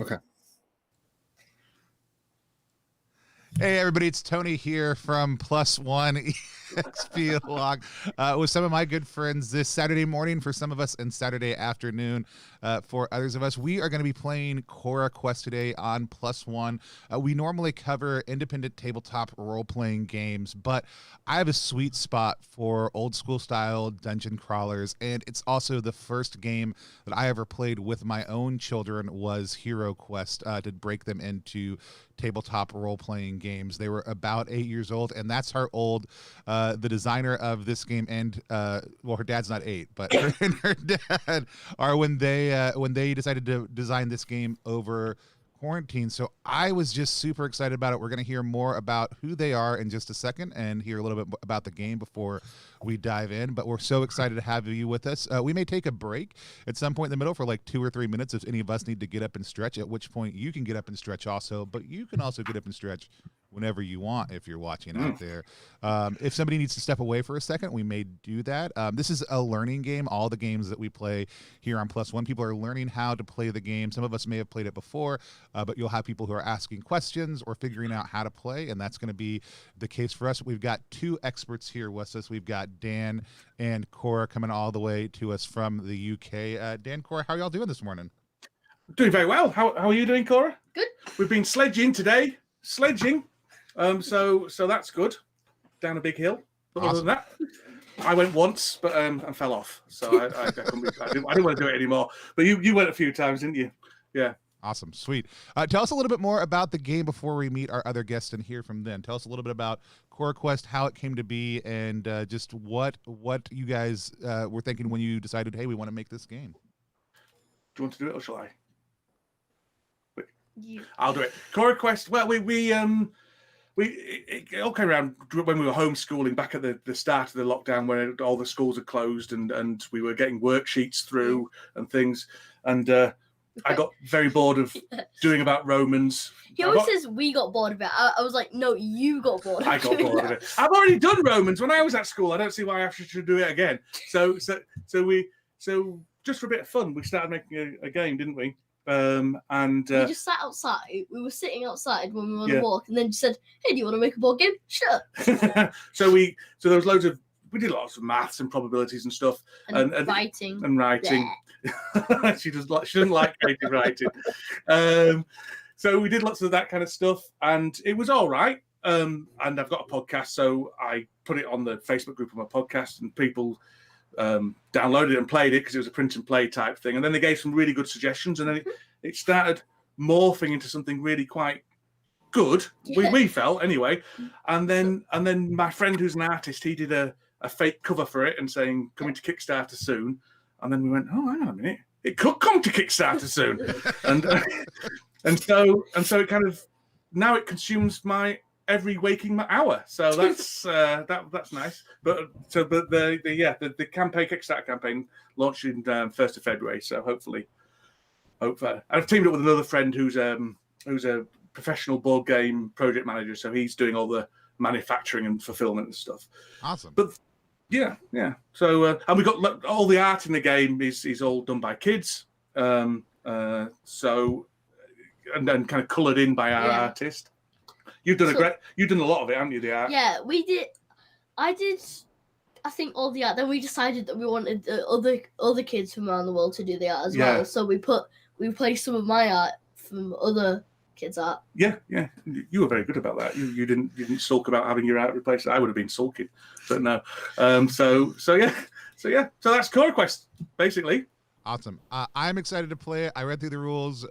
Okay. Hey everybody, it's Tony here from Plus One EXP Log with some of my good friends this Saturday morning for some of us and Saturday afternoon for others of us. We are going to be playing Coraquest today on Plus One. We normally cover independent tabletop role-playing games, but I have a sweet spot for old school style dungeon crawlers, and it's also the first game that I ever played with my own children was Hero Quest to break them into tabletop role-playing games. They were about 8 years old, and that's how old the designer of this game and well, her dad's not 8, but her and her dad are when they decided to design this game over quarantine. So I was just super excited about it. We're going to hear more about who they are in just a second and hear a little bit about the game before we dive in, but we're so excited to have you with us. We may take a break at some point in the middle for like 2 or 3 minutes if any of us need to get up and stretch, at which point you can get up and stretch also, but you can also get up and stretch whenever you want if you're watching out there. If somebody needs to step away for a second, we may do that. This is a learning game. All the games that we play here on Plus One, people are learning how to play the game. Some of us may have played it before, but you'll have people who are asking questions or figuring out how to play, and that's going to be the case for us. We've got 2 experts here with us. We've got Dan and Cora coming all the way to us from the UK. Dan, Cora, how are y'all doing this morning? Doing very well. How are you doing, Cora? Good. We've been sledging today. Sledging. So that's good. Down a big hill. But Awesome. Other than that, I went once, but and fell off. So I didn't want to do it anymore. But you went a few times, didn't you? Yeah. Awesome. Sweet. Tell us a little bit more about the game before we meet our other guests and hear from them. Tell us a little bit about Coraquest, how it came to be, and just what you guys were thinking when you decided, hey, we want to make this game. Do you want to do it or shall I? You. I'll do it. Coraquest. Well, it all came around when we were homeschooling back at the start of the lockdown, when all the schools had closed and we were getting worksheets through and things. And I got very bored of doing about Romans. He always says we got bored of it. I was like, no, you got bored of it. I got bored of it. I've already done Romans when I was at school. I don't see why I should do it again. So just for a bit of fun, we started making a game, didn't we? We just sat outside. We were sitting outside when we were on a walk, and then just said, "Hey, do you want to make a board game?" Sure. So there was loads of. We did lots of maths and probabilities and stuff, and writing. And writing. She doesn't like creative writing. So we did lots of that kind of stuff, and it was all right. And I've got a podcast, so I put it on the Facebook group of my podcast, and people downloaded it and played it because it was a print and play type thing. And then they gave some really good suggestions, and then it started morphing into something really quite good. We felt anyway. And then my friend who's an artist, he did a fake cover for it and saying coming to Kickstarter soon. And then we went, oh, hang on a minute, it could come to Kickstarter soon. and so it kind of now it consumes my every waking hour. So that's that's nice. But the campaign, Kickstarter campaign, launched in 1st of February. So hopefully, I've teamed up with another friend who's a professional board game project manager. So he's doing all the manufacturing and fulfillment and stuff. Awesome. But yeah. So and we got all the art in the game is all done by kids. So and then kind of coloured in by our artist. You've done a lot of it, haven't you? The art. Yeah, we did. I did. I think all the art. Then we decided that we wanted other kids from around the world to do the art as well. So we replaced some of my art from other kids' art. Yeah. You were very good about that. You didn't sulk about having your art replaced. I would have been sulking, but no. So that's Coraquest, basically. Awesome. I'm excited to play it. I read through the rules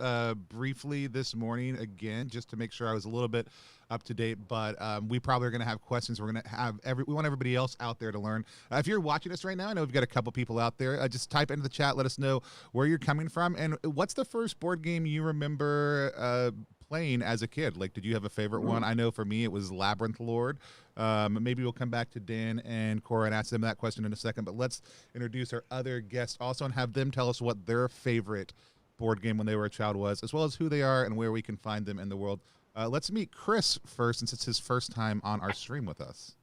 briefly this morning again, just to make sure I was a little bit up to date, but we probably are going to have questions. We're going to have we want everybody else out there to learn. If you're watching us right now, I know we've got a couple people out there. Just type into the chat, let us know where you're coming from, and what's the first board game you remember playing as a kid? Like, did you have a favorite one? I know for me it was Labyrinth Lord. Maybe we'll come back to Dan and Cora and ask them that question in a second, but let's introduce our other guests also and have them tell us what their favorite board game when they were a child was, as well as who they are and where we can find them in the world. Let's meet Chris first, since it's his first time on our stream with us.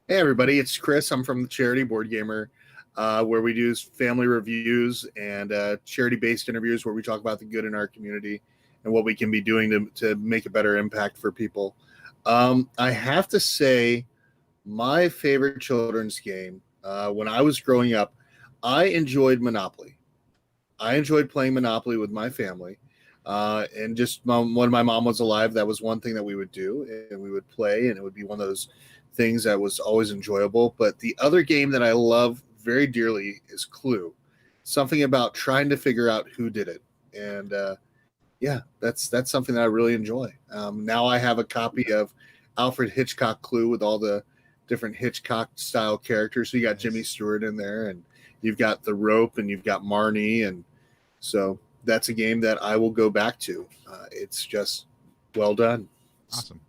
Hey everybody, it's Chris. I'm from the Charity Board Gamer, where we do family reviews and charity-based interviews where we talk about the good in our community and what we can be doing to make a better impact for people. I have to say, my favorite children's game when I was growing up, I enjoyed Monopoly. I enjoyed playing Monopoly with my family. And just when my mom was alive, that was one thing that we would do, and we would play, and it would be one of those things that was always enjoyable. But the other game that I love very dearly is Clue. Something about trying to figure out who did it. And yeah, that's something that I really enjoy. Now I have a copy of Alfred Hitchcock Clue with all the different Hitchcock style characters. So you got Jimmy Stewart in there, and you've got The Rope, and you've got Marnie. And so that's a game that I will go back to. It's just well done. Awesome.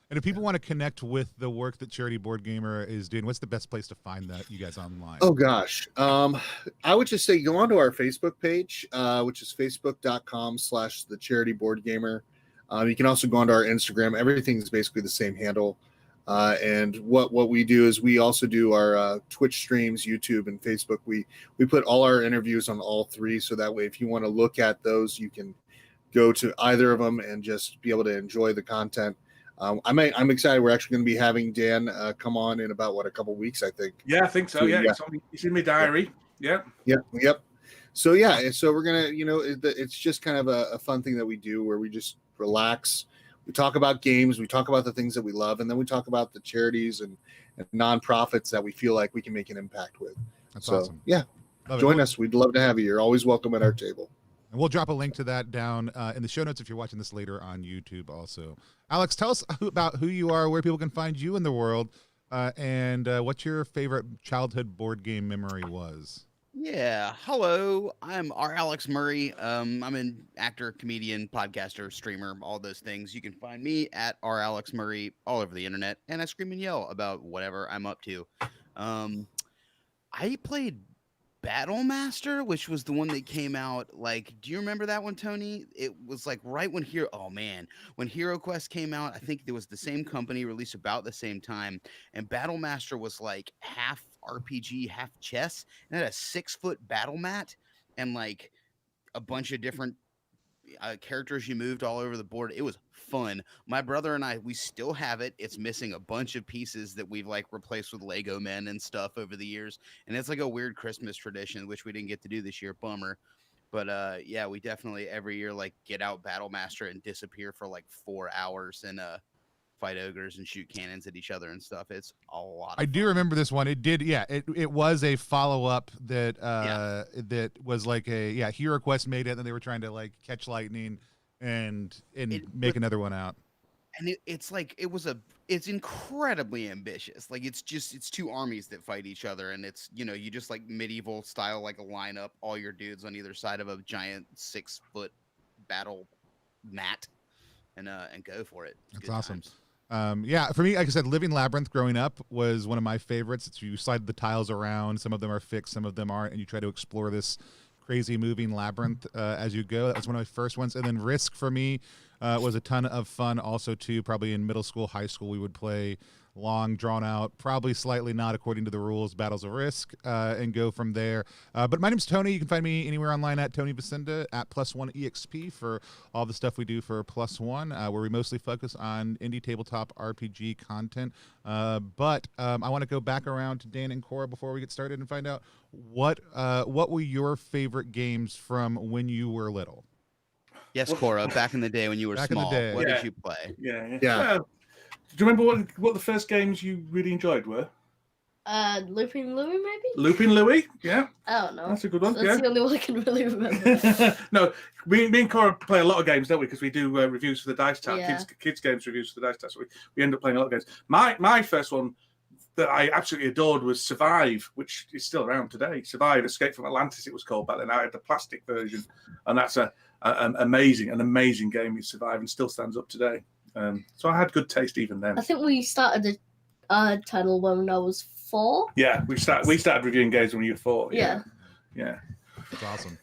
And if people want to connect with the work that Charity Board Gamer is doing, what's the best place to find that you guys online? Oh gosh. I would just say go onto our Facebook page, which is facebook.com/the Charity Board Gamer. You can also go onto our Instagram. Everything's basically the same handle. And what we do is we also do our Twitch streams, YouTube, and Facebook. We put all our interviews on all three, so that way if you want to look at those, you can go to either of them and just be able to enjoy the content. I'm excited. We're actually going to be having Dan come on in about a couple weeks, I think. Yeah, I think so. Yeah, it's in my diary. Yeah. Yep. So yeah, so we're gonna, it's just kind of a fun thing that we do where we just relax. We talk about games, we talk about the things that we love, and then we talk about the charities and nonprofits that we feel like we can make an impact with. That's awesome. Yeah, join us. We'd love to have you. You're always welcome at our table. And we'll drop a link to that down in the show notes if you're watching this later on YouTube also. Alex, tell us about who you are, where people can find you in the world, and what your favorite childhood board game memory was. Yeah, hello. I'm R. Alex Murray. I'm an actor, comedian, podcaster, streamer, all those things. You can find me at R. Alex Murray all over the internet, and I scream and yell about whatever I'm up to. I played Battle Master, which was the one that came out, do you remember that one, Tony? It was right when when Hero Quest came out. I think it was the same company, released about the same time, and Battle Master was half RPG, half chess, and had a 6-foot battle mat and a bunch of different characters you moved all over the board. It was fun. My brother and I, we still have it. It's missing a bunch of pieces that we've replaced with Lego men and stuff over the years, and it's a weird Christmas tradition, which we didn't get to do this year. Bummer. But yeah, we definitely every year get out Battle Master and disappear for 4 hours and fight ogres and shoot cannons at each other and stuff. It's a lot of fun. I do remember this one. It did, yeah. It was a follow-up that that was Hero Quest made it, and then they were trying to catch lightning and make another one out. And it's incredibly ambitious. It's two armies that fight each other, and it's you just medieval style a lineup, all your dudes on either side of a giant 6-foot battle mat, and go for it. That's awesome. Yeah, for me, like I said, Living Labyrinth growing up was one of my favorites. It's you slide the tiles around. Some of them are fixed, some of them aren't, and you try to explore this crazy moving labyrinth as you go. That was one of my first ones. And then Risk for me was a ton of fun also too. Probably in middle school, high school, we would play long, drawn out, probably slightly not according to the rules, Battles of Risk, and go from there. But my name's Tony. You can find me anywhere online at Tony Vicinda, at +1EXP for all the stuff we do for +1, where we mostly focus on indie tabletop RPG content. But I want to go back around to Dan and Cora before we get started and find out what were your favorite games from when you were little? Yes, Cora, back in the day when you were small, what did you play? Yeah. Do you remember what the first games you really enjoyed were? Looping Louie, maybe? Looping Louie, yeah. I don't know. That's a good one. That's the only one I can really remember. No, me and Cora play a lot of games, don't we? Because we do reviews for the Dice Tap, Yeah. kids games reviews for the Dice Tap. So we end up playing a lot of games. My first one that I absolutely adored was Survive, which is still around today. Survive, Escape from Atlantis, it was called back then. I had the plastic version, and that's an amazing game. You Survive and still stands up today. So I had good taste even then. I think we started the title when I was 4. Yeah, we started reviewing games when you were 4. Yeah. Yeah. That's awesome.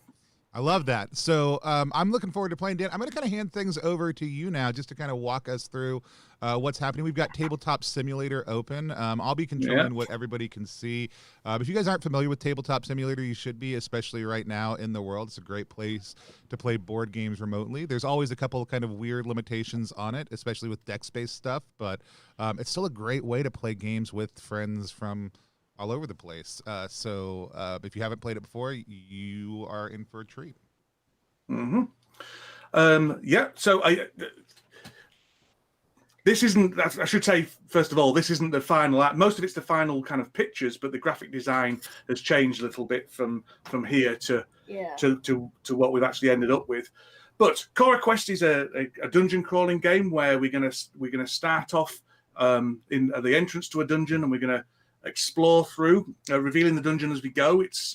I love that. So I'm looking forward to playing. Dan, I'm going to kind of hand things over to you now just to kind of walk us through what's happening. We've got Tabletop Simulator open. I'll be controlling what everybody can see. If you guys aren't familiar with Tabletop Simulator, you should be, especially right now in the world. It's a great place to play board games remotely. There's always a couple of kind of weird limitations on it, especially with deck-based stuff, but it's still a great way to play games with friends from all over the place. So if you haven't played it before, you are in for a treat. So this isn't, I should say, first of all, this isn't the final act. Most of it's the final kind of pictures, but the graphic design has changed a little bit from here to what we've actually ended up with. But Coraquest is a dungeon crawling game where we're gonna start off in at the entrance to a dungeon, and we're gonna explore through, revealing the dungeon as we go. It's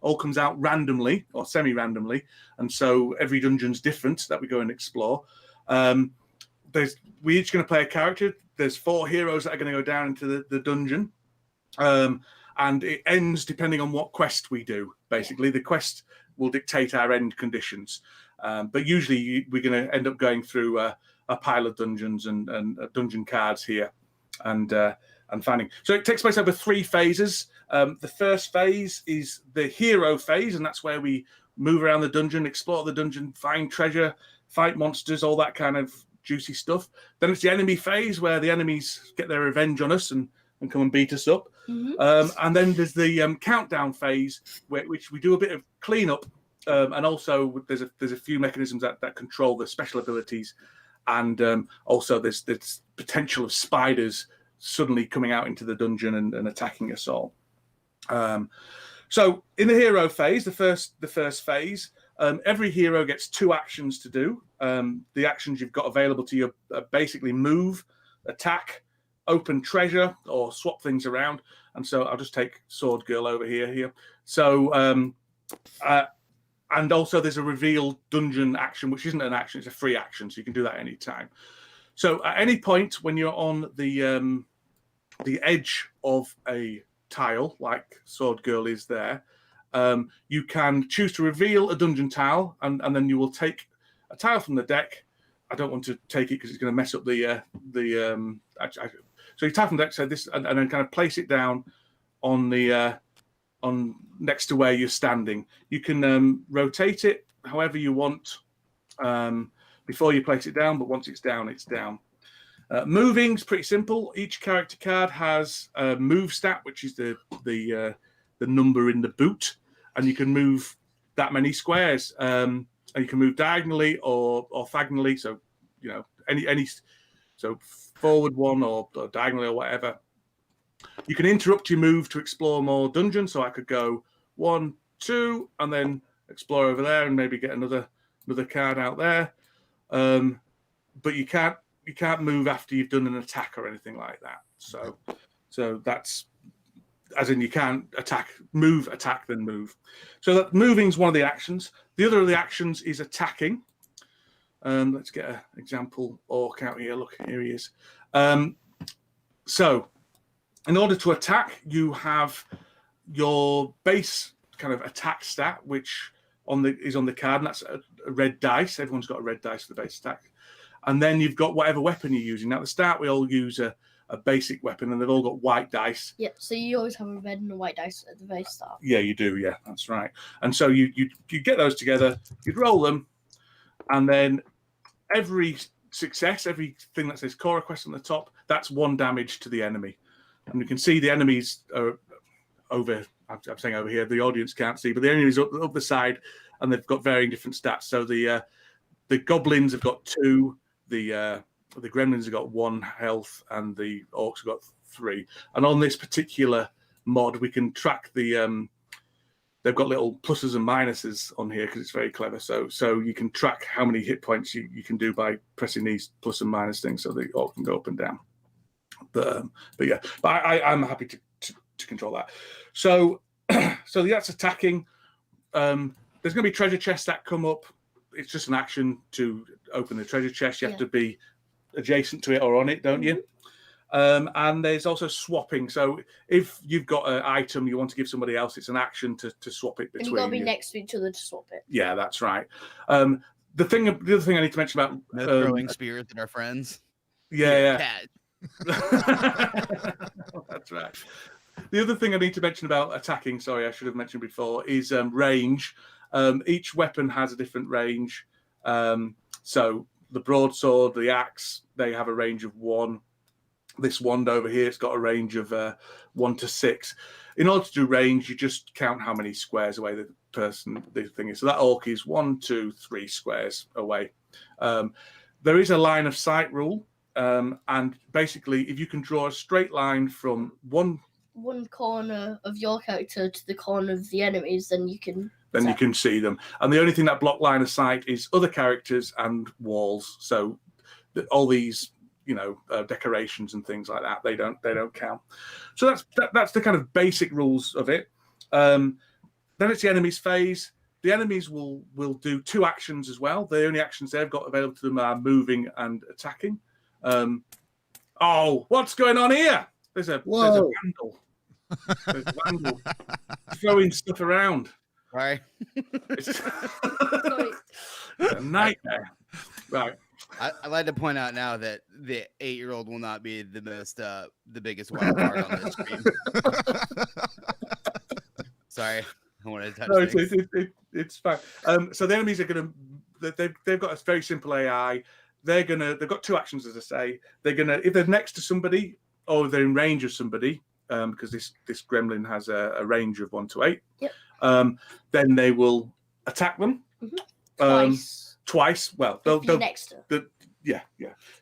all comes out randomly or semi-randomly, and so every dungeon's different that we go and explore. We're each going to play a character. There's 4 heroes that are going to go down into the dungeon, and it ends depending on what quest we do. Basically, the quest will dictate our end conditions, but usually we're going to end up going through a pile of dungeons and dungeon cards here, and finding. So it takes place over 3 phases. The first phase is the hero phase, and that's where we move around the dungeon, explore the dungeon, find treasure, fight monsters, all that kind of juicy stuff. Then it's the enemy phase, where the enemies get their revenge on us and come and beat us up. And then there's the countdown phase, which we do a bit of cleanup, and also there's a few mechanisms that control the special abilities, and also there's potential of spiders suddenly coming out into the dungeon and attacking us all. So in the hero phase, the first phase, every hero gets 2 actions to do. The actions you've got available to you are basically move, attack, open treasure, or swap things around. And so I'll just take Sword Girl over here. So and also there's a reveal dungeon action, which isn't an action; it's a free action, so you can do that anytime. So at any point when you're on the edge of a tile, like Sword Girl is there, you can choose to reveal a dungeon tile, and then you will take a tile from the deck. I don't want to take it because it's going to mess up so you tile from the deck, so this, and then kind of place it down on the on next to where you're standing. You can rotate it however you want before you place it down, but once it's down, it's down. Moving's pretty simple. Each character card has a move stat, which is the number in the boot, and you can move that many squares. And you can move diagonally or orthogonally. So any so forward one or diagonally or whatever. You can interrupt your move to explore more dungeons. So I could go 1, 2, and then explore over there and maybe get another card out there. But you can't move after you've done an attack or anything like that. So that's, as in you can't move, attack, then move. So that moving is one of the actions. The other of the actions is attacking. Let's get an example orc out here. Look, here he is. So in order to attack, you have your base kind of attack stat, which is on the card, and that's a red dice. Everyone's got a red dice for the base attack. And then you've got whatever weapon you're using. Now, at the start, we all use a basic weapon, and they've all got white dice. Yep, so you always have a red and a white dice at the very start. Yeah, you do. Yeah, that's right. And so you get those together, you'd roll them, and then every success, everything that says Coraquest on the top, that's 1 damage to the enemy. And you can see the enemies are over, I'm saying over here, the audience can't see, but the enemies are up the side, and they've got varying different stats. So the goblins have got 2, the gremlins have got 1 health, and the orcs have got 3. And on this particular mod, we can track the they've got little pluses and minuses on here because it's very clever. So you can track how many hit points you can do by pressing these plus and minus things, so the orc can go up and down. But I'm happy to control that. So that's attacking. There's going to be treasure chests that come up. It's just an action to open the treasure chest. You have to be adjacent to it or on it, don't you? And there's also swapping. So if you've got an item you want to give somebody else, it's an action to swap it between And you got to be next to each other to swap it. Yeah, that's right. The other thing I need to mention about No throwing spears at our friends. Yeah. Cat. That's right. The other thing I need to mention about attacking, sorry, I should have mentioned before, is range. Each weapon has a different range. So the broadsword, the axe, they have a range of 1. This wand over here, it's got a range of 1 to 6. In order to do range, you just count how many squares away the thing is. So that orc is 1, 2, 3 squares away. There is a line of sight rule, and basically, if you can draw a straight line from one corner of your character to the corner of the enemies, then you can see them. And the only thing that block line of sight is other characters and walls. So all these, decorations and things like that, they don't count. So that's the kind of basic rules of it. Then it's the enemies phase. The enemies will do 2 actions as well. The only actions they've got available to them are moving and attacking. What's going on here? There's a vandal. There's a vandal throwing stuff around. Right. It's a nightmare. Right. I'd like to point out now that the 8-year-old will not be the biggest wild card on this stream. Sorry, I wanted to touch things. It's fine. So the enemies are going to. They've got a very simple AI. They've got 2 actions, as I say. They're gonna, if they're next to somebody or they're in range of somebody, because this gremlin has a range of 1 to 8. Yep. Then they will attack them. Mm-hmm. Twice. Well, they'll next to. Yeah.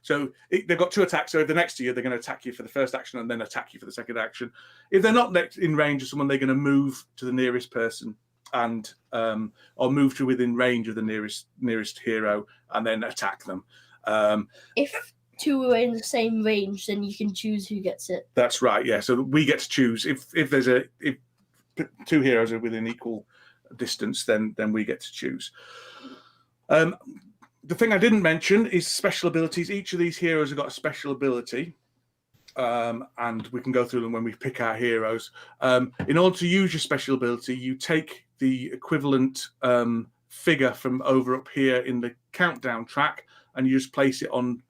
So they've got 2 attacks. So if they're next to you, they're going to attack you for the first action and then attack you for the second action. If they're not in range of someone, they're going to move to the nearest person and or move to within range of the nearest hero and then attack them. If 2 are in the same range, then you can choose who gets it. That's right. Yeah. So we get to choose if there's if 2 heroes are within equal distance, then we get to choose. The thing I didn't mention is special abilities. Each of these heroes have got a special ability, and we can go through them when we pick our heroes. In order to use your special ability, you take the equivalent figure from over up here in the countdown track, and you just place it on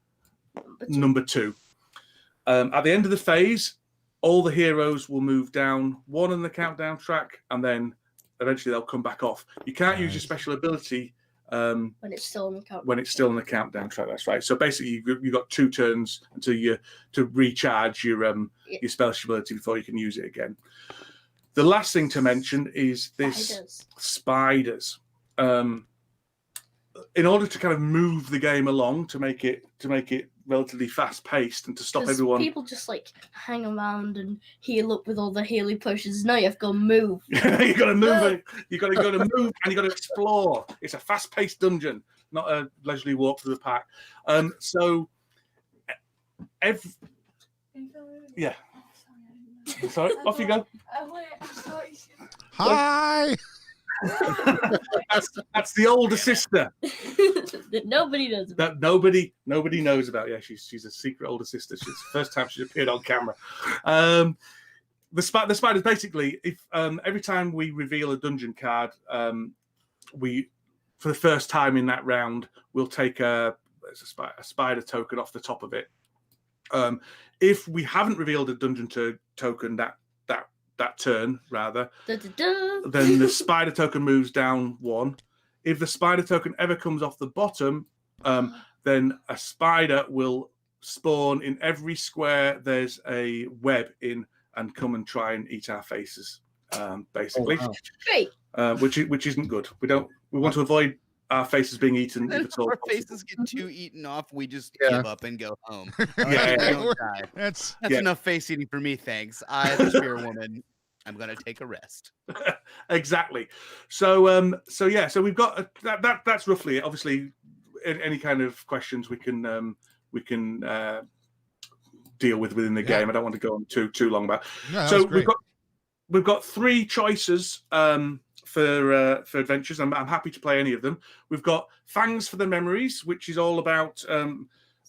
number 2. At the end of the phase, all the heroes will move down 1 in the countdown track, and then eventually they'll come back off. You can't use your special ability when it's still in the countdown. When it's still in the countdown track, that's right. So basically, you've got 2 turns until to recharge your special ability before you can use it again. The last thing to mention is this spiders. In order to kind of move the game along, to make it relatively fast paced and to stop everyone. People just hang around and heal up with all the healing potions. No, you have to go move. You got to move. You got to move and you got to explore. It's a fast paced dungeon, not a leisurely walk through the park. Sorry, off you go. Hi. That's the older sister that nobody knows about. That nobody knows about. Yeah, she's a secret older sister. She's the first time she's appeared on camera. The spiders basically, if every time we reveal a dungeon card, we for the first time in that round we'll take a spider token off the top of it. If we haven't revealed a dungeon token that turn rather, then the spider token moves down 1. If the spider token ever comes off the bottom, then a spider will spawn in every square there's a web in and come and try and eat our faces, basically. Oh, wow. Great. Which isn't good. We want to avoid our faces being eaten. If our faces get too eaten off, we just Yeah. give up and go home. Yeah. We don't die. That's Enough face eating for me, thanks. I, the spear woman, I'm gonna take a rest. Exactly. So we've got that's roughly it. Obviously, any kind of questions we can deal with within the game. I don't want to go on too long about. No, So we've got 3 choices for adventures. I'm happy to play any of them. We've got Fangs for the Memories, which is all about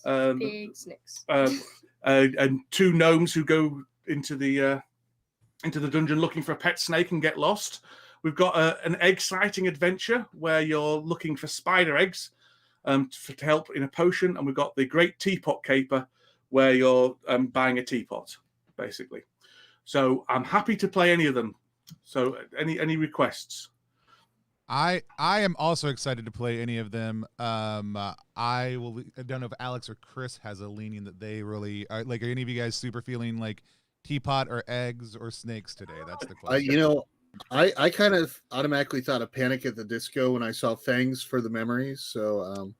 Big snakes. and 2 gnomes who go into the dungeon looking for a pet snake and get lost. We've got an egg sighting adventure where you're looking for spider eggs to help in a potion, and we've got the Great Teapot Caper where you're buying a teapot, basically. So I'm happy to play any of them. So any requests? I am also excited to play any of them. I don't know if Alex or Chris has a leaning that they really are. Like, are any of you guys super feeling like teapot or eggs or snakes today? That's the question. I kind of automatically thought of Panic at the Disco when I saw Fangs for the memories. So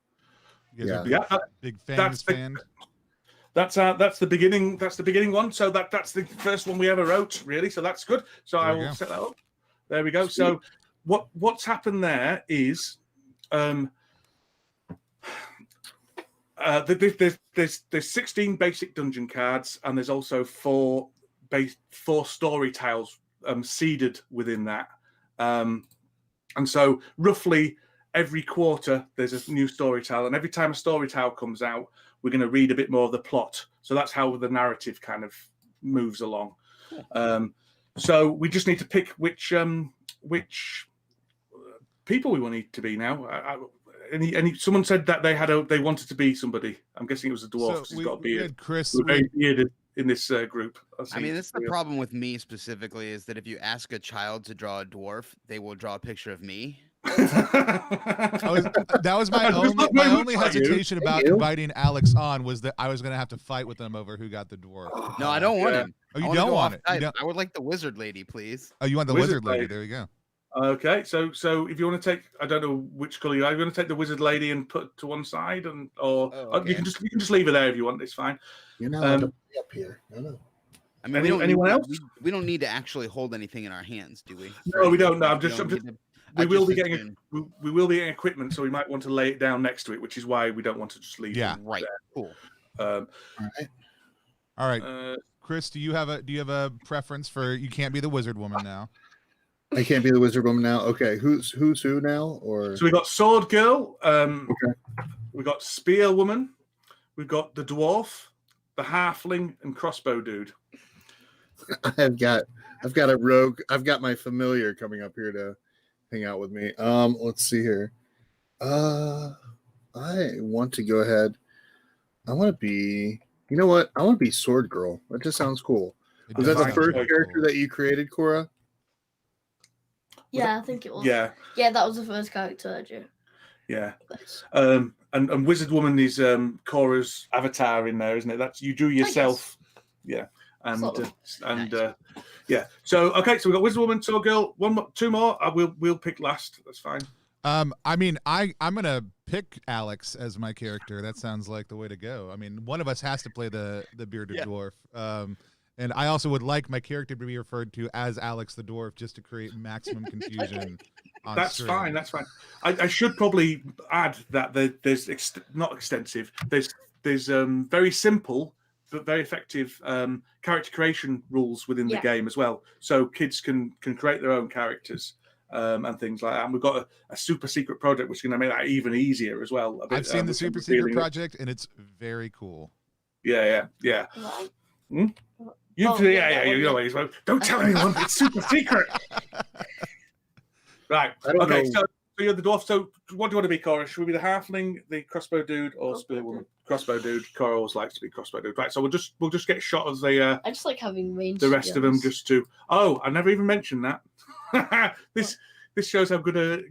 you guys are big Fangs fan. That's the beginning. That's the beginning one. So that's the first one we ever wrote, really. So that's good. So I will set that up. There we go. Sweet. So what's happened there is there's 16 basic dungeon cards, and there's also 4 story tiles seeded within that. And so roughly every quarter there's a new story tile, and every time a story tile comes out, we're going to read a bit more of the plot. So that's how the narrative kind of moves along. So we just need to pick which people we want to be now. Someone said that they wanted to be somebody. I'm guessing it was a dwarf because he's got a beard. We had Chris. We're very bearded in this group. I mean, that's the problem with me specifically, is that if you ask a child to draw a dwarf, they will draw a picture of me. That was my only hesitation about inviting Alex on, was that I was going to have to fight with them over who got the dwarf. No, I don't want him. Oh, you don't want it? I would like the wizard lady, please. Oh, you want the wizard lady? There you go. Okay, so if you want to take, I don't know which color you are. You're going to take the wizard lady and put to one side, okay. you can just leave her there if you want. It's fine. You're not allowed to be up here. No. I mean, anyone else? We don't need to actually hold anything in our hands, do we? No, we don't. No, we will be getting equipment, so we might want to lay it down next to it, which is why we don't want to just leave. Yeah, right. There. Cool. All right. Chris, do you have a preference for? You can't be the wizard woman now. I can't be the wizard woman now. Okay, who's who now? Or so we got sword girl. Okay. We got spear woman. We've got the dwarf, the halfling, and crossbow dude. I've got a rogue. I've got my familiar coming up here to hang out with me. Let's see here. I want to go ahead. I want to be. You know what? I want to be sword girl. That just sounds cool. Was that the first character that you created, Cora? Yeah, I think it was. Yeah, that was the first character I drew. Yeah, and Wizard Woman is Cora's avatar in there, isn't it? That's you drew yourself. Yeah, yeah. So okay, so we got Wizard Woman, Sword Girl, two more. We'll pick last. That's fine. I mean, I'm gonna pick Alex as my character. That sounds like the way to go. I mean, one of us has to play the bearded dwarf. And I also would like my character to be referred to as Alex the Dwarf, just to create maximum confusion. That's stream. Fine. That's fine. I should probably add that there's not extensive. There's very simple but very effective character creation rules within the game as well, so kids can create their own characters and things like that. And we've got a super secret project which is going to make that even easier as well. I've seen the super secret project, and it's very cool. Yeah. Hmm? You know, don't tell anyone. It's super secret. Right. Okay. So you're the dwarf. So what do you want to be, Cora? Should we be the halfling, the crossbow dude, or spear woman? Crossbow dude. Cora always likes to be crossbow dude. Right. So we'll just get a shot of the. I just like having range. The rest of them just to. Oh, I never even mentioned that. This shows how good a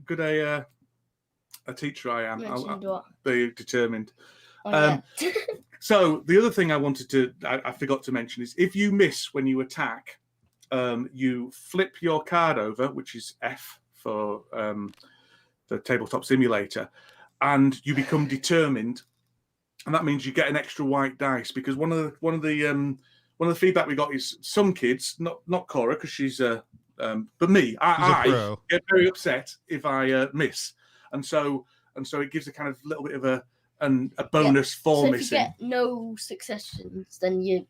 teacher I am. I'll be determined. So the other thing I forgot to mention is if you miss when you attack, you flip your card over, which is F for the tabletop simulator, and you become determined, and that means you get an extra white dice, because one of the feedback we got is some kids, not Cora because she's but me, I get very upset if I miss, and so it gives a kind of little bit of a bonus for missing. So if you get no successions, then you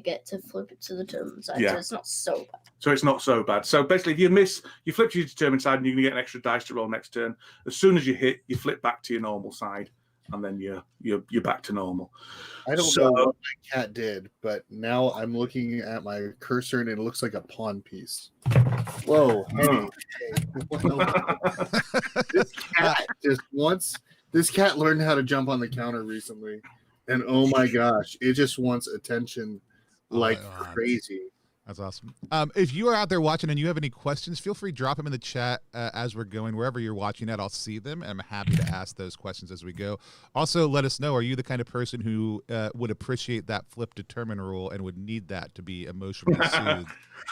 get to flip it to the determined side. So it's not so bad. So it's not so bad. So basically, if you miss, you flip to your determined side, and you're going to get an extra dice to roll next turn. As soon as you hit, you flip back to your normal side, and then you're back to normal. I don't know what my cat did, but now I'm looking at my cursor and it looks like a pawn piece. Whoa! Hey, this cat this cat learned how to jump on the counter recently, and oh my gosh, it just wants attention like crazy. That's awesome. If you are out there watching and you have any questions, feel free to drop them in the chat as we're going. Wherever you're watching at, I'll see them. And I'm happy to ask those questions as we go. Also, let us know, are you the kind of person who would appreciate that flip determine rule and would need that to be emotionally soothed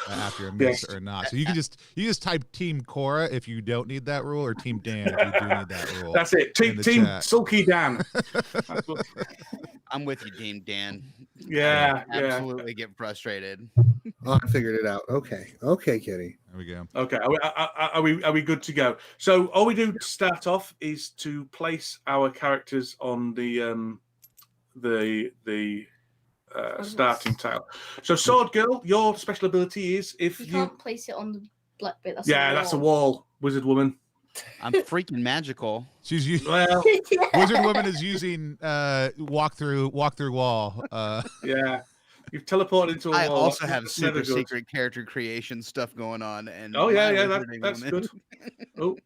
after a miss or not? So you just type Team Cora if you don't need that rule, or Team Dan if you do need that rule. That's it. Team Sulky Dan. I'm with you, Team Dan. Yeah, absolutely get frustrated. Oh, I figured it out. Okay, Kitty. There we go. Okay, are we good to go? So all we do to start off is to place our characters on the starting tile. So Sword Girl, your special ability is if you can't place it on the black bit. That's a wall. Wizard Woman. I'm freaking magical. She's using Yeah. Wizard Woman is using walk through wall. Yeah. You've teleported into a wall. I also have That's super never good. secret character creation stuff going on. And that's good. Oh,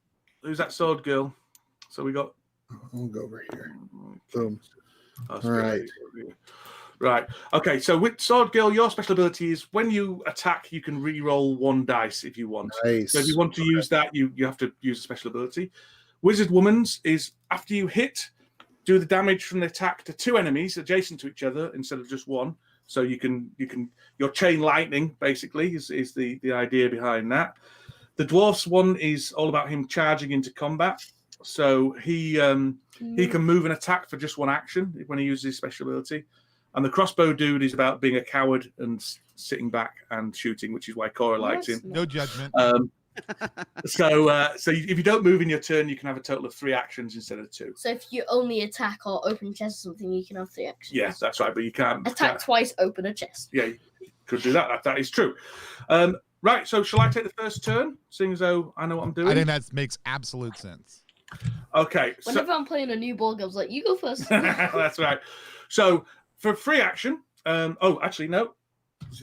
who's that Sword Girl? So we got. I'll go over here. Boom. All right. Right. Okay. So with Sword Girl, your special ability is when you attack, you can re-roll 1 dice if you want. Nice. So if you want to use that, you have to use a special ability. Wizard Woman's is after you hit, do the damage from the attack to 2 enemies adjacent to each other instead of just 1. So you can your chain lightning basically is the idea behind that. The Dwarf's one is all about him charging into combat. So he can move and attack for just 1 action when he uses his special ability. And the Crossbow Dude is about being a coward and sitting back and shooting, which is why Cora likes him. No judgment. So if you don't move in your turn, you can have a total of 3 actions instead of 2. So if you only attack or open a chest or something, you can have 3 actions. Yes, that's right, but you can't attack twice, open a chest. Yeah, you could do that. That is true. Right, so shall I take the first turn, seeing as though I know what I'm doing? I think that makes absolute sense. Okay. Whenever I'm playing a new board game, I was like, you go first. That's right. So for free action, actually, no.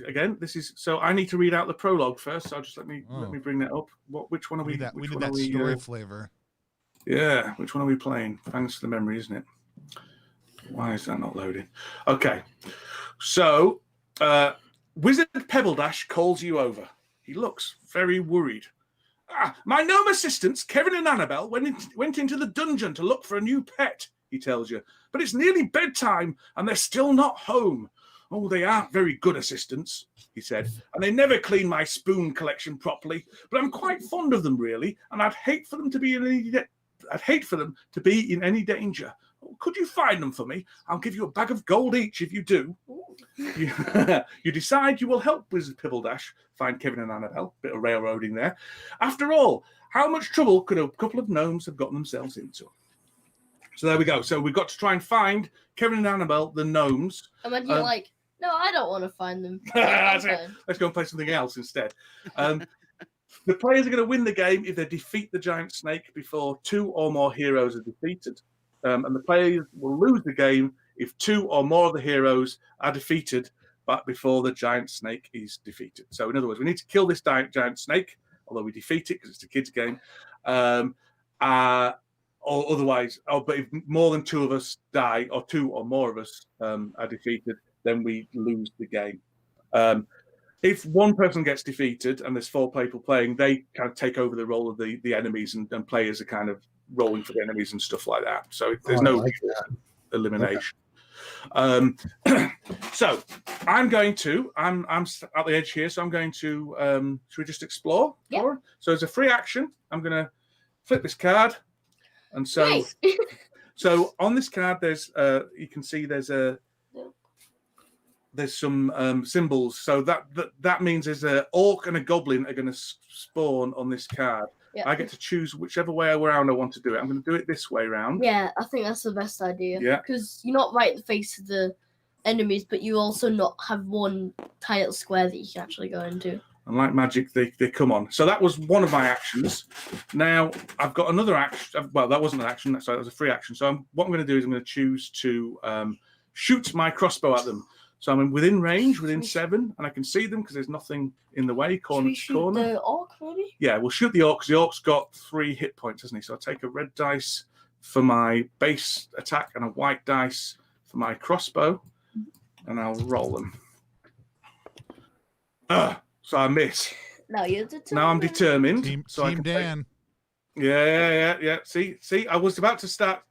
Again, this is so I need to read out the prologue first. So just let me bring that up. Which one are we? We need that story flavor. Yeah, which one are we playing? Thanks for the memory, isn't it? Why is that not loading? Okay, so Wizard Pebbledash calls you over. He looks very worried. My gnome assistants, Kevin and Annabelle, went into the dungeon to look for a new pet. He tells you, but it's nearly bedtime and they're still not home. Oh, they aren't very good assistants, he said, and they never clean my spoon collection properly. But I'm quite fond of them, really, and I'd hate for them to be in any danger. Could you find them for me? I'll give you a bag of gold each if you do. You decide you will help Wizard Pibbledash find Kevin and Annabelle. Bit of railroading there. After all, how much trouble could a couple of gnomes have gotten themselves into? So there we go. So we've got to try and find Kevin and Annabelle, the gnomes. And then you're like, no, I don't want to find them. That's it. Let's go and play something else instead. The players are going to win the game if they defeat the giant snake before 2 or more heroes are defeated. And the players will lose the game if 2 or more of the heroes are defeated, but before the giant snake is defeated. So in other words, we need to kill this giant snake, although we defeat it because it's a kid's game. Or otherwise, but if more than 2 of us die, or 2 or more of us are defeated, then we lose the game. If one person gets defeated and there's 4 people playing, they kind of take over the role of the enemies, and players are kind of rolling for the enemies and stuff like that. So there's no elimination. Okay. So I'm at the edge here, so I'm going to should we just explore? Yeah. So as a free action, I'm going to flip this card. And so, nice. So on this card, there's you can see there's some symbols. So that means there's an orc and a goblin are going to spawn on this card. Yeah. I get to choose whichever way around I want to do it. I'm going to do it this way around. Yeah, I think that's the best idea. Yeah, because you're not right in the face of the enemies, but you also not have one tile square that you can actually go into. And like magic, they come on. So that was one of my actions. Now I've got another action. Well, that wasn't an action. Sorry, that was a free action. So what I'm going to do is I'm going to choose to shoot my crossbow at them. So I'm within range, within 7, and I can see them because there's nothing in the way, corner to shoot corner. the orc, maybe? Yeah, we'll shoot the orc because the orc's got 3 hit points, hasn't he? So I'll take a red dice for my base attack and a white dice for my crossbow, and I'll roll them. So I miss. Now you're determined. Now I'm determined. Team I can Dan. Yeah. See, I was about to start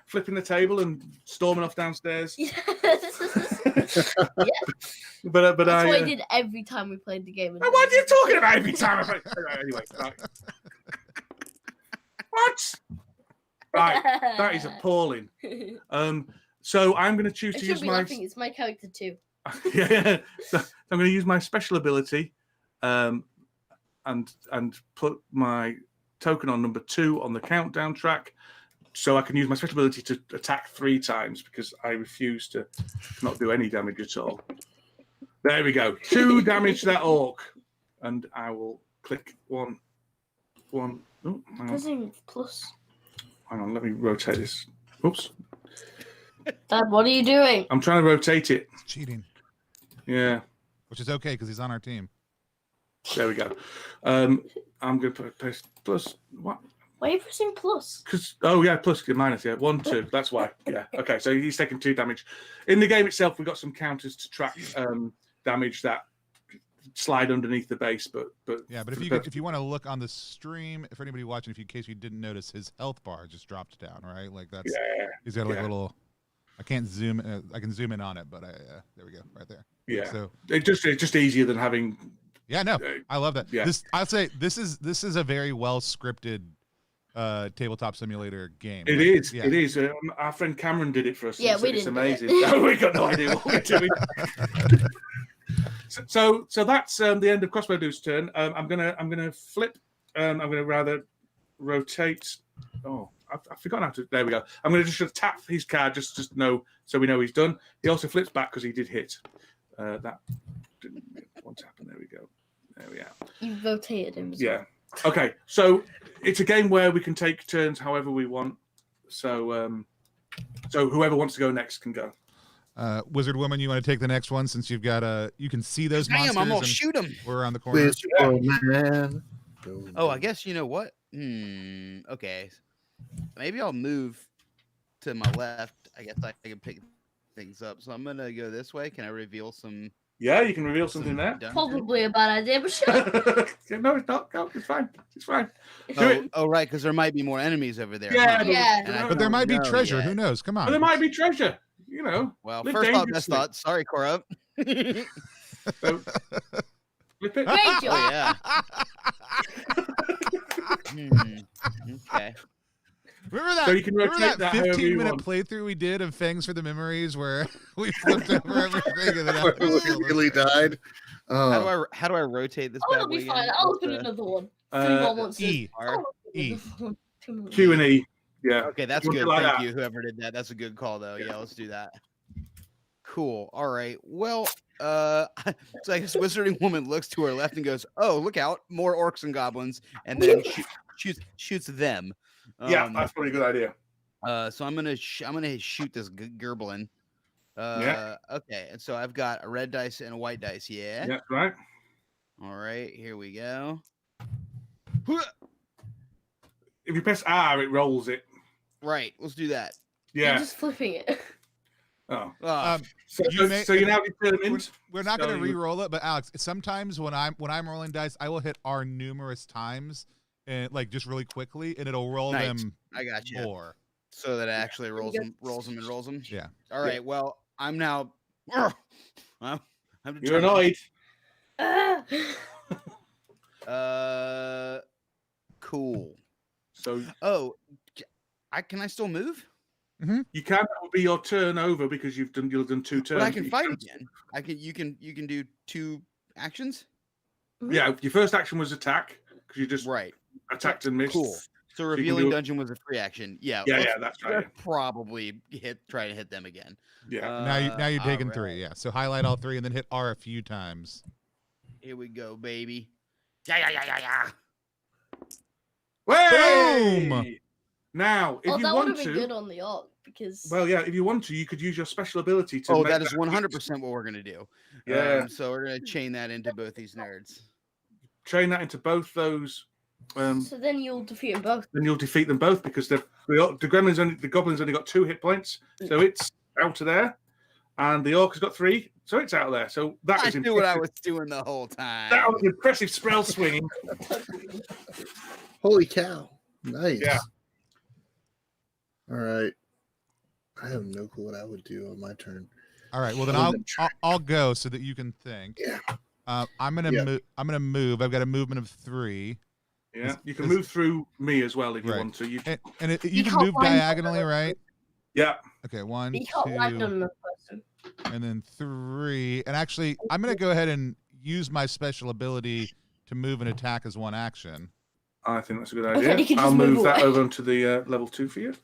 flipping the table and storming off downstairs. Yes. But That's I. what I did every time we played the game. What are you talking about every time I play? Anyway, right. What? Right, that is appalling. So I'm going to choose to use my. Laughing. It's my character too. Yeah. So I'm going to use my special ability, and put my token on number 2 on the countdown track, so I can use my special ability to attack 3 times because I refuse to not do any damage at all. There we go. 2 damage to that orc, and I will click 1. Oh, hang on. Let me rotate this. Oops. Dad, what are you doing? I'm trying to rotate it. It's cheating. Yeah. Which is okay because he's on our team. There we go. I'm going to put plus what? Why are you pressing plus? Because plus minus 1, 2. That's why. Yeah. Okay. So he's taken 2 damage. In the game itself, we've got some counters to track damage that slide underneath the base. But yeah. But if you want to look on the stream, for anybody watching, in case you didn't notice, his health bar just dropped down. Right. Like that's. Yeah. He's got like a little. I can't zoom. I can zoom in on it, but there we go, right there. Yeah. So it's just easier than having. Yeah. No, I love that. Yeah. I'll say this is a very well scripted tabletop simulator game. It is. Yeah. It is. Our friend Cameron did it for us. Yeah, we it's didn't. amazing. We got no idea what we're doing. So that's the end of Crossbow Dude's turn. I'm gonna flip. I'm gonna rather rotate. Oh, I've forgotten how to. There we go. I'm gonna just tap his card just know so we know he's done. He also flips back because he did hit. That didn't want to happen. There we go. There we are. You rotated him. Yeah. Okay. So it's a game where we can take turns however we want. So whoever wants to go next can go. Wizard Woman, you want to take the next one since you've got you can see those monsters. I'm gonna shoot them. We're around the corner. Wizard Man. Oh, I guess you know what? Okay. Maybe I'll move to my left. I guess I can pick things up. So I'm gonna go this way. Can I reveal some? Yeah, you can reveal something there. Probably a bad idea, but sure. No, it's not. No, it's fine. It's fine. Oh, right, because there might be more enemies over there. Yeah, huh? Yeah. But there might be know treasure. yet. Who knows? Come on. But there might be treasure. You know. Well, Live first thought, best dangerously. thought. Sorry, Cora. So, flip it. Great Oh, job. yeah. Okay. Remember that? So you can remember rotate that however you 15-minute want. playthrough we did of Fangs for the Memories where we flipped over everything and then We really died. How do I rotate this? Oh, bad it'll be boy fine. again? I'll What's open the- another one. 3 Uh, more monsters. E. I'll open E. another one. Q and E. Yeah. Okay, that's Something good. like Thank that. you, whoever did that. That's a good call, though. Yeah. Yeah, let's do that. Cool. All right. Well, so I guess Wizarding Woman looks to her left and goes, "Oh, look out! More orcs and goblins," and then shoots them. Yeah, that's probably a good idea. So I'm gonna shoot this Gerblin. Yeah. Okay, and so I've got a red dice and a white dice. Yeah. Yeah, right. All right. Here we go. If you press R, it rolls it. Right. Let's do that. You're Yeah. just flipping it. Oh. So So you're now determined. we're not going So to re-roll it, but Alex, sometimes when I'm rolling dice, I will hit R numerous times and like just really quickly, and it'll roll Nice. them I got you. more. So that it actually rolls them. Yeah. All right. Well, I'm now. I'm You're annoyed. Cool. So Oh, can I still move? you can. That would be your turn over because you've done 2 turns. But I can You fight can- again. You can do 2 actions. Yeah, your first action was attack because you just Right. attacked and missed. Cool. So you can revealing do- dungeon was a free action. Yeah. Yeah, let's- yeah, that's right. let's Probably try to hit them again. Yeah. Now you're taking all 3. right. Yeah. So highlight all 3 and then hit R a few times. Here we go, baby. Yeah. Way! Boom! Now, if you that would want have been to, good on the orc because. well, yeah, if you want to, you could use your special ability to. Oh, make that is 100% what we're gonna do. Yeah. So we're gonna chain that into both these nerds. Train that into both those. So then you'll defeat them both. Then you'll defeat them both because the goblins only got 2 hit points, so it's out of there, and the orc has got 3, so it's out of there. So that I is knew what I was doing the whole time. That was impressive spell swinging. Holy cow! Nice. Yeah. All right. I have no clue what I would do on my turn. All right. Well, then I'll go so that you can think. Yeah. I'm gonna move. I've got a movement of 3. Yeah, you can move through me as well if you want to. You and can't you can move land diagonally, right? Yeah. Okay, 1, You can't land 2, on another person. and then 3. And actually, I'm gonna go ahead and use my special ability to move and attack as one action. I think that's a good Okay, idea. you can I'll just move move that away. over onto the level 2 for you.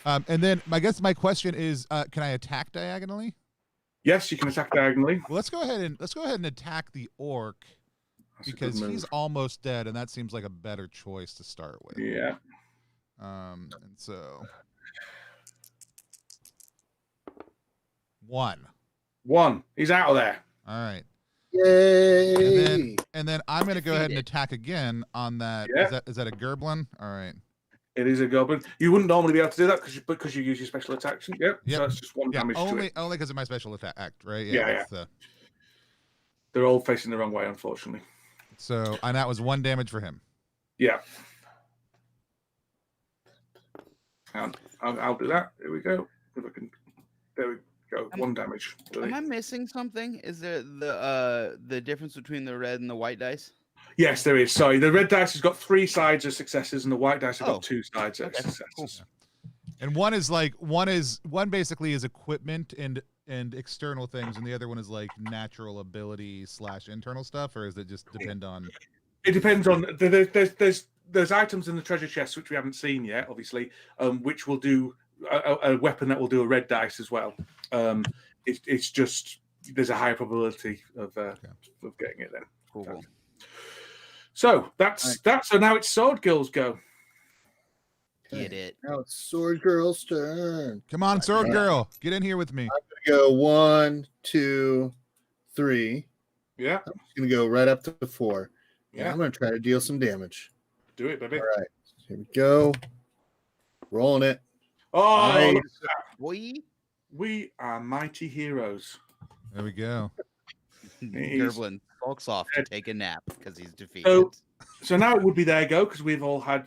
And then I guess my question is, can I attack diagonally? Yes, you can attack diagonally. Well, let's go ahead and attack the orc That's a good because move. he's almost dead, and that seems like a better choice to start with. Yeah. And so 1. 1. He's out of there. All right. Yay! And then I'm going to go ahead and attack again on that. Yeah. Is that a gerblin? All right. It is a goblin. You wouldn't normally be able to do that because you use your special action. Yep. Yep. So that's just 1 damage to it. Only because of my special attack, right? Yeah. it's, They're all facing the wrong way, unfortunately. So, and that was 1 damage for him. Yeah. And I'll do that. Here we go. If I can. There we go. 1 damage. Am I missing something? Is there the difference between the red and the white dice? Yes, there is. Sorry, the red dice has got 3 sides of successes, and the white dice have got 2 sides of successes. Cool. And one basically is equipment and external things, and the other one is like natural ability / internal stuff, or does it just depend on? It depends on there's items in the treasure chest which we haven't seen yet, obviously, which will do a weapon that will do a red dice as well. It's just there's a higher probability of getting it then. Cool. So that's that. So now it's Sword Girl's go. Get it. Now it's Sword Girl's turn. Come on, Sword Girl, get in here with me. I'm gonna go 1, 2, 3. Yeah. I'm just gonna go right up to 4. Yeah. I'm gonna try to deal some damage. Do it, baby. All right. Here we go. Rolling it. Oh, Nice. look at that. Boy. We are mighty heroes. There we go. Gerblin sulks off to take a nap because he's defeated. So now it would be their go because we've all had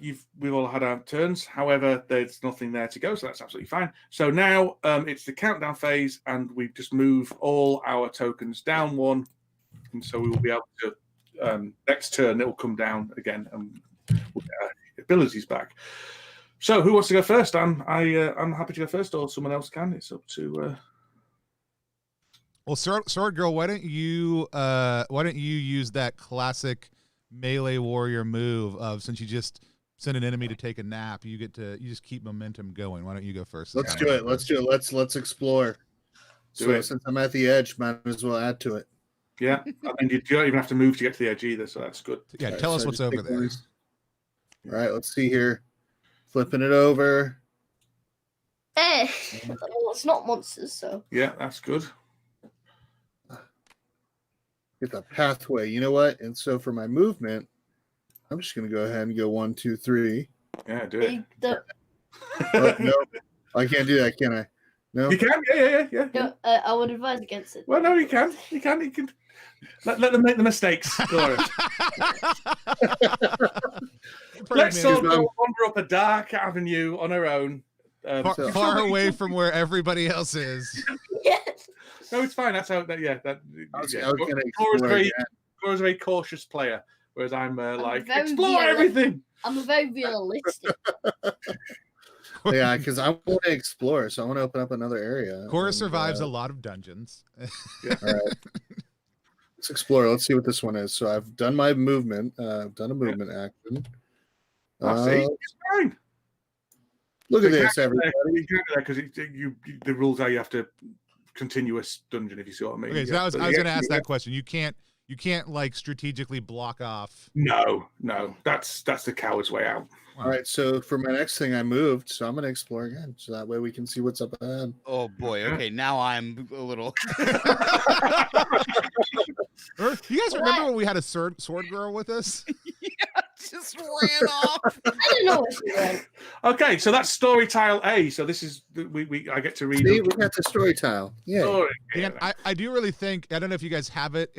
our turns. However, there's nothing there to go, so that's absolutely fine. So now it's the countdown phase, and we just move all our tokens down 1, and so we will be able to next turn it will come down again, and we'll get our abilities back. So who wants to go first? I'm happy to go first, or someone else can. It's up to. Well, Sword Girl, why don't you use that classic melee warrior move of, since you just send an enemy to take a nap, you just keep momentum going. Why don't you go first? Let's do it. Let's explore. Since I'm at the edge, might as well add to it. Yeah, and you don't even have to move to get to the edge either, so that's good. Yeah, All right, tell us so what's just over take there. these. All right, let's see here. Flipping it over. Well, it's not monsters, so. Yeah, that's good. Get the pathway. You know what? And so for my movement, I'm just going to go ahead and go 1, 2, 3. Yeah, do it. Oh, no, I can't do that, can I? No. You can, yeah. No, I would advise against it. Well, no, you can. Let them make the mistakes. Laura. Let Sword Girl wander up a dark avenue on her own. Far away from where everybody else is. Yes. No, it's fine. That's how. Cora's a very cautious player, whereas I'm explore everything. I'm very realistic. Yeah, because I want to explore, so I want to open up another area. Cora survives a lot of dungeons. Yeah. All right. Let's explore. Let's see what this one is. So I've done my movement. I've done a movement action. See, it's fine. Look at this, everybody. Because the rules are you have to continuous dungeon, if you see what I mean. Okay, so I was going to ask that question. You can't You can't like strategically block off. No, that's the coward's way out. All right, so for my next thing, I moved, so I'm gonna explore again, so that way we can see what's up ahead. Oh boy. Okay, now I'm a little. You guys remember when we had a sword girl with us? Just ran off. I don't know where she went. Okay, so that's story tile A. So this is I get to read. See, we got the story tile. Yeah. Story. And I do really think, I don't know if you guys have it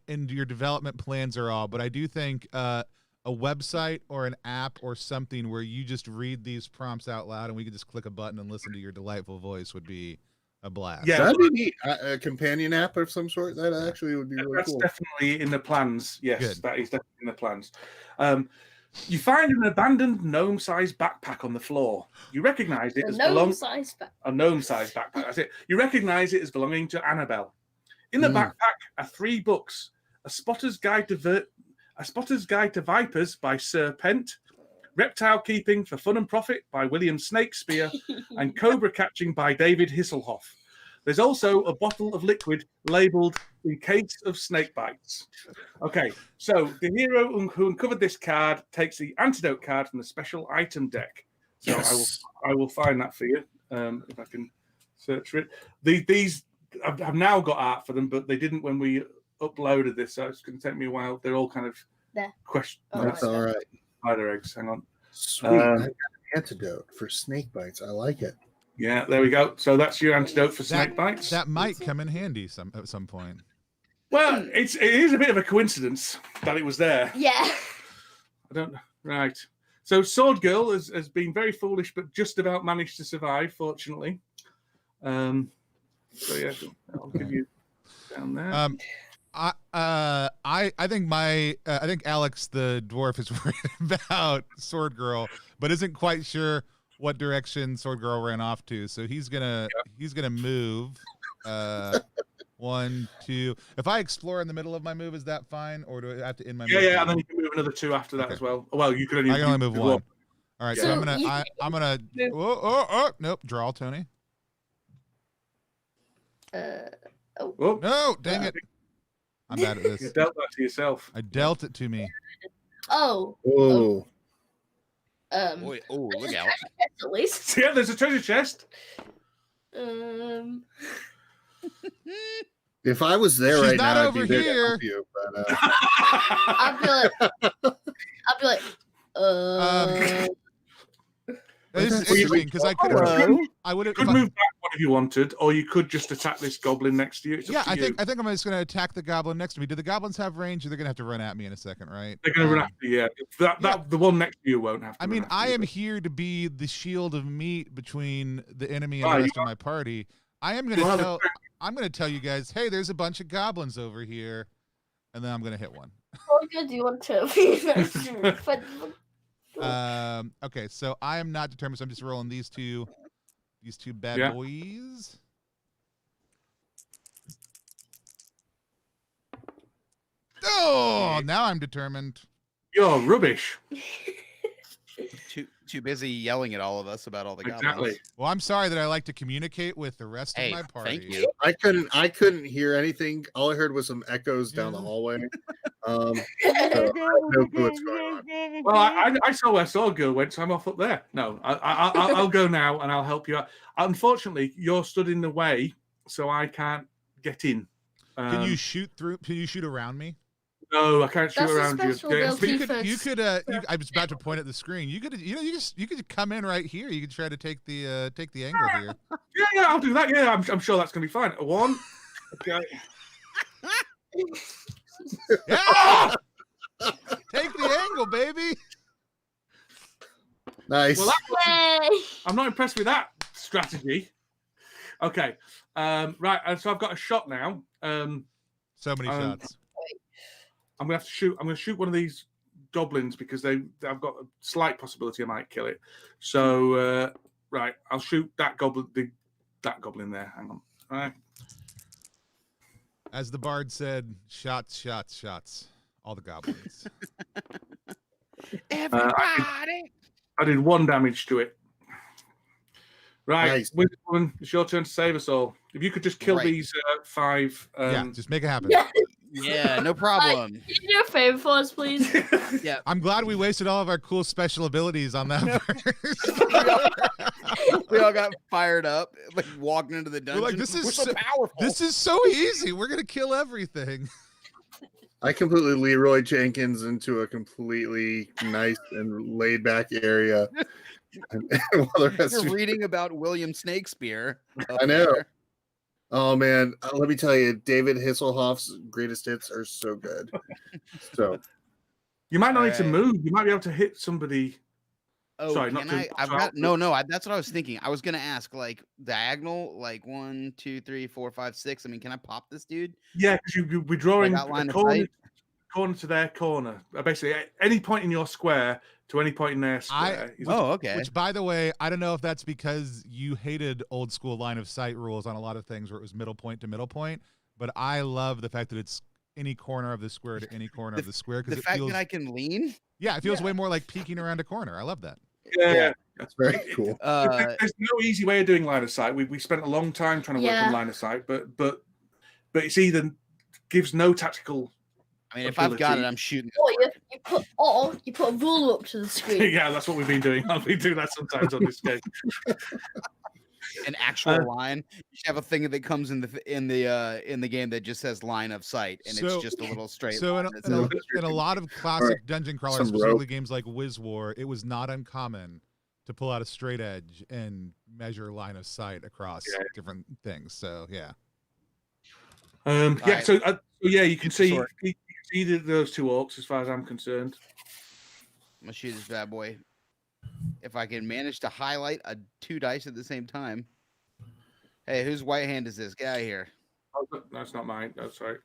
in your development plans or all, but I do think a website or an app or something where you just read these prompts out loud and we can just click a button and listen to your delightful voice would be a blast. Yeah. That'd be neat. A companion app of some sort. That actually would be really That's cool. definitely in the plans. Yes, Good. that is definitely in the plans. You find an abandoned gnome-sized backpack on the floor. You recognize it A as gnome-sized backpack. a gnome-sized backpack. That's it. You recognize it as belonging to Annabelle. In the backpack are 3 books: A Spotter's Guide to Vipers by Sir Pent, Reptile Keeping for Fun and Profit by William Snakespeare, and Cobra Catching by David Hisselhoff. There's also a bottle of liquid labelled "In Case of Snake Bites." Okay, so the hero who uncovered this card takes the antidote card from the special item deck. So Yes. I will find that for you if I can search for it. These I've now got art for them, but they didn't when we uploaded this, so it's going to take me a while. They're all kind of There. question. Oh, That's all right. Spider eggs. Hang on. Sweet. I got an antidote for snake bites. I like it. Yeah, there we go. So that's your antidote for snake bites. That might come in handy at some point. Well, it is a bit of a coincidence that it was there. Yeah. I don't. Right. So Sword Girl has been very foolish, but just about managed to survive, fortunately. So yeah, I'll give you down there. I think Alex the dwarf is worried about Sword Girl, but isn't quite sure what direction Sword Girl ran off to. So he's gonna move. 1, 2. If I explore in the middle of my move, is that fine, or do I have to end my move? Yeah, and then you can move another 2 after that as well. Well, you could I can only move 1. All right, so Yeah. I'm gonna. Oh, nope. Draw, Tony. Oh, No, dang it. I'm bad at you this. dealt that to yourself. I dealt it to me. Oh. Oh, Boy, oh, look out. At least. So, yeah, there's a treasure chest. if I was there She's right not now, over I'd be there to here. help you. But I'll be like, This is Well, you- interesting because I would have. You could move back one if you wanted, or you could just attack this goblin next to you. It's up Yeah, to I you. think I'm just gonna attack the goblin next to me. Do the goblins have range? Or they're gonna have to run at me in a second, right? They're going to run after you. Yeah. The one next to you won't have to. I run mean, after I you, am but- here to be the shield of meat between the enemy and Ah, the you rest of my party. I am You gonna are the tell. I'm gonna tell you guys, hey, there's a bunch of goblins over here, and then I'm gonna hit one. how good do you want to be? Okay, so I am not determined. So I'm just rolling these two bad Yeah. boys. Oh, now I'm determined. You're rubbish. Too busy yelling at all of us about all the goblins. Exactly. Well, I'm sorry that I like to communicate with the rest Hey, of my party. thank you. I couldn't hear anything. All I heard was some echoes down the hallway. So I have no clue what's going on. Well, I saw where Sword Girl went, so I'm off up there. No, I'll go now and I'll help you out. Unfortunately, you're stood in the way, so I can't get in. Can you shoot through? Can you shoot around me? No, I can't shoot That's a around you. special Okay, build. But you Defense. could. I was about to point at the screen. You could. You could come in right here. You could try to take the angle here. Yeah, I'll do that. Yeah, I'm sure that's going to be fine. 1. Okay. Yeah. Take the angle, baby. Nice. Well, Yay! I'm not impressed with that strategy. Okay. Right. So I've got a shot now. So many shots. I'm gonna have to shoot. I'm gonna shoot one of these goblins because I've got a slight possibility I might kill it. So right, I'll shoot that goblin. That goblin there. Hang on. All right. As the bard said, shots, shots, shots. All the goblins. Everybody. I did 1 damage to it. Right, Nice. Wizard Woman, it's your turn to save us all. If you could just kill Right. these 5. Yeah, just make it happen. Yeah. Yeah, no problem. Can you do a favor for us, please? Yeah. I'm glad we wasted all of our cool special abilities on that. We all got fired up, like walking into the We're dungeon. like, this is We're so so- powerful. This is so easy. We're gonna kill everything. I completely Leroy Jenkins into a completely nice and laid back area. And while the rest You're of- reading about William Snakespeare. I know. Oh man, let me tell you, David Hasselhoff's greatest hits are so good. So You might not need to Alright. move. You might be able to hit somebody. Oh, Sorry, can not to- I? I've got no. That's what I was thinking. I was gonna ask, like diagonal, like 1, 2, 3, 4, 5, 6. I mean, can I pop this dude? Yeah, because you'll be drawing Like outline a of corner, sight? corner to their corner. Basically, at any point in your square to any point in their square. Oh, okay. Which, by the way, I don't know if that's because you hated old school line of sight rules on a lot of things where it was middle point to middle point, but I love the fact that it's any corner of the square to any corner of the square The because it fact feels that I can lean. yeah, it feels way more like peeking around a corner. I love that. Yeah. that's very cool. There's no easy way of doing line of sight. We spent a long time trying to work Yeah. on line of sight, but it's either gives no tactical. I mean, if I've got it, ability. I'm shooting. You put a ruler up to the screen. Yeah, that's what we've been doing. I'll be doing that sometimes on this game. An actual line. You should have a thing that comes in the game that just says line of sight, and So- it's just a little straight. So line. in a lot of classic dungeon crawlers, Some specifically rope. games like Wiz War, it was not uncommon to pull out a straight edge and measure line of sight across different things. So yeah. Yeah, so you can see Sorry. either of those two orcs as far as I'm concerned. I'm gonna shoot this bad boy. If I can manage to highlight 2 dice at the same time. Hey, whose white hand is this? Get out of here! Oh, that's not mine. That's right.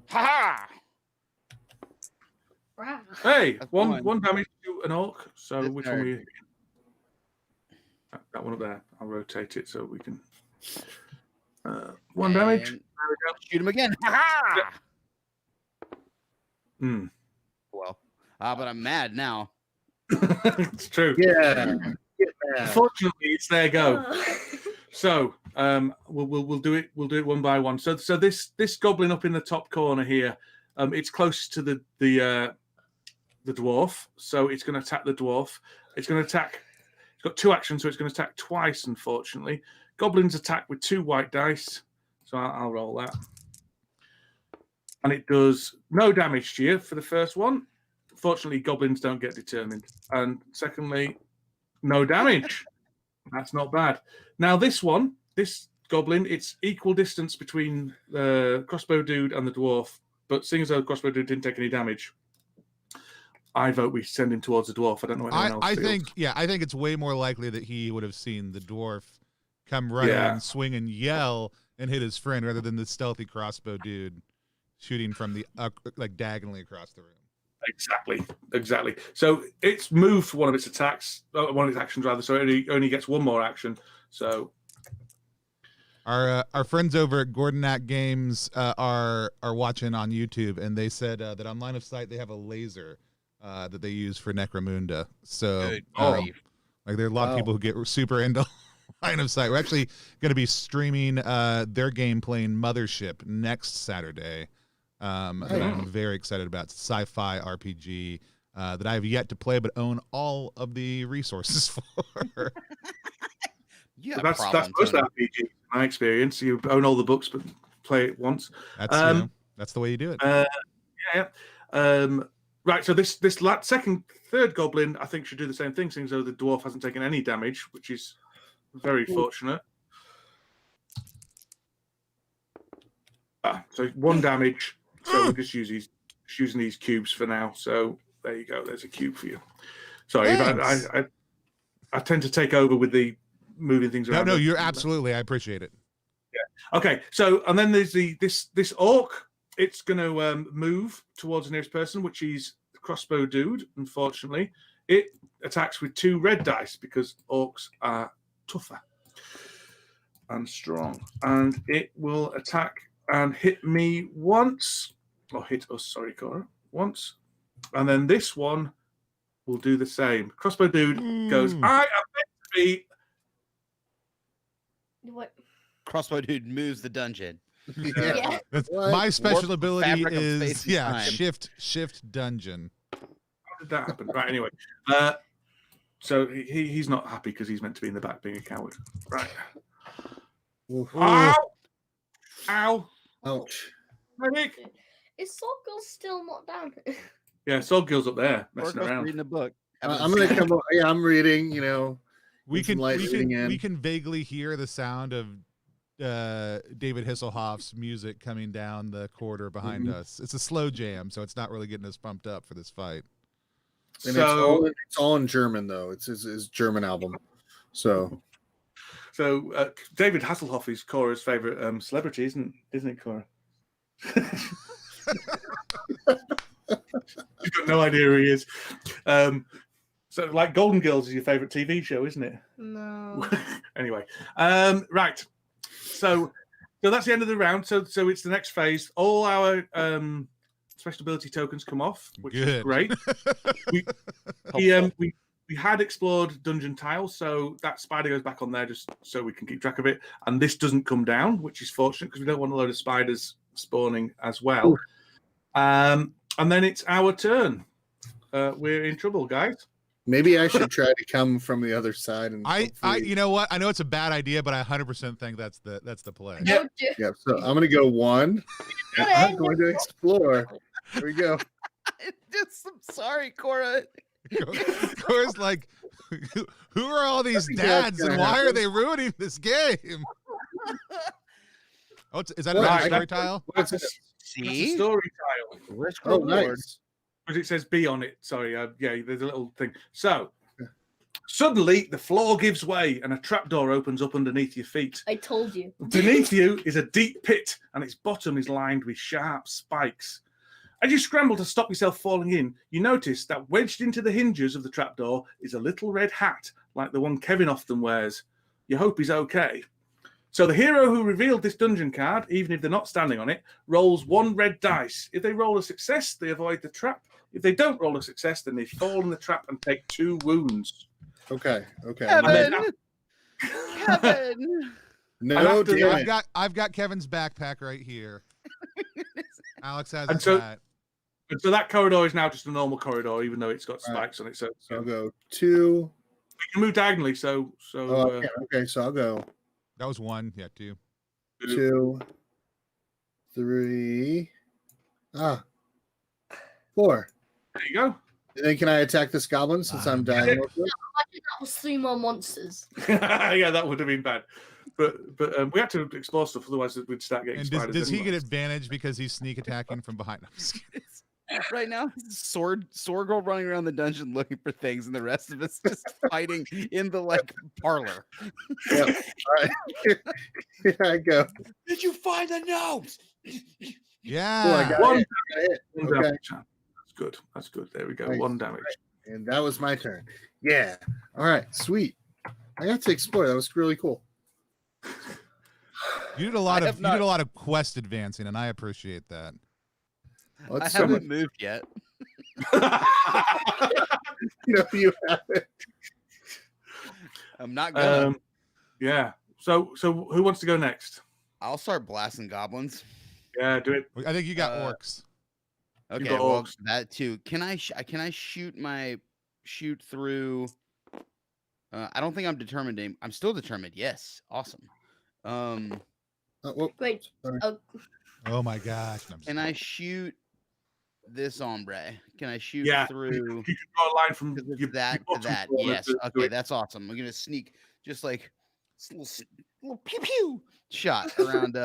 Ha Wow. Hey, That's one fine. one damage to an orc. So This which one nerd. were you? That one up there. I'll rotate it so we can. One damage. And There we go. shoot him again! Ha Hmm. Well, but I'm mad now. It's true. Yeah. Get mad. Unfortunately, it's their go. Uh, So we'll do it. We'll do it one by one. So this goblin up in the top corner here, it's close to the dwarf. So it's going to attack the dwarf. It's going to attack. It's got 2 actions, so it's going to attack twice. Unfortunately, goblins attack with 2 white dice. So I'll roll that, and it does no damage to you for the first one. Fortunately, goblins don't get determined, and secondly, no damage. That's not bad. Now this goblin, it's equal distance between the crossbow dude and the dwarf. But seeing as though the crossbow dude didn't take any damage, I vote we send him towards the dwarf. I don't know what anyone else I feels. think it's way more likely that he would have seen the dwarf come running and swing and yell and hit his friend rather than the stealthy crossbow dude shooting from the like diagonally across the room. Exactly. So it's moved for one of its attacks, one of its actions rather. So it only gets 1 more action. So our friends over at Gordonak Games are watching on YouTube, and they said that on line of sight they have a laser that they use for Necromunda. So Good like there are a lot of Wow. people who get super into line of sight. We're actually going to be streaming their game playing Mothership next Saturday. That I'm very excited about. It's a sci-fi RPG that I have yet to play, but own all of the resources for. You have that's problems, most Tony. RPG. In my experience, you own all the books but play it once. That's that's the way you do it. Right. So this third goblin, I think, should do the same thing, seeing as though the dwarf hasn't taken any damage, which is very fortunate. So 1 damage. So we'll just using these cubes for now. So there you go. There's a cube for you. Sorry, Thanks. I tend to take over with the moving things around. No, you're absolutely. I appreciate it. Okay. So and then there's this orc. It's going to move towards the nearest person, which is the crossbow dude. Unfortunately, it attacks with 2 red dice because orcs are tougher and strong, and it will attack and hit me once, or hit us, sorry, Cora, once. And then this one will do the same. Crossbow dude goes, I am meant to be. what? Crossbow dude moves the dungeon. Yeah. That's, What? my special Warp the ability fabric of is space and time. shift dungeon. How did that happen? Right. Anyway, so he's not happy because he's meant to be in the back being a coward. Right. Ooh. Ow! Ow! Ouch. Medic! Is Sorghum still not down? Yeah, Sword Girl's up there messing Oracle's around. reading a book. I'm gonna come. Yeah, I'm reading. We some can light reading in. we can vaguely hear the sound of David Hisselhoff's music coming down the corridor behind us. It's a slow jam, so it's not really getting us pumped up for this fight. And So it's all in German though. It's his German album. So David Hasselhoff is Cora's favorite celebrity, isn't it, Cora? You've got no idea who he is. So, like, Golden Girls is your favorite TV show, isn't it? No. Anyway, right. So that's the end of the round. So it's the next phase. All our special ability tokens come off, which is great. We had explored dungeon tiles, so that spider goes back on there just so we can keep track of it. And this doesn't come down, which is fortunate because we don't want a load of spiders spawning as well. And then it's our turn. We're in trouble, guys. maybe I should try to come from the other side. And you know what? I know it's a bad idea, but I 100% think that's the play. No, yeah. So I'm gonna go 1. And I'm going to explore. Here we go. I'm sorry, Cora. Cora's like, who are all these dads and why are they ruining this game? Oh, is that a story tile? That's a story tile. Oh, nice. Because it says B on it. Sorry, yeah, there's a little thing. So, suddenly the floor gives way and a trapdoor opens up underneath your feet. I told you. Beneath you is a deep pit and its bottom is lined with sharp spikes. As you scramble to stop yourself falling in, you notice that wedged into the hinges of the trapdoor is a little red hat like the one Kevin often wears. You hope he's okay. So the hero who revealed this dungeon card, even if they're not standing on it, rolls 1 red dice. If they roll a success, they avoid the trap. If they don't roll a success, then they fall in the trap and take 2 wounds. Okay. Kevin. Kevin. No, I've got Kevin's backpack right here. Alex has and so that corridor is now just a normal corridor, even though it's got spikes on it. So I'll go 2. We can move diagonally. So okay. So I'll go. That was 1. Yeah, 2. 2, 3, 4. There you go. And then can I attack this goblin since I'm dying? I think that was 3 more monsters. Yeah, that would have been bad. But we had to explore stuff, otherwise we'd start getting spiders. Does he get advantage because he's sneak attacking from behind? Right now, sword girl running around the dungeon looking for things, and the rest of us just fighting in the parlor. Yep. All right, here I go. Did you find the notes? Yeah. Oh, I got One it. Okay. damage. That's good. There we go. Nice. 1 damage. And that was my turn. Yeah. All right. Sweet. I got to explore. That was really cool. You did a lot of quest advancing, and I appreciate that. I haven't moved yet. No, you haven't. I'm not gonna. Yeah. So who wants to go next? I'll start blasting goblins. Yeah, do it. I think you got orcs. Okay, got well, orcs. that too. Can I shoot through? I don't think I'm determined. I'm still determined. Yes, awesome. Wait. Oh my gosh. Can I shoot this ombre? Can I shoot through? You can draw a line from that to that. Yes. Okay, that's awesome. We're gonna sneak just like little pew pew shot around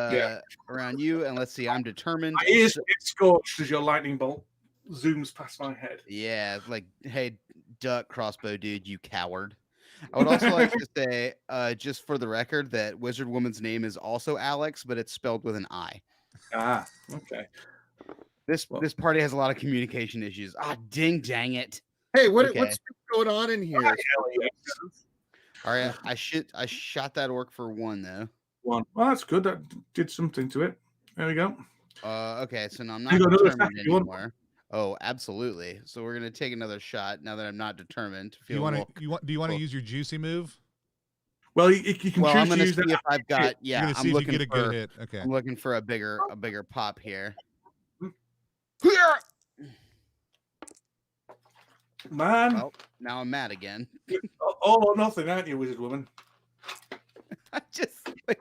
around you, and let's see. I'm determined. My ears get scorched as your lightning bolt zooms past my head. Yeah, like, hey, duck crossbow dude, you coward. I would also like to say, just for the record, that Wizard Woman's name is also Alex, but it's spelled with an I. Ah, okay. This party has a lot of communication issues. Dang it! Hey, what's going on in here? All right, I shot that orc for 1 though. 1. Well, that's good. That did something to it. There we go. Okay, so now I'm not determined anymore. Oh, absolutely. So we're gonna take another shot now that I'm not determined. Do you want to use your juicy move? Well, you can Well, choose I'm to gonna use see that. if I've got. You're Yeah, gonna I'm see if you looking get a good for. hit. Okay. I'm looking for a bigger pop here. Man, Well, now I'm mad again. all or nothing, aren't you, wizard woman? I just like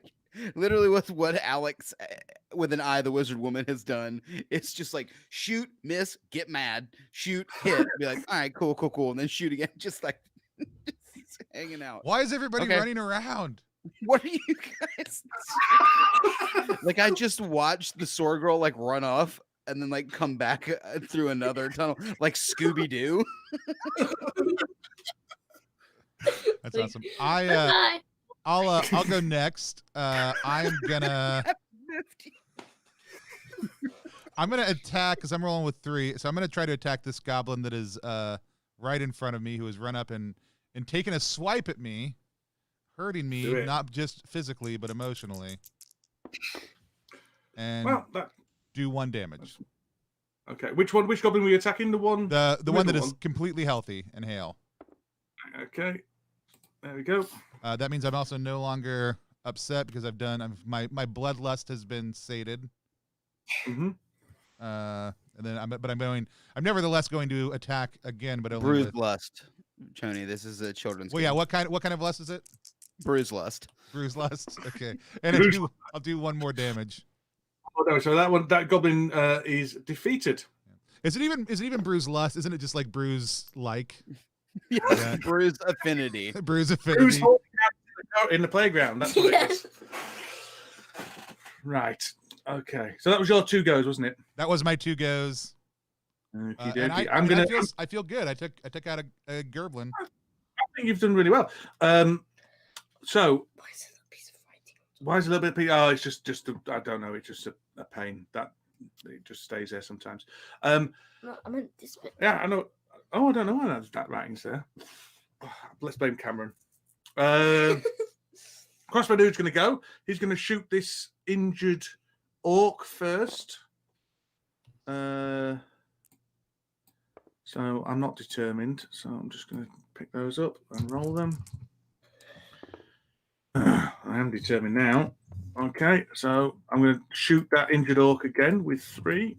literally with what Alex with an eye, the wizard woman has done. It's just like shoot, miss, get mad, shoot, hit, be like, all right, cool, and then shoot again, just like just hanging out. Why is everybody Okay. running around? What are you guys? Like I just watched the sword girl like run off and then like come back through another tunnel, like Scooby Doo. That's awesome. I'll go next. I'm gonna attack because I'm rolling with 3. So I'm gonna try to attack this goblin that is right in front of me, who has run up and taken a swipe at me, hurting me, not just physically but emotionally. And do 1 damage. Okay. Which goblin were you attacking? The one one that is completely healthy and hale. Okay. There we go. That means I'm also no longer upset because my bloodlust has been sated. Mm-hmm. And then I'm nevertheless going to attack again, but only Bruise lust, Tony. This is a children's. Well, game. yeah. What kind of lust is it? Bruise lust. Bruise lust. Okay. And I'll do 1 more damage. Oh no! So that goblin is defeated. Is it even bruise lust? Isn't it just like bruise like? Yeah. Bruise affinity. Bruise affinity. Bruise in the playground. That's what it is. Right. Okay. So that was your 2 goes, wasn't it? That was my 2 goes. And I feel good. I took out a gerblin. I think you've done really well. So why is it a little bit? Oh, it's just I don't know. It's just a pain that it just stays there sometimes. No, I meant this bit. Yeah, I know. Oh, I don't know why that writing's there. Let's blame Cameron. Crossbow dude's going to go. He's going to shoot this injured orc first. So I'm not determined. So I'm just going to pick those up and roll them. I am determined now. Okay, so I'm going to shoot that injured orc again with 3.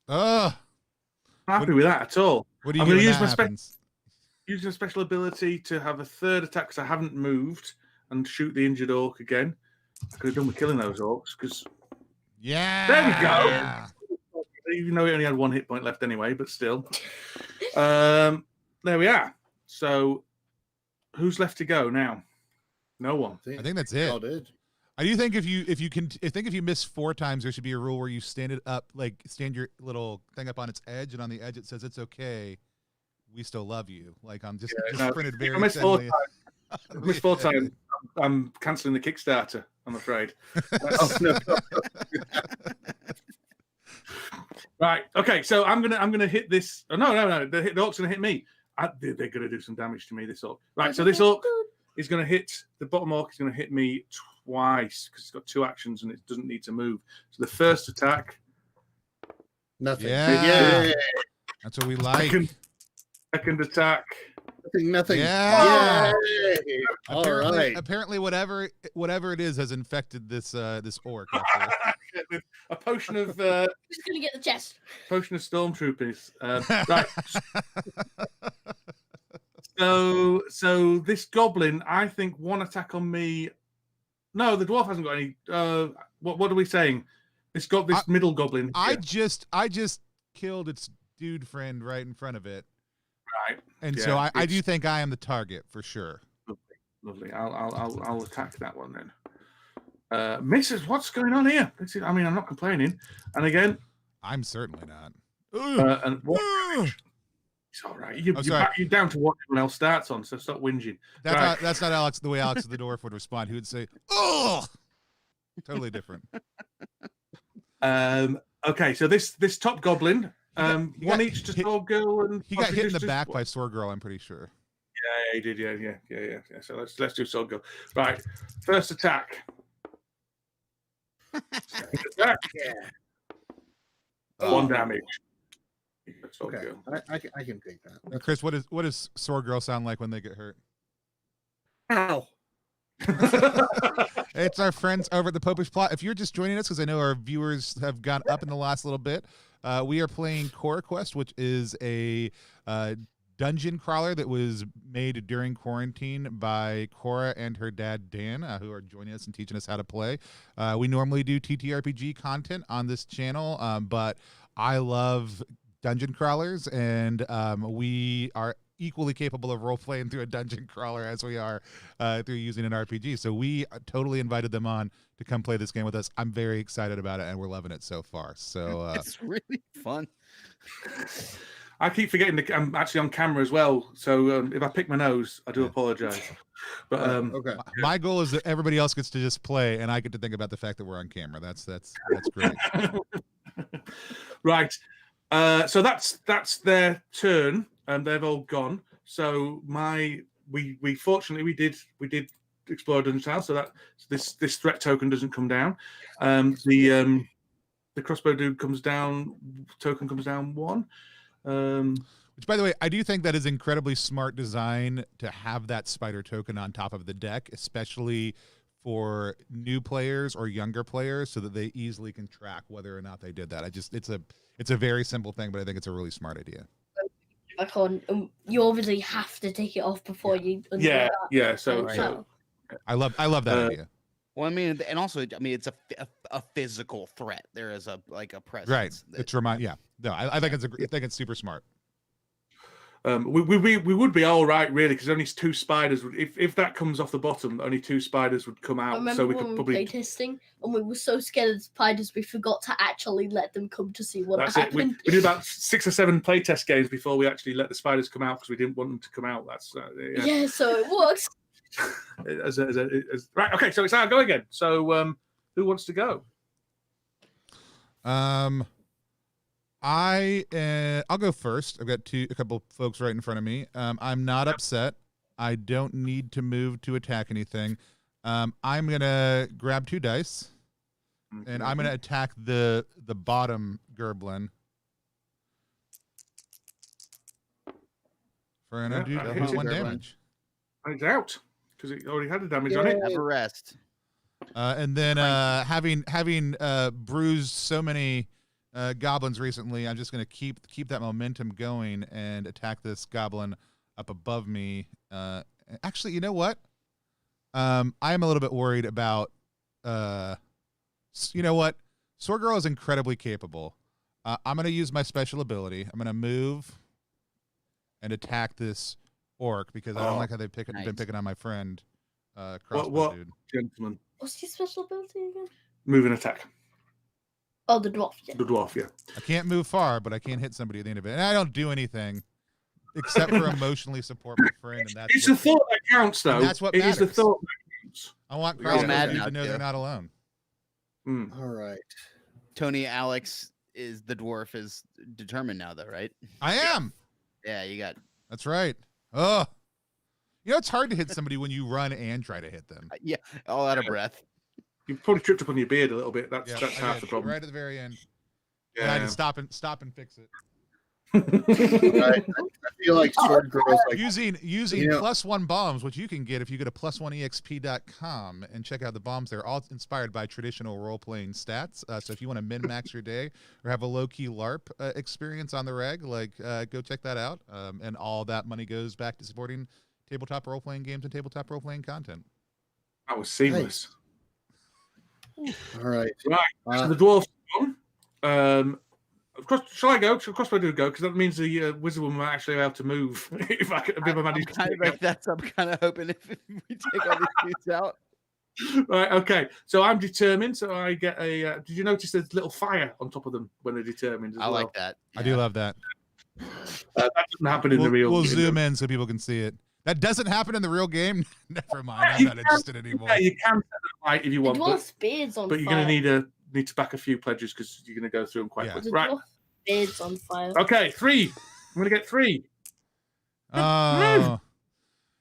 Happy with that at all. What do you I'm going to use my using a special ability to have a 3rd attack because I haven't moved and shoot the injured orc again. I could have done with killing those orcs because. Yeah. There we go. Even though he only had 1 hit point left anyway, but still. There we are. So, who's left to go now? No one. I think that's it. I do think if you miss 4 times, there should be a rule where you stand it up, like stand your little thing up on its edge, and on the edge it says it's okay. We still love you. Like I'm just printed very. I missed 4 times. I missed 4 times. I'm cancelling the Kickstarter. I'm afraid. Right. Okay. So I'm gonna hit this. Oh, no. The orc's gonna hit me. They're gonna do some damage to me. This orc. Right. So this orc is gonna hit the bottom orc. Is gonna hit me twice because it's got 2 actions and it doesn't need to move. So the first attack. Nothing. Yeah. That's what we like. Second attack. Nothing. Yeah. All right. Apparently, whatever it is has infected this orc. A potion of. Just gonna get the chest. Potion of stormtroopers. Right. So this goblin, I think 1 attack on me. No, the dwarf hasn't got any. What are we saying? This middle goblin. I just killed its dude friend right in front of it. Right. And so I do think I am the target for sure. Lovely. I'll attack that one then. Mrs. What's going on here? I'm not complaining. And again, I'm certainly not. And it's all right. You're down to what everyone else starts on, so stop whinging. That's not Alex. The way Alex the dwarf would respond, he would say, "Oh, totally different." Okay, so this top goblin, each to Sword Girl, and he got hit in the back by Sword Girl. I'm pretty sure. Yeah, he did. Yeah. So let's do Sword Girl. Right, first attack. Second attack. Yeah. 1 damage. Let's hope Okay, so. I can take that. And Chris, what does Sword Girl sound like when they get hurt? Ow. It's our friends over at the Popish Plot. If you're just joining us, because I know our viewers have gone up in the last little bit, we are playing Coraquest, which is a dungeon crawler that was made during quarantine by Cora and her dad Dan, who are joining us and teaching us how to play. We normally do TTRPG content on this channel, but I love dungeon crawlers, and we are equally capable of role playing through a dungeon crawler as we are through using an RPG. So we totally invited them on to come play this game with us. I'm very excited about it, and we're loving it so far. So It's really fun. I keep forgetting that I'm actually on camera as well. So if I pick my nose, I do apologize. But Okay. my goal is that everybody else gets to just play, and I get to think about the fact that we're on camera. That's great. Right. So that's their turn, and they've all gone. So we fortunately we did explore Dungeon Town, so this threat token doesn't come down. The crossbow dude comes down. Token comes down 1. Which, by the way, I do think that is incredibly smart design to have that spider token on top of the deck, especially for new players or younger players, so that they easily can track whether or not they did that. It's a very simple thing, but I think it's a really smart idea. Back on, you obviously have to take it off before you. Yeah. So, Right. so I love that idea. Well, I mean, and also, I mean, it's a physical threat. There is a presence. Right. that- Yeah. No, I think it's super smart. we would be all right really, because only 2 spiders would, if that comes off the bottom, only 2 spiders would come I out. remember So we when could we probably played testing, and we were so scared of the spiders, we forgot to actually let them come to see what that's it. happened. We did about 6 or 7 playtest games before we actually let the spiders come out, because we didn't want them to come out. That's Yeah, so it works. Right. Okay. So it's our go again. So who wants to go? I'll go first. I've got a couple folks right in front of me. I'm not upset. I don't need to move to attack anything. I'm gonna grab 2 dice, and I'm gonna attack the bottom Gerblin. For an Yeah, do hits it, 1 Gerblin. damage. And it's out because it already had the damage on it. Have a rest. And then having bruised so many goblins recently, I'm just going to keep that momentum going and attack this goblin up above me. Actually, you know what? I am a little bit worried about. You know what? Sword Girl is incredibly capable. I'm going to use my special ability. I'm going to move and attack this orc, because I don't like how they've been picking on my friend crossbow dude. Gentlemen, What's your special ability again? move and attack. Oh, the dwarf. Yeah. The dwarf, yeah. I can't move far, but I can't hit somebody at the end of it. And I don't do anything except for emotionally support my friend. And that's It's the thought that counts, though. And that's what It is the matters. thought that counts. I want We're all crossbow mad dudes now, to know too. they're not alone. Mm. All right. Tony Alex is the dwarf is determined now, though, right? I am. Yeah, you got. That's right. Oh, you know, it's hard to hit somebody when you run and try to hit them. Yeah, all out of breath. You probably tripped up on your beard a little bit. That's Yeah, that's I half did, the problem. right at the very end. And I had to stop and fix it. Right. I feel like Sword Girl's like Using You know- +1 bombs, which you can get if you go to +1exp.com and check out the bombs. They're all inspired by traditional role-playing stats. So if you want to min-max your day or have a low-key LARP experience on the reg, go check that out. And all that money goes back to supporting tabletop role-playing games and tabletop role-playing content. That was seamless. all right. So the dwarf's gone. Of course, shall I go? Shall Crossbow Dude go? Because that means the wizard woman might actually be able to move. If I could, if I I'm manage kind of like that's. I'm kind of hoping if we take all these dudes out. Right, okay. So I'm determined. So I get a. Did you notice there's little fire on top of them when they're determined? As I well? like that. I do love that. That doesn't happen in the real. We'll game. zoom in so people can see it. That doesn't happen in the real game. Never mind. I'm You not can- interested anymore. Yeah, you can set that light if you The want, dwarf's beard's on but you're fire. going to need to back a few pledges because you're going to go through them quite Yeah. quick. The Right. dwarf's beard's on fire. Okay. 3. I'm going to get 3. Oh,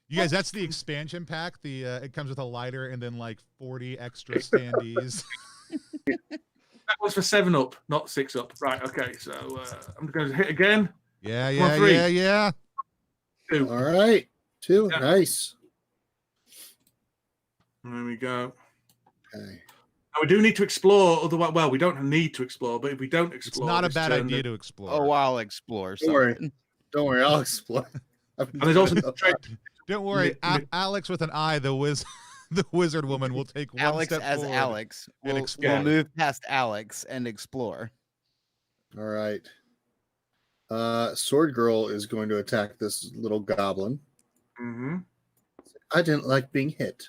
you guys, that's the expansion pack. It comes with a lighter and then like 40 extra standees. That was for 7 up, not 6 up. Right. Okay. So I'm going to hit again. Yeah, Come on, yeah, 3. yeah, yeah. 2. All right. 2. Yeah. Nice. There we go. Okay. Now we do need to explore. Otherwise, well, we don't need to explore, but if we don't It's explore, not a this bad turn, idea then- to explore. Oh, I'll explore Don't worry. something. Don't worry. I'll explore. And there's also Don't worry, Alex with an I, the wizard woman, will take one Alex step as forward. Alex. and We'll explore. move past Alex and explore. All right. Sword Girl is going to attack this little goblin. Mm-hmm. I didn't like being hit,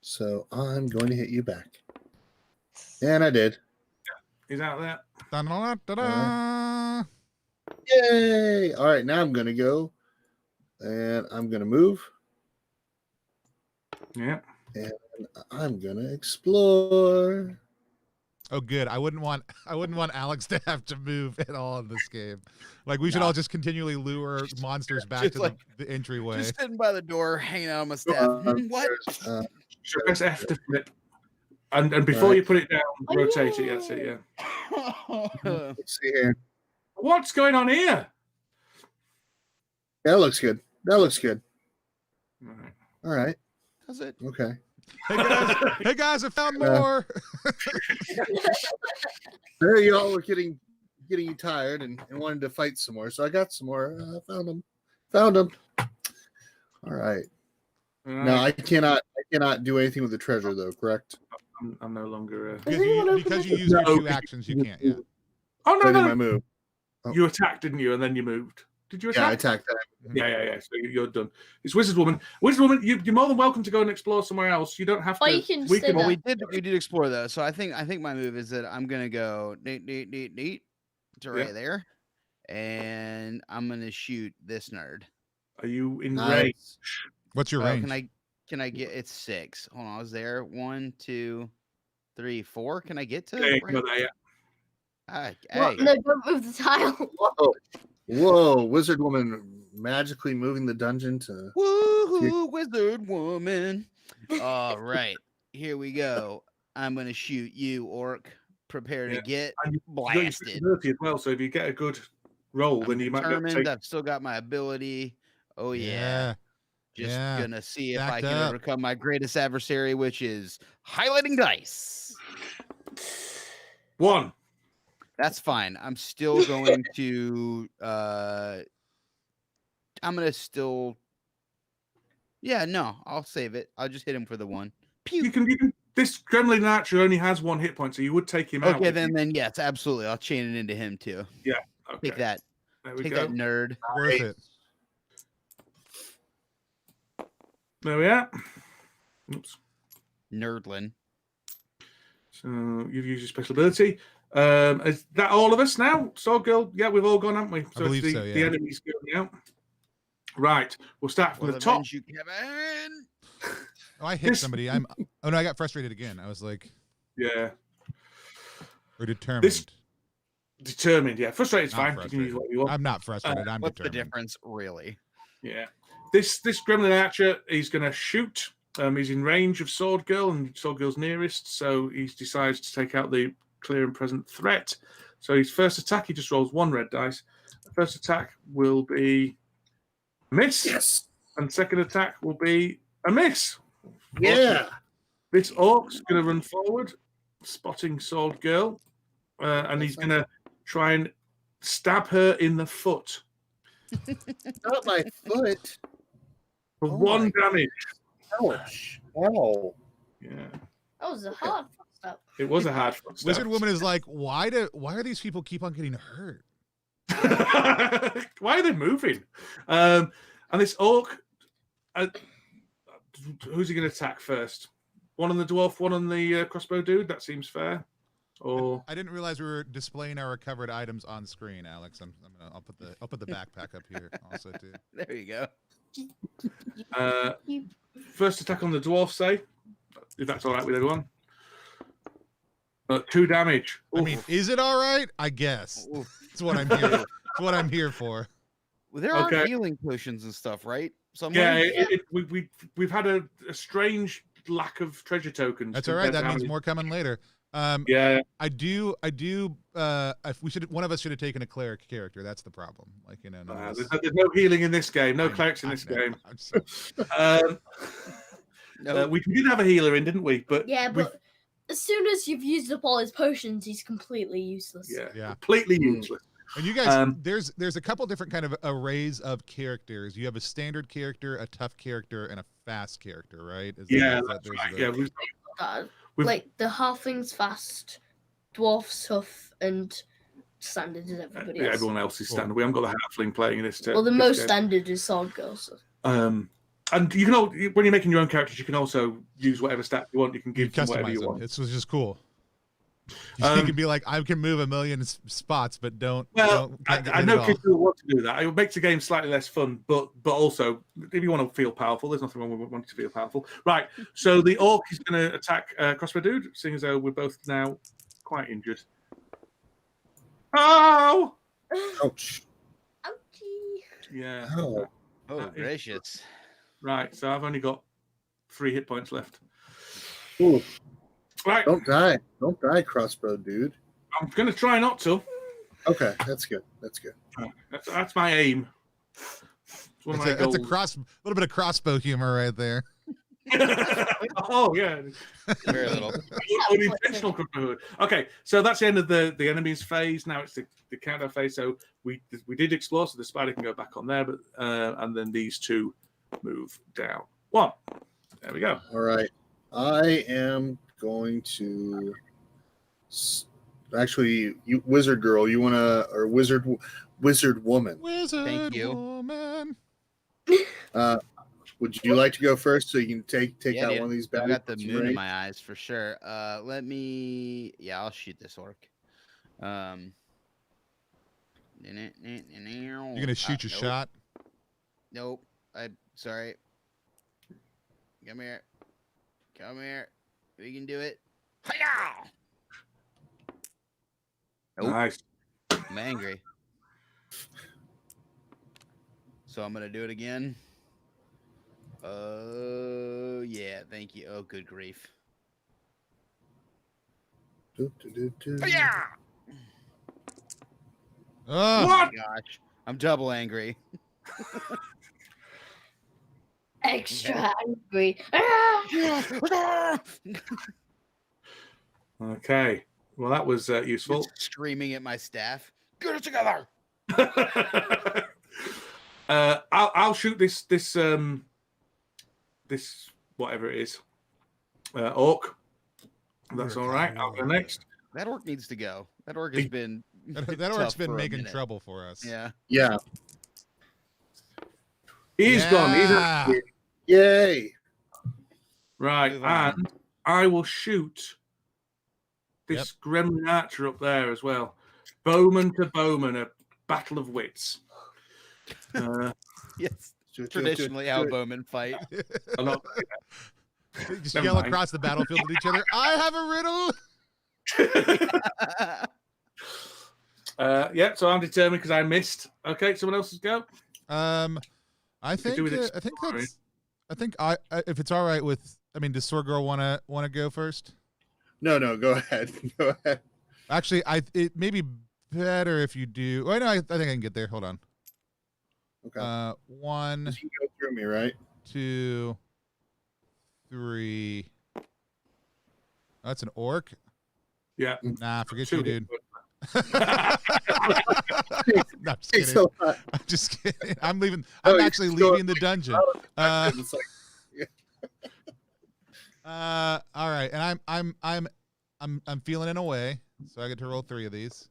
so I'm going to hit you back. And I did. He's out there. Da-da-da-da-da. Yay! All right, now I'm going to go, and I'm going to move, Yeah. and I'm going to explore. Oh, good. I wouldn't want Alex to have to move at all in this game. Like, we should all just continually lure monsters back Just to like- the entryway. Just sitting by the door, hanging out on my staff. What? So press F to flip. And before Right. you put it down, Oh, rotate it. yeah. That's it. Yeah. Let's see here. What's going on here? That looks good. That looks good. All right. All right. Does it? Okay. Hey guys, I found more. There you all were getting you tired and wanted to fight some more. So I got some more. Found them. All right. No, I cannot do anything with the treasure though, correct? I'm no longer. Because you use your 2 actions, you can't. Yeah. Oh I no, did my no! move. You attacked, didn't you? And then you moved. Did you Yeah, I attack? attacked that. Yeah. So you're done. It's Wizard Woman. Wizard Woman, you're more than welcome to go and explore somewhere else. You don't have Or to. you can we stay can. Well, there. we did explore though, so I think my move is that I'm gonna go neat to right Yeah. there, and I'm gonna shoot this nerd. Are you in range? Nice. What's your Oh, range? can I get? It's 6. Hold on, I was there. 1, 2, 3, 4. Can I get to? There you right- go there, yeah. Hey, No, don't move the tile. Whoa, Wizard Woman magically moving the dungeon to. woohoo, wizard woman! All right, here we go. I'm gonna shoot you, orc. Prepare to Yeah. get And you got your blasted. flexibility as well. So if you get a good roll, then you might be able to Determined. take. I've still got my ability. Oh yeah. Just yeah. gonna see if I Backed can up. overcome my greatest adversary, which is highlighting dice. 1. That's fine. I'm still going to I'm gonna still no, I'll save it. I'll just hit him for the 1. Pew. You can. This gremlin archer only has 1 hit point, so you would take him out. Okay, if you- then yes, absolutely. I'll chain it into him too. Okay. Take that. There we Take go. that, nerd. Worth it. There we are. Oops. Nerdlin. So you've used your special ability. Is that all of us now? Sword Girl? Yeah, we've all gone, haven't we? So believe it's so, the yeah. enemy's going out. Right. We'll start from Will the top. avenge you, Kevin. Oh, I hit This- somebody. Oh no, I got frustrated again. I was like, Yeah. or determined. This- Determined. Yeah. Frustrated is Not fine. You can use what you want. I'm not frustrated. I'm What's the determined. difference, really? Yeah. This gremlin archer, he's going to shoot. He's in range of Sword Girl, and Sword Girl's nearest, so he decides to take out the clear and present threat. So his first attack, he just rolls 1 red dice. The first attack will be a miss. Yes. And second attack will be a miss. Yeah. This orc's going to run forward, spotting Sword Girl, and he's going to try and stab her in the foot Not my foot. for Oh 1 my damage. Ouch. Ow. Yeah, That was a hard footstep. it was a hard footstep. Wizard Woman is like, why are these people keep on getting hurt? Why are they moving? And this orc, who's he going to attack first? One on the dwarf, one on the crossbow dude. That seems fair. Or I didn't realize we were displaying our recovered items on screen, Alex. I'll put the backpack up here also too. There you go. first attack on the dwarf, say, if that's all right with everyone. 2 damage. I mean, is it all right? I guess. That's what I'm here. That's what I'm here for. Well, there are Okay. healing potions and stuff, right? Yeah, Somewhere? we've had a strange lack of treasure tokens. That's all right. compared to That how means many- more coming later. Yeah. I do. If one of us should have taken a cleric character. That's the problem. Like, you know, none of us- There's no healing in this game. No clerics in I this know. game. I'm sorry. No, We did have a healer in, didn't we? But Yeah, but as soon as you've used up all his potions, he's completely useless. Yeah. completely useless. And you guys, there's a couple different kind of arrays of characters. You have a standard character, a tough character, and a fast character, right? That's right. Yeah, Like the halfling's fast, dwarf's tough, and standard is everybody else. everyone else is standard. We haven't got the halfling playing in this. Well, the most standard is sword girl. So. And you can when you're making your own characters, you can also use whatever stat you want. You can give them customize whatever you them. want. It's just cool. You can be like, I can move a million spots, but don't. Well, can't get I rid know of it kids all. who want to do that. It makes the game slightly less fun, but also if you want to feel powerful, there's nothing wrong with wanting to feel powerful. Right. So the orc is going to attack Crossbow Dude, seeing as though we're both now quite injured. Oh! Ouch. Ouchie. Yeah. Oh. oh gracious. Right. So I've only got 3 hit points left. Ooh. Right. Don't die. Don't die, crossbow dude. I'm going to try not to. Okay, that's good. That's good. That's my aim. It's one of my That's a goals. little bit of crossbow humor right there. Oh yeah, Very little. unintentional crossbow. Okay, so that's the end of the enemy's phase. Now it's the counter phase. So we did explore, so the spider can go back on there, but and then these two move down. 1. There we go. All right. I am going to actually, you wizard girl, you want to, or wizard woman. Wizard Thank you. woman. Would you like to go first so you can take Yeah, out dude. one of these I've bad got the ones, moon in right? my eyes for sure. Let me. Yeah, I'll shoot this orc. You're gonna shoot your nope. shot. Nope. I'm sorry. Come here. Come here. We can do it. Hi-ya! Nope. Nice. I'm angry. So I'm gonna do it again. Oh yeah, thank you. Oh, good grief. Hi-ya! Oh, Oh What? my gosh, I'm double angry. Extra angry. Ah! Okay. Well, that was useful. Just screaming at my staff. Get it together. I'll shoot this whatever it is orc. That's all right. I'll go next. That orc needs to go. That orc has been. that orc's tough been for a making minute. trouble for us. Yeah. Yeah. He's gone. He's Yeah. Yay. right, Move on. and I will shoot this gremlin archer up there as well. Bowman to bowman, a battle of wits. Yes. Do it, Traditionally, do how it. bowmen fight. I'm not- They just Never yell mind. across the battlefield at each other. I have a riddle. Yeah, so I'm determined because I missed. Okay, someone else's go. I think do with I think if it's all right with, I mean, does Sword Girl wanna go first? No, go ahead. Go ahead. Actually, it may be better if you do. Oh no, I think I can get there. Hold on. Okay. 1, You can go through me, right? 2, 3. Oh, that's an orc. Yeah. Nah, forget Two you, hit dude. points. No, I'm just Thanks kidding. a lot. I'm just kidding. I'm leaving. Oh, I'm you're actually still- leaving the dungeon. It's like, All right, and I'm feeling in a way, so I get to roll 3 of these.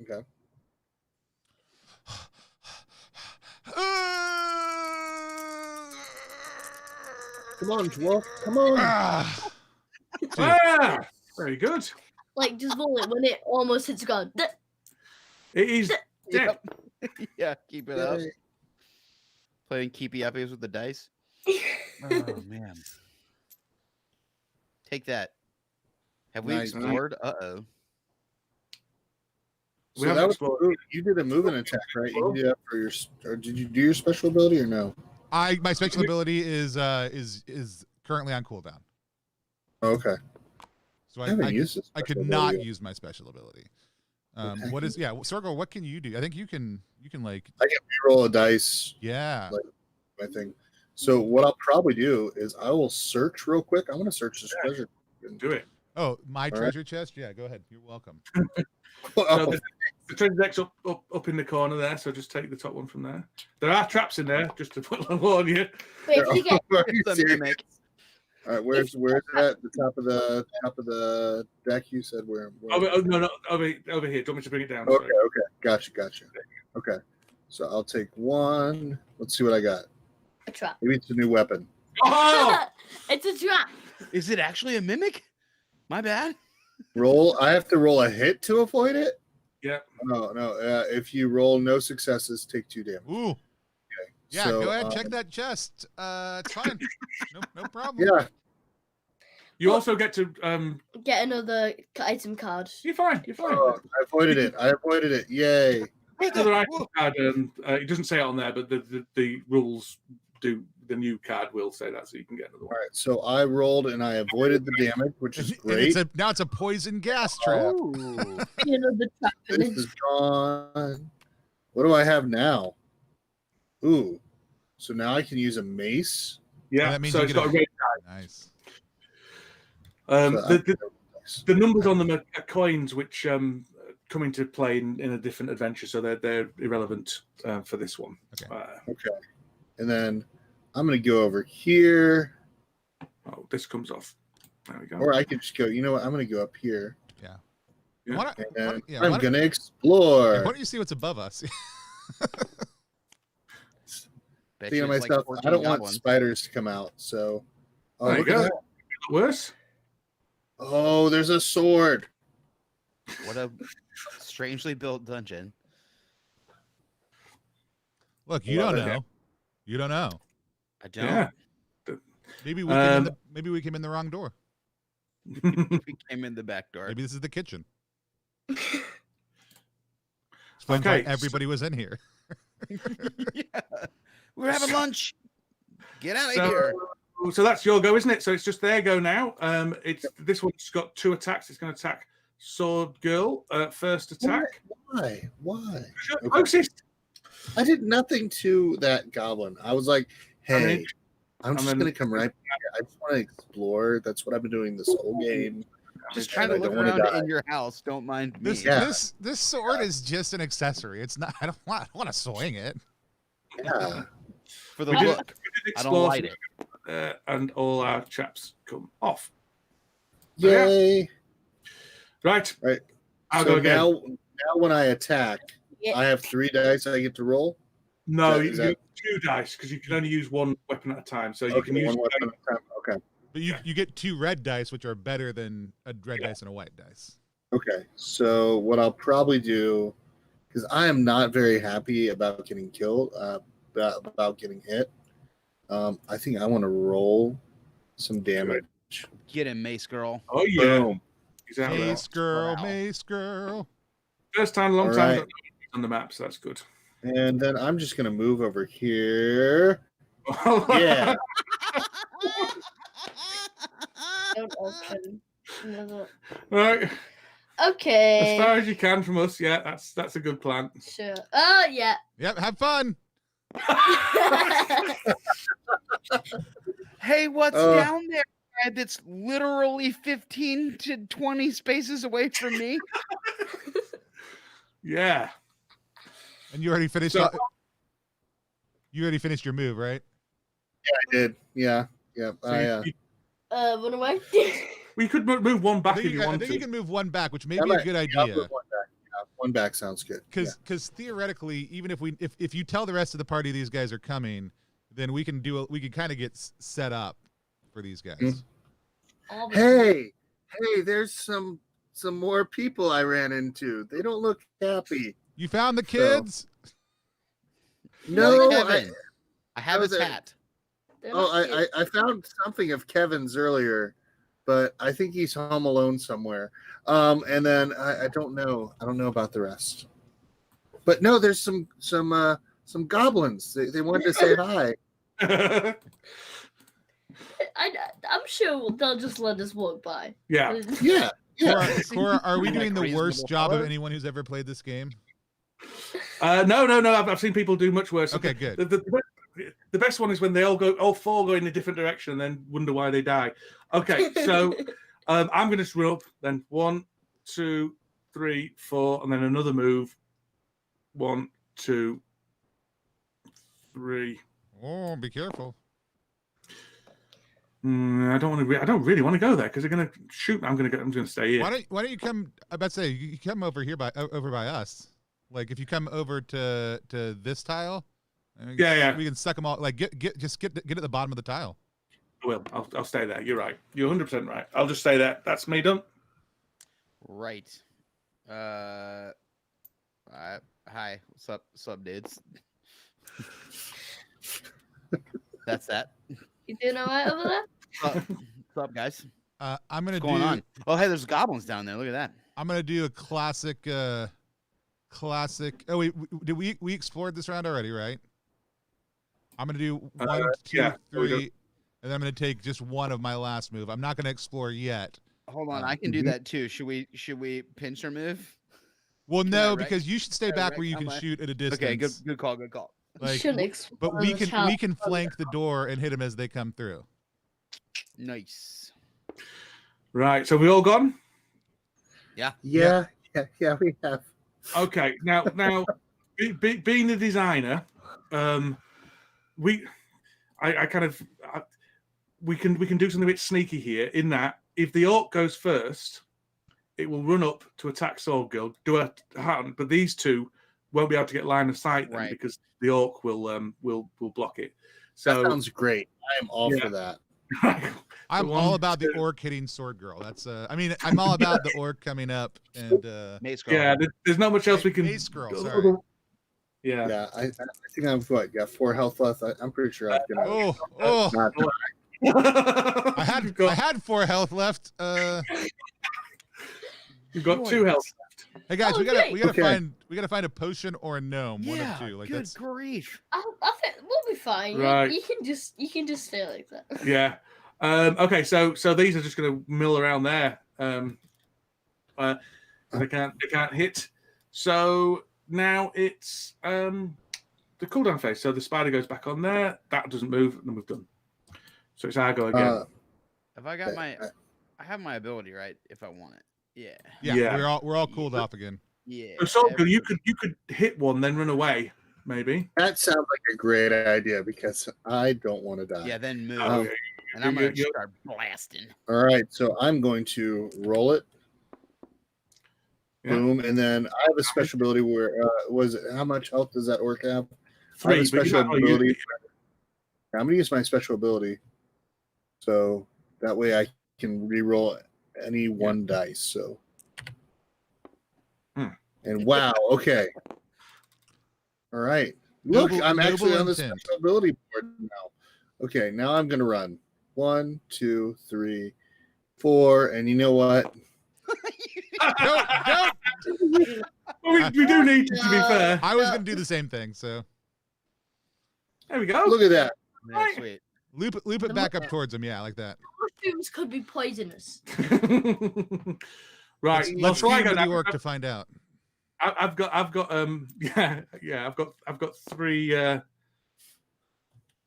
okay. Come on, dwarf. Come on. Ah, Ah, very good. Like just roll it when it almost hits the ground. It is dead. Yeah, keep it up. Yay. Playing keepy uppies with the dice. Oh man. Take that. Have we Nice. explored? Uh-oh. We So haven't that was explored. you did a moving attack, right? You can do that for your. Or did you do your special ability or no? my special ability is currently on cooldown. Oh, okay. So So I haven't used this I could special not ability. use my special ability. Okay. What is Sorgo? What can you do? I think you can like I can re-roll a dice. yeah. Like, I think. So what I'll probably do is I will search real quick. I'm going to search this treasure. Do it. Oh, my All treasure chest. Yeah, go ahead. You're welcome. So the treasure deck's up in the corner there, so just take the top one from there. There are traps in there, just to warn you. Wait, if you get Are you The serious? mimic. All right, where's that? The top of the deck. You said where? No, over here. Do you want me to bring it down? Okay, gotcha. Okay, so I'll take one. Let's see what I got. a trap. Maybe it's a new weapon. Oh! It's a trap. Is it actually a mimic? My bad. Roll. I have to roll a hit to avoid it. Yeah. No. If you roll no successes, take 2 damage. Ooh. Okay. Yeah, so, go ahead, check that chest. It's fine. No problem. Yeah. You also get to Get another item card. You're fine. Oh, I avoided it. Yay. Another item card. It doesn't say it on there, but the rules do. The new card will say that, so you can get another All one. right. So I rolled and I avoided the damage, which is And great. now it's a poison gas trap. Ooh. Another trap. This is gone. What do I have now? Ooh. So now I can use a mace. Yeah. that means So you it's get got a- a red. Nice. So I The can roll dice. the numbers on them are coins, which come into play in a different adventure, so they're irrelevant for this one. Okay. Okay. And then I'm going to go over here, Oh, this comes off. There we go. or I could just go, you know what? I'm going to go up here. Yeah. Yeah. Why don't- And why then don't- yeah, I'm why going to don't explore. you see what's above us? Bet Thinking you to it's like myself, 14 I don't want goblins. spiders to come out. So, oh, There you look at go. that. Worse. Oh, there's a sword. What a strangely built dungeon. Look, you Love don't it. know. You don't know. I don't. Yeah. Maybe we came in maybe we came in the wrong door. We came in the back door. Maybe this is the kitchen. Explains Okay, why everybody was in here. Yeah. We're having lunch. Get out of So- here. So that's your go, isn't it? So it's just their go now. It's this one's got 2 attacks. It's going to attack Sword Girl. First attack. Why? Okay. Closest. I did nothing to that goblin. I was like, hey, I'm just then- going to come right back. I just want to explore. That's what I've been doing this whole game. Just And trying to I look don't wanna around die. in your house. Don't mind me. This Yeah. this sword is just an accessory. It's not I don't want to swing it. Yeah. For the We did- look. we did I explore don't light it. and all our chaps come off. Yay. Right. Right. I'll So go again. now when I attack, Yeah. I have 3 dice I get to roll. No, is you that- 2 dice because you can only use 1 weapon at a time. So you can Okay, use one weapon at a time. Okay. But you get 2 red dice, which are better than a red dice and a white dice. Okay. So what I'll probably do, because I am not very happy about getting killed, about getting hit. I think I want to roll some damage. Get him, Mace Girl. Oh yeah, Boom. he's out there. Mace girl, Wow. mace girl. First time, in a long All time right. on the map, so that's good. And then I'm just gonna move over here. Yeah. Don't open another. Right, as Okay. far as you can from us. Yeah, that's a good plan. Sure. Oh yeah. Yep, have fun. Hey, what's Uh. down there? Ed, that's literally 15 to 20 spaces away from me. Yeah. And you already finished So- you already finished your move, right? I did. Yeah. Yeah. So Run away. we could move 1 back I if think, you I want think to. you can move 1 back, which may I be a might- good I'll idea. put one back. Yeah, one back sounds good. Because theoretically, even if you tell the rest of the party these guys are coming, then we can kind of get set up for these guys. Mm. All Yeah. the- Hey, there's some more people I ran into. They don't look happy. You found the kids? No, Kevin. I have was his a- hat. They're not cute. I found something of Kevin's earlier, but I think he's home alone somewhere. And then I don't know. I don't know about the rest. But no, there's some goblins. They wanted to say hi. I'm sure they'll just let us walk by. Yeah. Yeah. Cora, are we Like doing the worst reasonable job of fellow? anyone who's ever played this game? No. I've seen people do much worse. Okay, good. The best one is when they all four go in a different direction and then wonder why they die. Okay, so I'm going to run up. Then 1, 2, 3, 4, and then another move. 1, 2, 3. Oh, be careful. I don't want to. I don't really want to go there because they're going to shoot. I'm going to stay here. Why don't you come? I about to say you come over here over by us. Like if you come over to this tile, Yeah. we can suck them all. Like get at the bottom of the tile. I will. I'll stay there. You're right. You're 100% right. I'll just stay there. That's me done. Right. Hi. What's up, dudes? That's that. You doing all right over there? What's up, guys? I'm gonna What's going on? Oh, hey, there's goblins down there. Look at that. I'm gonna do a classic. Oh wait, did we explored this round already, right? I'm gonna do 1, 2, yeah, 3, and then I'm gonna take just one of my last move. I'm not gonna explore yet. Hold on, I can do that too. Should we pinch or move? Well, Can I no, wreck- because you should stay can I back wreck where you how can much? shoot at a distance. Okay, good call. You Like, shouldn't explore but we the can child. flank the door and hit them as they come through. Nice. Right. So we all gone? Yeah, we have. Okay. Now, being the designer, we can do something a bit sneaky here. In that, if the orc goes first, it will run up to attack Sword Girl, do a hand, but these two won't be able to get line of sight then Right. because the orc will block it. So That sounds great. I am all for that. I'm all about the orc hitting Sword Girl. That's I'm all about the orc coming up and Mace girl. yeah. There's not much else we can. Mace Girl, sorry. Yeah. Yeah, I think I'm got 4 health left. I'm pretty sure I'm gonna. Oh, not- I had 4 health left. You've got 2 health. Hey guys, Oh, we gotta okay. find a potion or a gnome. One Yeah, of two. Like good that's grief. I think we'll be fine. Right. You can just stay like that. Yeah. Okay. So these are just going to mill around there. They can't hit. So now it's the cooldown phase. So the spider goes back on there. That doesn't move, and then we've done. So it's our go again. Have I got I have my ability right if I want it. Yeah. Yeah. we're all cooled off again. Yeah. So you could hit one, then run away, maybe. That sounds like a great idea because I don't want to die. Yeah, then move. Okay. And I'm gonna You- start blasting. All right, so I'm going to roll it. Yeah. Boom, and then I have a special ability where how much health does that orc have? I 3. have a but you special might not use ability. it. I'm gonna use my special ability, so that way I can re-roll any one dice. So, and wow, okay, all right. Look, Noble- I'm actually noble on the intent. special ability board now. Okay, now I'm gonna run 1, 2, 3, 4, and you know what? Don't. Well, we do need to be fair. I was gonna do the same thing. So There we go. Look at that. Yeah, sweet. loop it back up towards him. Yeah, like that. Mushrooms could be poisonous. Right. Let's so I leave go with the now. orc to find out. I've got I've got 3 and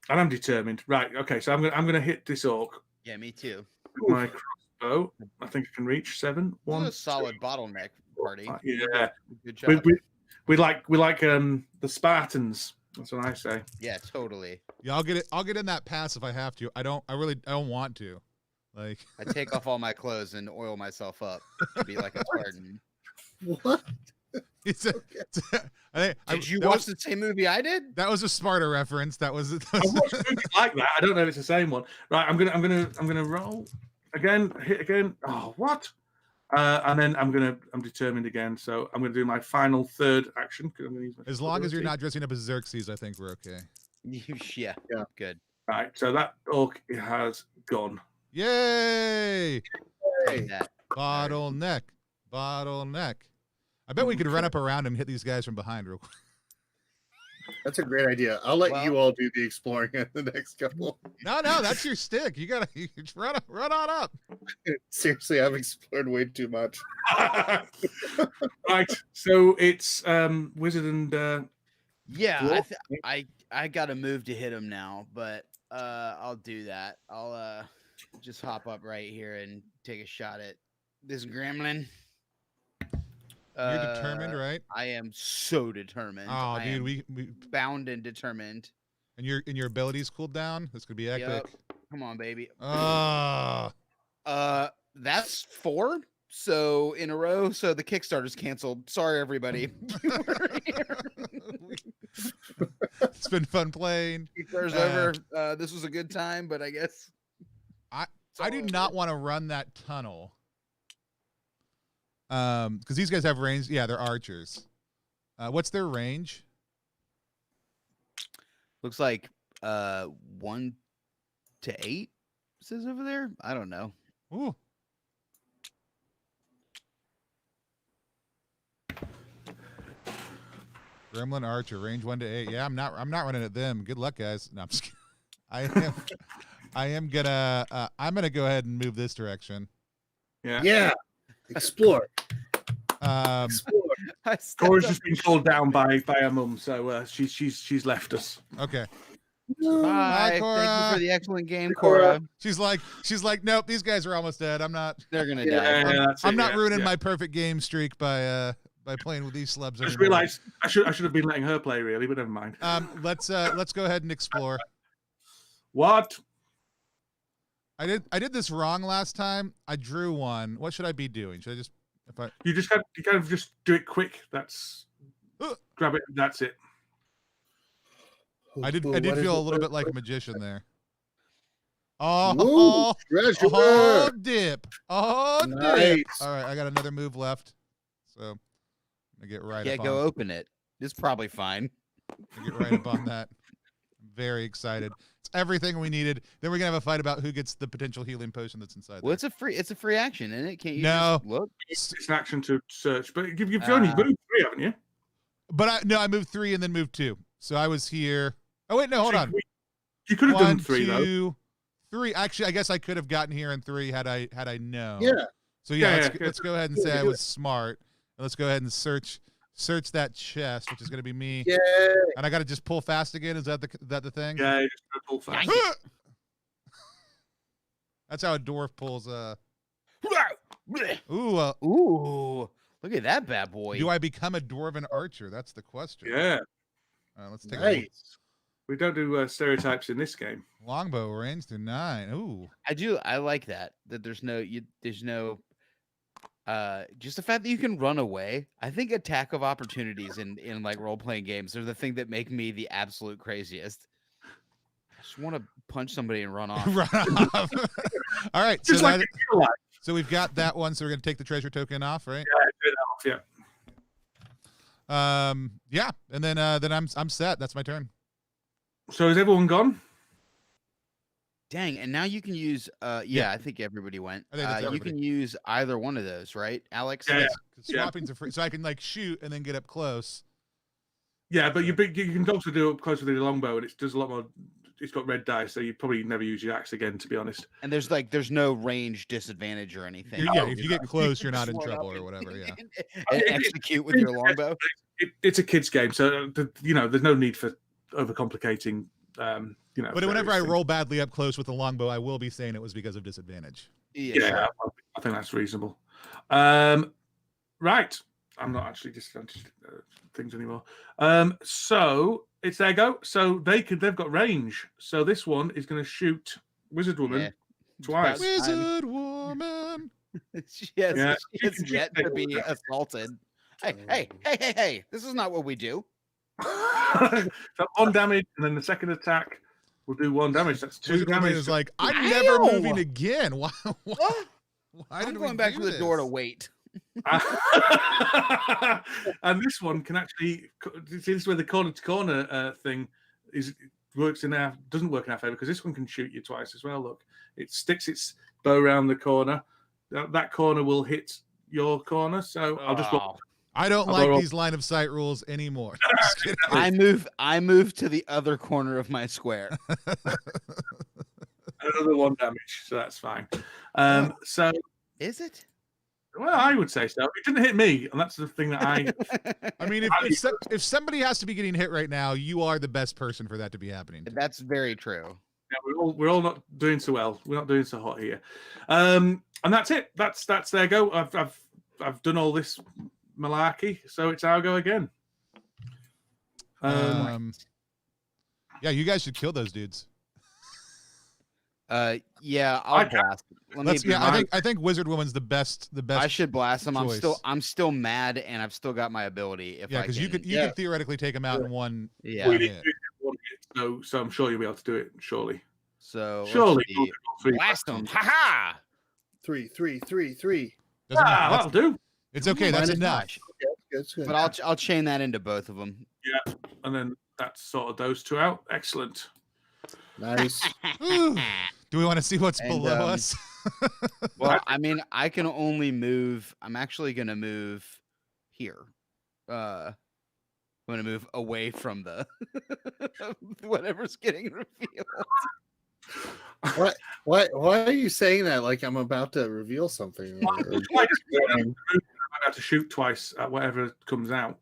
I'm determined. Right, okay, so I'm gonna hit this orc. Yeah, me too. My crossbow. I think I can reach 7. This 1. is a solid bottleneck party. Yeah. Good job. We like the Spartans. That's what I say. Yeah, totally. Yeah, I'll get in that pass if I have to. I don't want to. Like I take off all my clothes and oil myself up to be like a Spartan. What? Did you watch the same movie I did? That was a Sparta reference. That was. I watched movies like that. I don't know if it's the same one. Right, I'm gonna roll again, hit again. Oh, what? And then I'm determined again. So I'm gonna do my final 3rd action. 'Cause I'm gonna use my As long as you're ability. not dressing up as Xerxes, I think we're okay. Yeah. Good. Right. So that orc has gone. Yay! Take that. Bottleneck. I bet we could run up around him and hit these guys from behind real quick. That's a great idea. I'll let you all do the exploring in the next couple. No, that's your stick. You gotta run on up. Seriously, I've explored way too much. Right. So it's Wizard and Yeah, I got to move to him now, but I'll do that. I'll just hop up right here and take a shot at this gremlin. You're determined, right? I am so determined. Oh, I dude, am we bound and determined. and your abilities cooled down. This could be epic. Yep. Come on, baby. That's 4. So in a row. So the Kickstarter's canceled. Sorry, everybody. You were here. It's been fun playing. Kickstarter's over. This was a good time, but I guess I do not want to run that tunnel. Because these guys have range. Yeah, they're archers. What's their range? Looks like 1 to 8 says over there. I don't know. Ooh. Gremlin archer, range 1 to 8. Yeah, I'm not running at them. Good luck, guys. No, I'm just kidding. I'm gonna go ahead and move this direction. Yeah. Explore. Cora's just been called down by her mum, so she's left us. Okay. Bye, Cora. Thank you for the excellent game, Cora. She's like, nope, these guys are almost dead. I'm not They're gonna die. I'm not ruining my perfect game streak by playing with these slubs. I just realized I should have been letting her play really, but never mind. Let's go ahead and explore. What? I did this wrong last time. I drew one. What should I be doing? Should I just You kind of just do it quick. That's grab it. That's it. I did feel a little bit like a magician there. Oh, treasure! Oh, dip! Oh, Nice. dip! All right, I got another move left, so I'm gonna get right. Yeah, up go on, open it. It's probably fine. Get right up on that. I'm very excited. It's everything we needed. Then we're gonna have a fight about who gets the potential healing potion that's inside. Well, there. it's a free action, isn't it? Can't you No. just look? It's an action to search, but you've only moved 3, haven't you? But I moved 3 and then moved 2. So I was here. Oh wait, no, hold on. You could have 1, done 3 2, though. 3. Actually, I guess I could have gotten here in 3 had I known. Yeah. So let's go ahead and say I was smart. And let's go ahead and search that chest, which is going to be me. Yeah. And I got to just pull fast again. Is that the thing? Yeah, you just gotta pull fast. That's how a dwarf pulls. Ooh, look at that bad boy. Do I become a dwarven archer? That's the question. Yeah. Let's take a Nice. We don't do stereotypes in this game. longbow range to 9. Ooh. I like that there's no just the fact that you can run away. I think attack of opportunities in like role-playing games are the thing that make me the absolute craziest. I just want to punch somebody and run off. Run off. All right. Just like So we've got that one. So we're gonna take the treasure token off, right? Yeah, take that off, yeah. Yeah. And then I'm set. That's my turn. So is everyone gone? Dang, and now you can use I think everybody went. I think that's You everybody. can use either one of those, right, Alex? Yeah. Swapping's are free, so I can like shoot and then get up close. Yeah, but you can also do it up close with the longbow, and it does a lot more. It's got red dice, so you probably never use your axe again, to be honest. And there's no range didisadvantage or anything. Yeah, if you get close, you're not in trouble or whatever. Yeah. And execute with your longbow. It's a kid's game, so there's no need for overcomplicating. But whenever I roll badly up close with the longbow, I will be saying it was because of disadvantage. Yeah, Yeah, sure. I think that's reasonable. Right, I'm not actually disadvantaged things anymore. So it's their go. So they've got range. So this one is going to shoot Wizard Woman twice. Wizard Woman. She has yet to be assaulted. Hey! This is not what we do. So 1 damage, and then the second attack will do 1 damage. That's 2 Wizard Woman damage. is like, I'm never moving again. Why I'm going back to the door to wait. And this one can actually see, this is where the corner to corner thing doesn't work in our favor, because this one can shoot you twice as well. Look, it sticks its bow around the corner. That corner will hit your corner, so I'll just roll. I don't I'll like borrow- these line of sight rules anymore. Just kidding. I move to the other corner of my square. Another 1 damage, so that's fine. So, Is it? well, I would say so. It didn't hit me, and that's the thing that I. I mean, if somebody has to be getting hit right now, you are the best person for that to be happening. That's very true. Yeah, we're all not doing so well. We're not doing so hot here, and that's it. That's their go. I've done all this malarkey, so it's our go again. Yeah, you guys should kill those dudes. Yeah, I'll blast. I think Wizard Woman's the best. I should blast them. choice. I'm still mad, and I've still got my ability. Because you could theoretically take them out in one. Yeah. We need to do it in 1 hit, so I'm sure you'll be able to do it. Surely. So Surely. blast them. Ha ha! 3. That'll do. It's okay. That's Minus enough. That's good. But I'll chain that into both of them. Yeah, and then that's sort of those 2 out. Excellent. Nice. Ooh. Do we want to see what's below us? Well, I mean, I can only move. I'm actually going to move here. I'm going to move away from the whatever's getting revealed. Why are you saying that like I'm about to reveal something? I'm about to shoot twice at whatever comes out.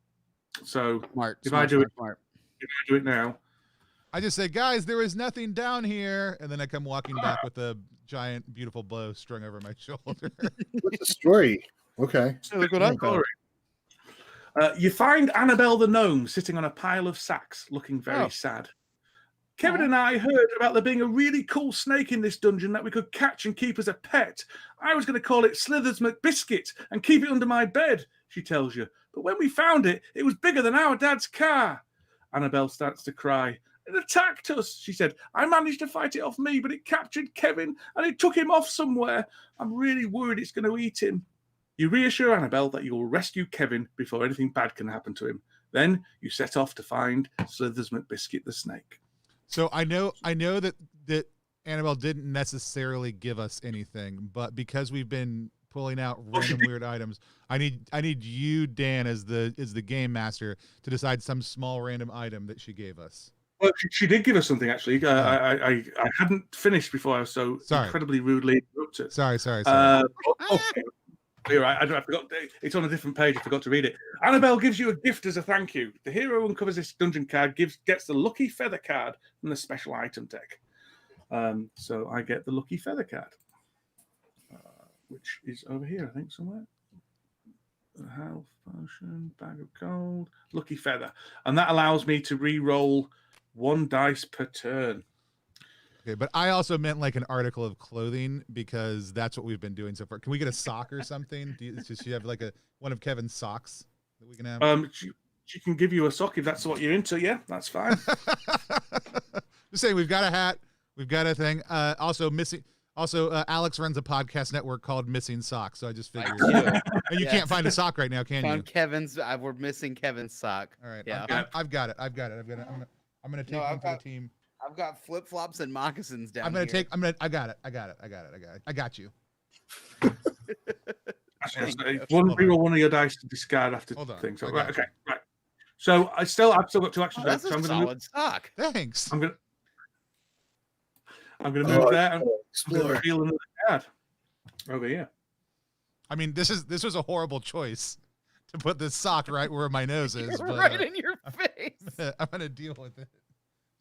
So if I do it now. I just say, guys, there is nothing down here, and then I come walking back with a giant, beautiful bow strung over my shoulder. What's the story? Okay. So look what I got. You find Annabelle the gnome sitting on a pile of sacks, looking very sad. Kevin and I heard about there being a really cool snake in this dungeon that we could catch and keep as a pet. I was going to call it Slithers McBiscuit and keep it under my bed, she tells you. But when we found it, it was bigger than our dad's car. Annabelle starts to cry. It attacked us, she said. I managed to fight it off me, but it captured Kevin and it took him off somewhere. I'm really worried it's going to eat him. You reassure Annabelle that you will rescue Kevin before anything bad can happen to him. Then you set off to find Slithers McBiscuit the snake. So I know that Annabelle didn't necessarily give us anything, but because we've been pulling out random weird items, I need you, Dan, as the game master, to decide some small random item that she gave us. Well, she did give us something, actually. I hadn't finished before I was so incredibly rudely interrupted. Sorry. Okay. You're right. I forgot. It's on a different page. I forgot to read it. Annabelle gives you a gift as a thank you. The hero who uncovers this dungeon card gets the lucky feather card from the special item deck. So I get the lucky feather card, which is over here, I think, somewhere. Health potion, bag of gold, lucky feather, and that allows me to re-roll 1 dice per turn. Okay, but I also meant like an article of clothing because that's what we've been doing so far. Can we get a sock or something? Does she have like one of Kevin's socks that we can have? She can give you a sock if that's what you're into. Yeah, that's fine. Just saying, we've got a hat, we've got a thing. Also, Alex runs a podcast network called Missing Socks, so I just figured. And you can't find a sock right now, can you? We're missing Kevin's sock. All right, yeah. I've got it. I'm gonna take one for the team. I've got flip flops and moccasins down. I got it. I got you. One of your dice to discard after things. So, right. So I've still got 2 actions. That's so a solid sock. Thanks. I'm gonna move there and Explore. feel another card over here. I mean, this was a horrible choice to put this sock right where my nose is. But, right in your face. I'm gonna deal with it.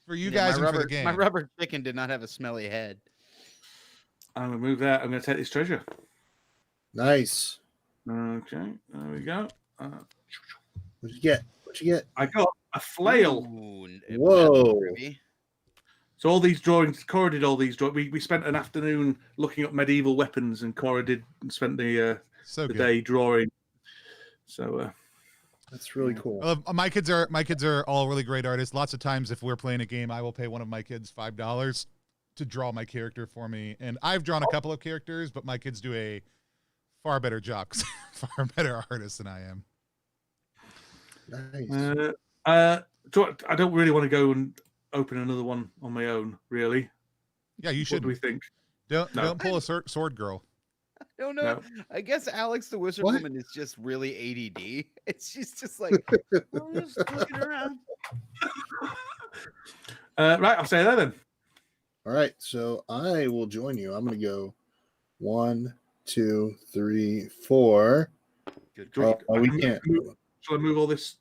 For you guys and for the game. My rubber chicken did not have a smelly head. I'm going to move that. I'm going to take this treasure. Nice. Okay, there we go. What'd you get? I got a flail. Ooh, whoa. So all these drawings, Cora did all these drawings. We spent an afternoon looking up medieval weapons, and Cora spent the day drawing. So that's really cool. My kids are all really great artists. Lots of times, if we're playing a game, I will pay one of my kids $5 to draw my character for me. And I've drawn a couple of characters, but my kids do a far better job, far better artists than I am. Nice. I don't really want to go and open another one on my own, really. Yeah, you should. What do we think? Don't pull a sword girl. don't know. No. I guess Alex the Wizard What? Woman is just really ADD. She's just like, oh, just looking around. Right, I'll say that then. All right, so I will join you. I'm going to go 1, 2, 3, 4. Good. Do you Oh, want- we I can can't. move- Shall I move all this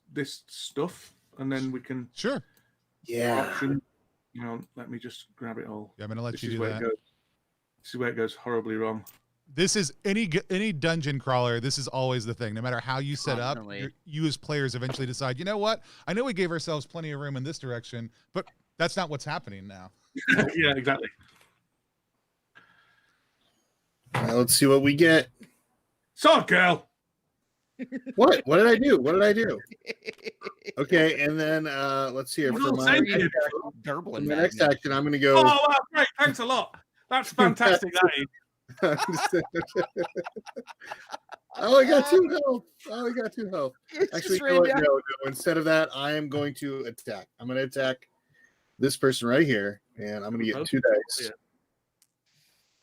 stuff and then we can Sure. Yeah. option? Let me just grab it all. Yeah, I'm gonna let This you is do where that. it goes. This is where it goes horribly wrong. This is any dungeon crawler. This is always the thing. No matter how you set up, Constantly. you as players eventually decide. You know what? I know we gave ourselves plenty of room in this direction, but that's not what's happening now. Yeah, exactly. All right, let's see what we get. Sword girl. What? What did I do? What did I do? Okay, and then let's see here. Well, For my thank next you. action, Durblin for my next magnet. action, I'm going to Oh, go. wow, great. Thanks a lot. That's fantastic. That is. Oh, I got 2 health. Oh, I got 2 health. It's Actually, just you know what? ran down. No. Instead of that, I am going to attack. I'm going to attack this person right here, and I'm going to get 2 dice. Yeah.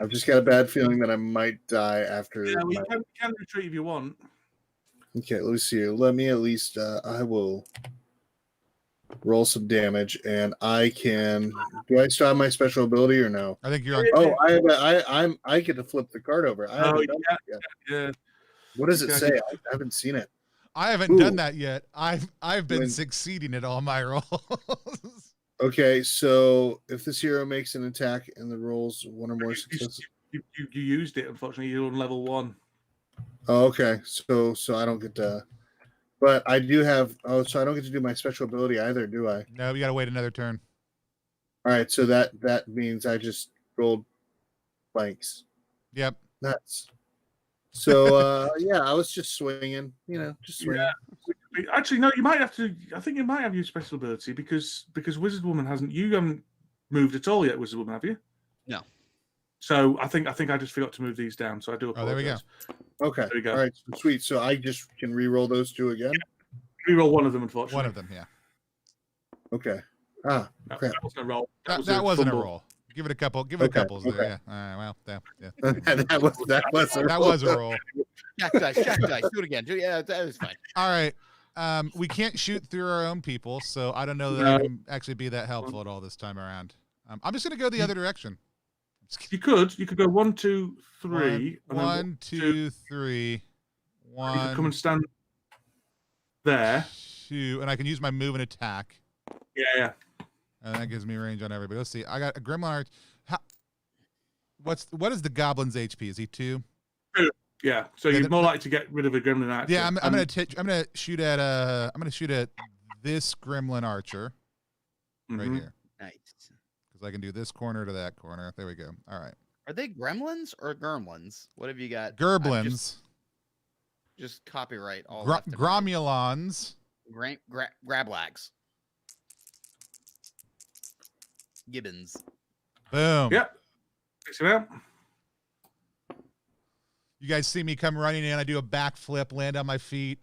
I've just got a bad feeling that I might die after. Yeah, well, my- you can retreat if you want. Okay, let me see here. Let me at least. I will roll some damage, and I can. Do I still have my special ability or no? I think you're on. Oh, I get to flip the card over. I haven't you done can't. that yet. Yeah. What does it Okay. say? I haven't seen it. I haven't Ooh. done that yet. I've been When- succeeding at all my rolls. Okay, so if this hero makes an attack and the rolls 1 or more successes. You used it, unfortunately. You're on level 1. Oh, okay. So I don't get to. But I do have. Oh, so I don't get to do my special ability either, do I? No, you got to wait another turn. All right. So that means I just rolled blanks. Yep. Nuts. So yeah, I was just swinging. Just swinging. Yeah. Actually, no. You might have to. I think you might have your special ability because Wizard Woman hasn't. You haven't moved at all yet, Wizard Woman, have you? No. So I think I just forgot to move these down. So I do Oh, apologize. there we go. Okay. There we go. All right. Sweet. So I just can re-roll those 2 again. Reroll one of them, unfortunately. One of them, yeah. Okay. Ah, No, crap. that wasn't a roll. That wasn't a fumble. roll. Give it a couple. Give it a Okay, couple. okay. There, yeah. Well, yeah. that was That was a roll. Jack dice. Do it again. Yeah, that was fine. All right. We can't shoot through our own people, so I don't know that No. I can actually be that helpful at all this time around. I'm just gonna go the other direction. You could go 1, 2, 3. and then 1, 2, 3. You could 1, come and stand there. 2, and I can use my move and attack, Yeah. and that gives me range on everybody. Let's see. I got a Gremlin Arch. What is the Goblin's HP? Is he 2? Yeah. So Yeah, you're more likely to get rid of a gremlin archer. Yeah, I'm gonna shoot at this Gremlin Archer right Mhm. here Nice. because I can do this corner to that corner. There we go. All right. Are they gremlins or germlins? What have you got? Gerblins, Just copyright all left and right. Gromulons. Grablags. Gibbons. Boom. Yep. Fix it out. You guys see me come running in. I do a backflip, land on my feet,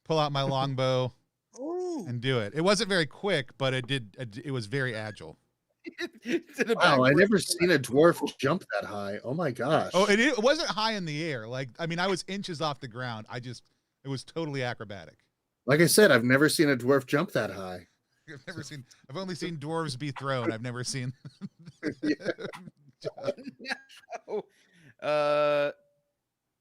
pull out my longbow, Ooh. and do it. It wasn't very quick, but it did. It was very agile. Wow, I never seen a dwarf jump that high. Oh my gosh. Oh, it wasn't high in the air. I was inches off the ground. It was totally acrobatic. Like I said, I've never seen a dwarf jump that high. I've only seen dwarves be thrown. I've never seen. No.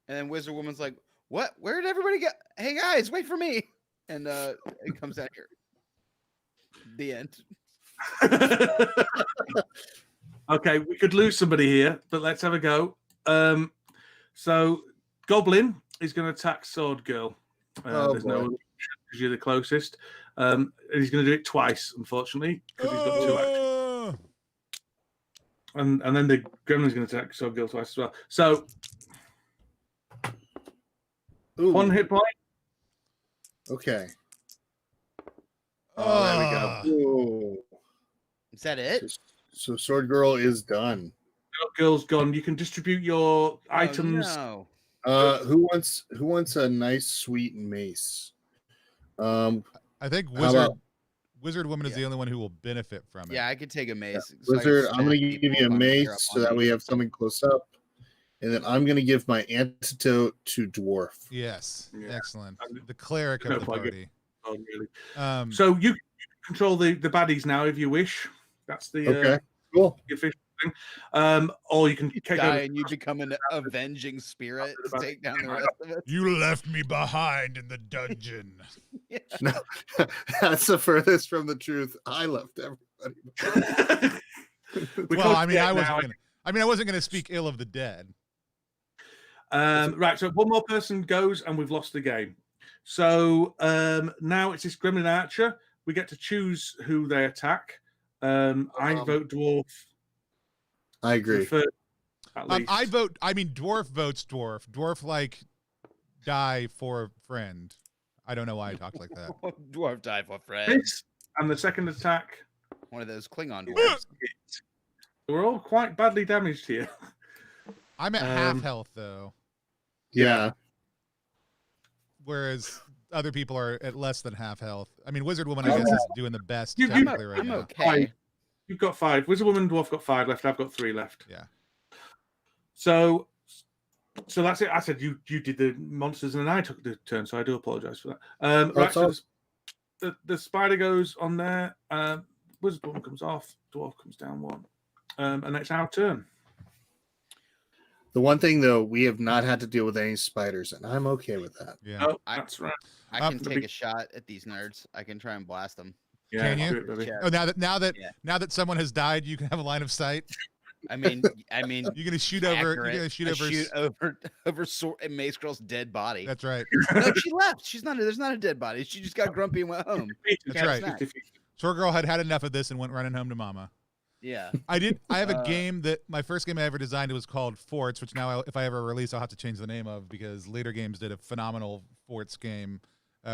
And then Wizard Woman's like, "What? Where did everybody go? Hey guys, wait for me!" And it comes out here. The end. Okay, we could lose somebody here, but let's have a go. So Goblin is going to attack Sword Girl. There's no other because you're the closest. And he's going to do it twice, unfortunately, because he's got 2 actions. And then the Gremlin's going to attack Sword Girl twice as well. So Ooh, 1 hit point. Okay. Oh, there we go. Ooh. Is that it? So Sword Girl is done. Sword Girl's gone. You can distribute your items. Oh, Who wants a nice sweet mace? I think How about- Wizard Woman is Yeah. the only one who will benefit from it. yeah, I could take a mace. Wizard, I'm gonna give you a mace so that we have something close up. and then I'm going to give my antidote to dwarf. Yes, Yeah. excellent. The cleric of the party. Oh, really? Um, So you can control the baddies now if you wish. That's the Okay, cool. the official thing. Or you can kick Die over. and you become an avenging spirit to take down the rest of it. you left me behind in the dungeon. No, that's the furthest from the truth. I left everybody. Well, I mean, I wasn't gonna speak ill of the dead. Right, so one more person goes, and we've lost the game. So now it's this Gremlin Archer. We get to choose who they attack. I vote dwarf. I agree. At least. Dwarf votes dwarf. Dwarf like die for friend. I don't know why I talked like that. Dwarf die for friends. This, and the second attack. One of those Klingon dwarves. We're all quite badly damaged here. I'm at half health though, Yeah. whereas other people are at less than half health. I mean, Wizard Woman, I guess, is doing the best You- technically right I'm now. okay. You've got 5. Wizard Woman, Dwarf got 5 left. I've got 3 left. Yeah. So that's it. I said you did the monsters, and then I took the turn. So I do apologise for that. Right. So the spider goes on there. Wizard Woman comes off. Dwarf comes down 1. And it's our turn. The one thing, though, we have not had to deal with any spiders, and I'm okay with that. Yeah. Oh, that's right. I can take a shot at these nerds. I can try and blast them. Yeah, Can you? do it, baby. Oh, now that Yeah. someone has died, you can have a line of sight. I mean, You're gonna shoot over. You're accurate. gonna shoot I over. over Mace Girl's dead body. That's right. No, she left. She's not. There's not a dead body. She just got grumpy and went home. That's Cat right. snack. Short Girl had enough of this and went running home to Mama. Yeah. I have a game that my first game I ever designed was called Forts, which now if I ever release, I'll have to change the name of because later games did a phenomenal Forts game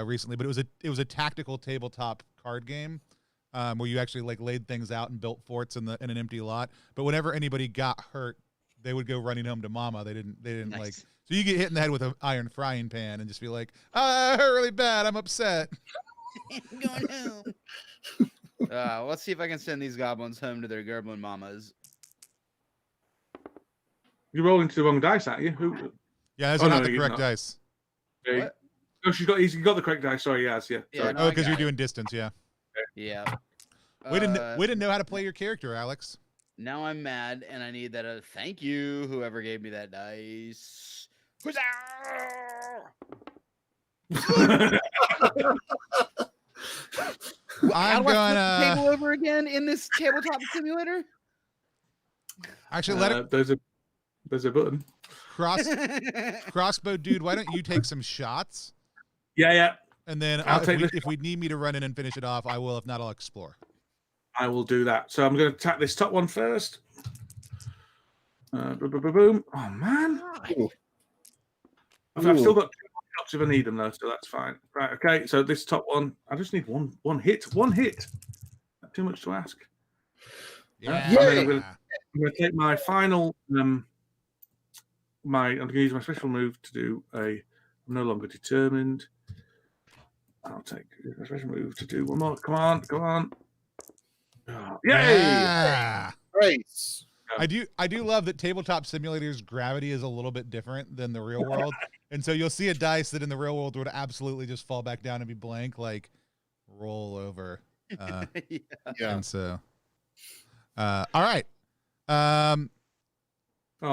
recently. But it was a tactical tabletop card game where you actually like laid things out and built forts in an empty lot. But whenever anybody got hurt, they would go running home to Mama. They didn't Nice. like. So you get hit in the head with an iron frying pan and just be like, "I hurt really bad. I'm upset." I'm going home. Let's see if I can send these goblins home to their goblin mamas. You're rolling to the wrong dice, aren't you? Who? Yeah, those Oh, are no, not the you're correct not. dice. What? Oh, he's got the correct dice. Sorry, yes, yeah. Yeah, Sorry. no, Oh, I because got you're it. doing distance. Yeah. Yeah. Way to know how to play your character, Alex. Now I'm mad, and I need that. Thank you, whoever gave me that dice. Huzzah! I'm How do I flip the gonna table over again in this tabletop simulator. actually let it There's a button. crossbow dude. Why don't you take some shots, Yeah. and then I'll take this if we need me to run in and finish it off, I will. If not, I'll explore. I will do that. So I'm going to attack this top one first. Boom. Oh, man. Ooh. I've still got 2 shots if I need them, though, so that's fine. Right, okay. So this top one, I just need one hit. One hit. Not too much to ask. Yeah. I'm going to take my final... I'm going to use my special move to do I'm no longer determined. I'll take my special move to do one more. Come on. Oh, yay! Yeah. Great. I do love that tabletop simulators gravity is a little bit different than the real world, and so you'll see a dice that in the real world would absolutely just fall back down and be blank, like roll over. Yeah. And so, all right. I'll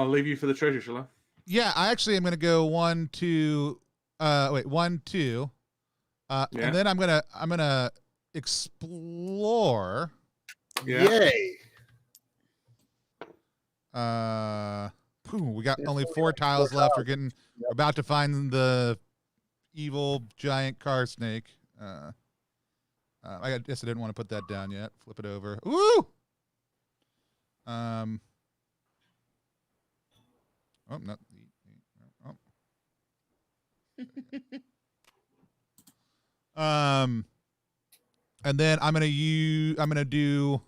leave you for the treasure, shall I? Yeah, I actually am gonna go 1, 2. 1, 2. Yeah. And then I'm gonna explore. Yeah. Yay. We got only 4 tiles left. We're about to find the evil giant car snake. I guess I didn't want to put that down yet. Flip it over. Ooh. Oh, not. Oh. And then I'm gonna do.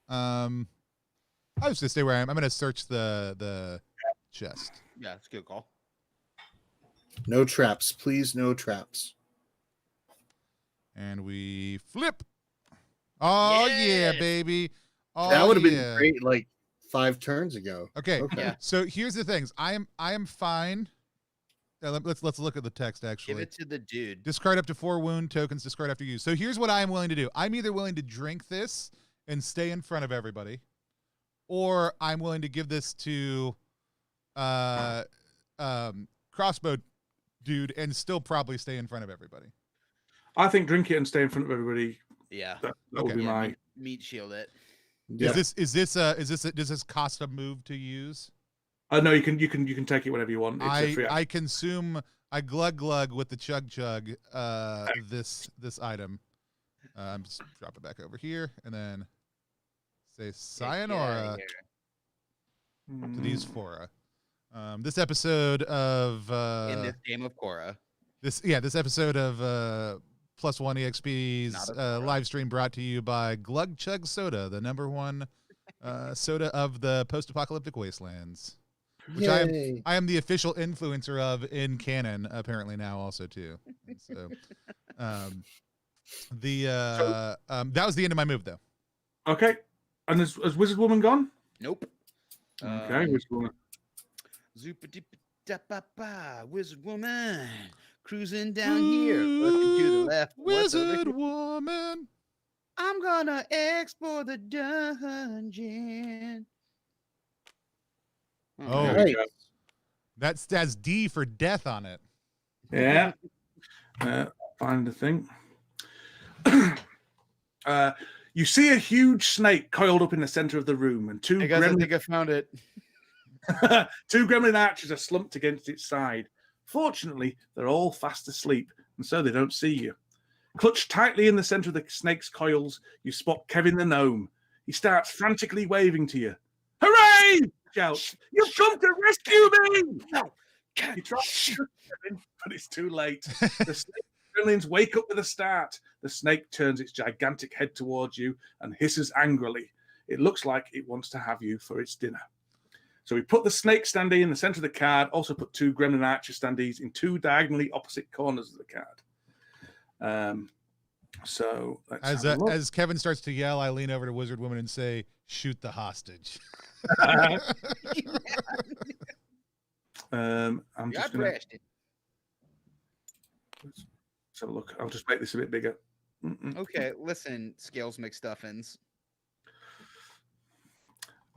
I was gonna stay where I am. I'm gonna search the chest. Yeah, it's a good call. No traps, please. No traps. And we flip. Oh yeah, Yeah. baby. Oh, That would have yeah. been great, like 5 turns ago. Okay. Yeah. So here's the things. I am fine. Let's look at the text actually. Give it to the dude. Discard up to 4 wound tokens. Discard after use. So here's what I am willing to do. I'm either willing to drink this and stay in front of everybody, or I'm willing to give this to crossbow dude and still probably stay in front of everybody. I think drink it and stay in front of everybody. Yeah. That would be my. Meat shield it. Yep. Does this cost a move to use? No, you can take it whenever you want. It's a free I consume. I glug with the chug. This item. I'm just drop it back over here and then say sayonara to these Fora. This episode of in this game of Cora. This episode of +1 EXP's live stream brought to you by Glug Chug Soda, the #1 soda of the post-apocalyptic wastelands, which I am the official influencer of in canon apparently now also too. So that was the end of my move though. Okay, and has Wizard Woman gone? Nope. Okay, Wizard Woman. Wizard Woman cruising down here, looking to the left. Wizard Woman. I'm gonna explore the dungeon. Oh, Right. that's D for death on it. Yeah. Find the thing. You see a huge snake coiled up in the center of the room, and two Hey guys, I think I found it. two gremlin archers are slumped against its side. Fortunately, they're all fast asleep, and so they don't see you. Clutched tightly in the center of the snake's coils, you spot Kevin the gnome. He starts frantically waving to you. Hooray! He shouts. You've come to rescue me! No. You try to shoot Kevin, but it's too late. The snake gremlins wake up with a start. The snake turns its gigantic head towards you and hisses angrily. It looks like it wants to have you for its dinner. So we put the snake standee in the center of the card, also put 2 gremlin archer standees in 2 diagonally opposite corners of the card. So let's have a look. As Kevin starts to yell, I lean over to Wizard Woman and say, shoot the hostage. I'm just gonna let's have a look. I'll just make this a bit bigger. Okay, listen, Scales McStuffins.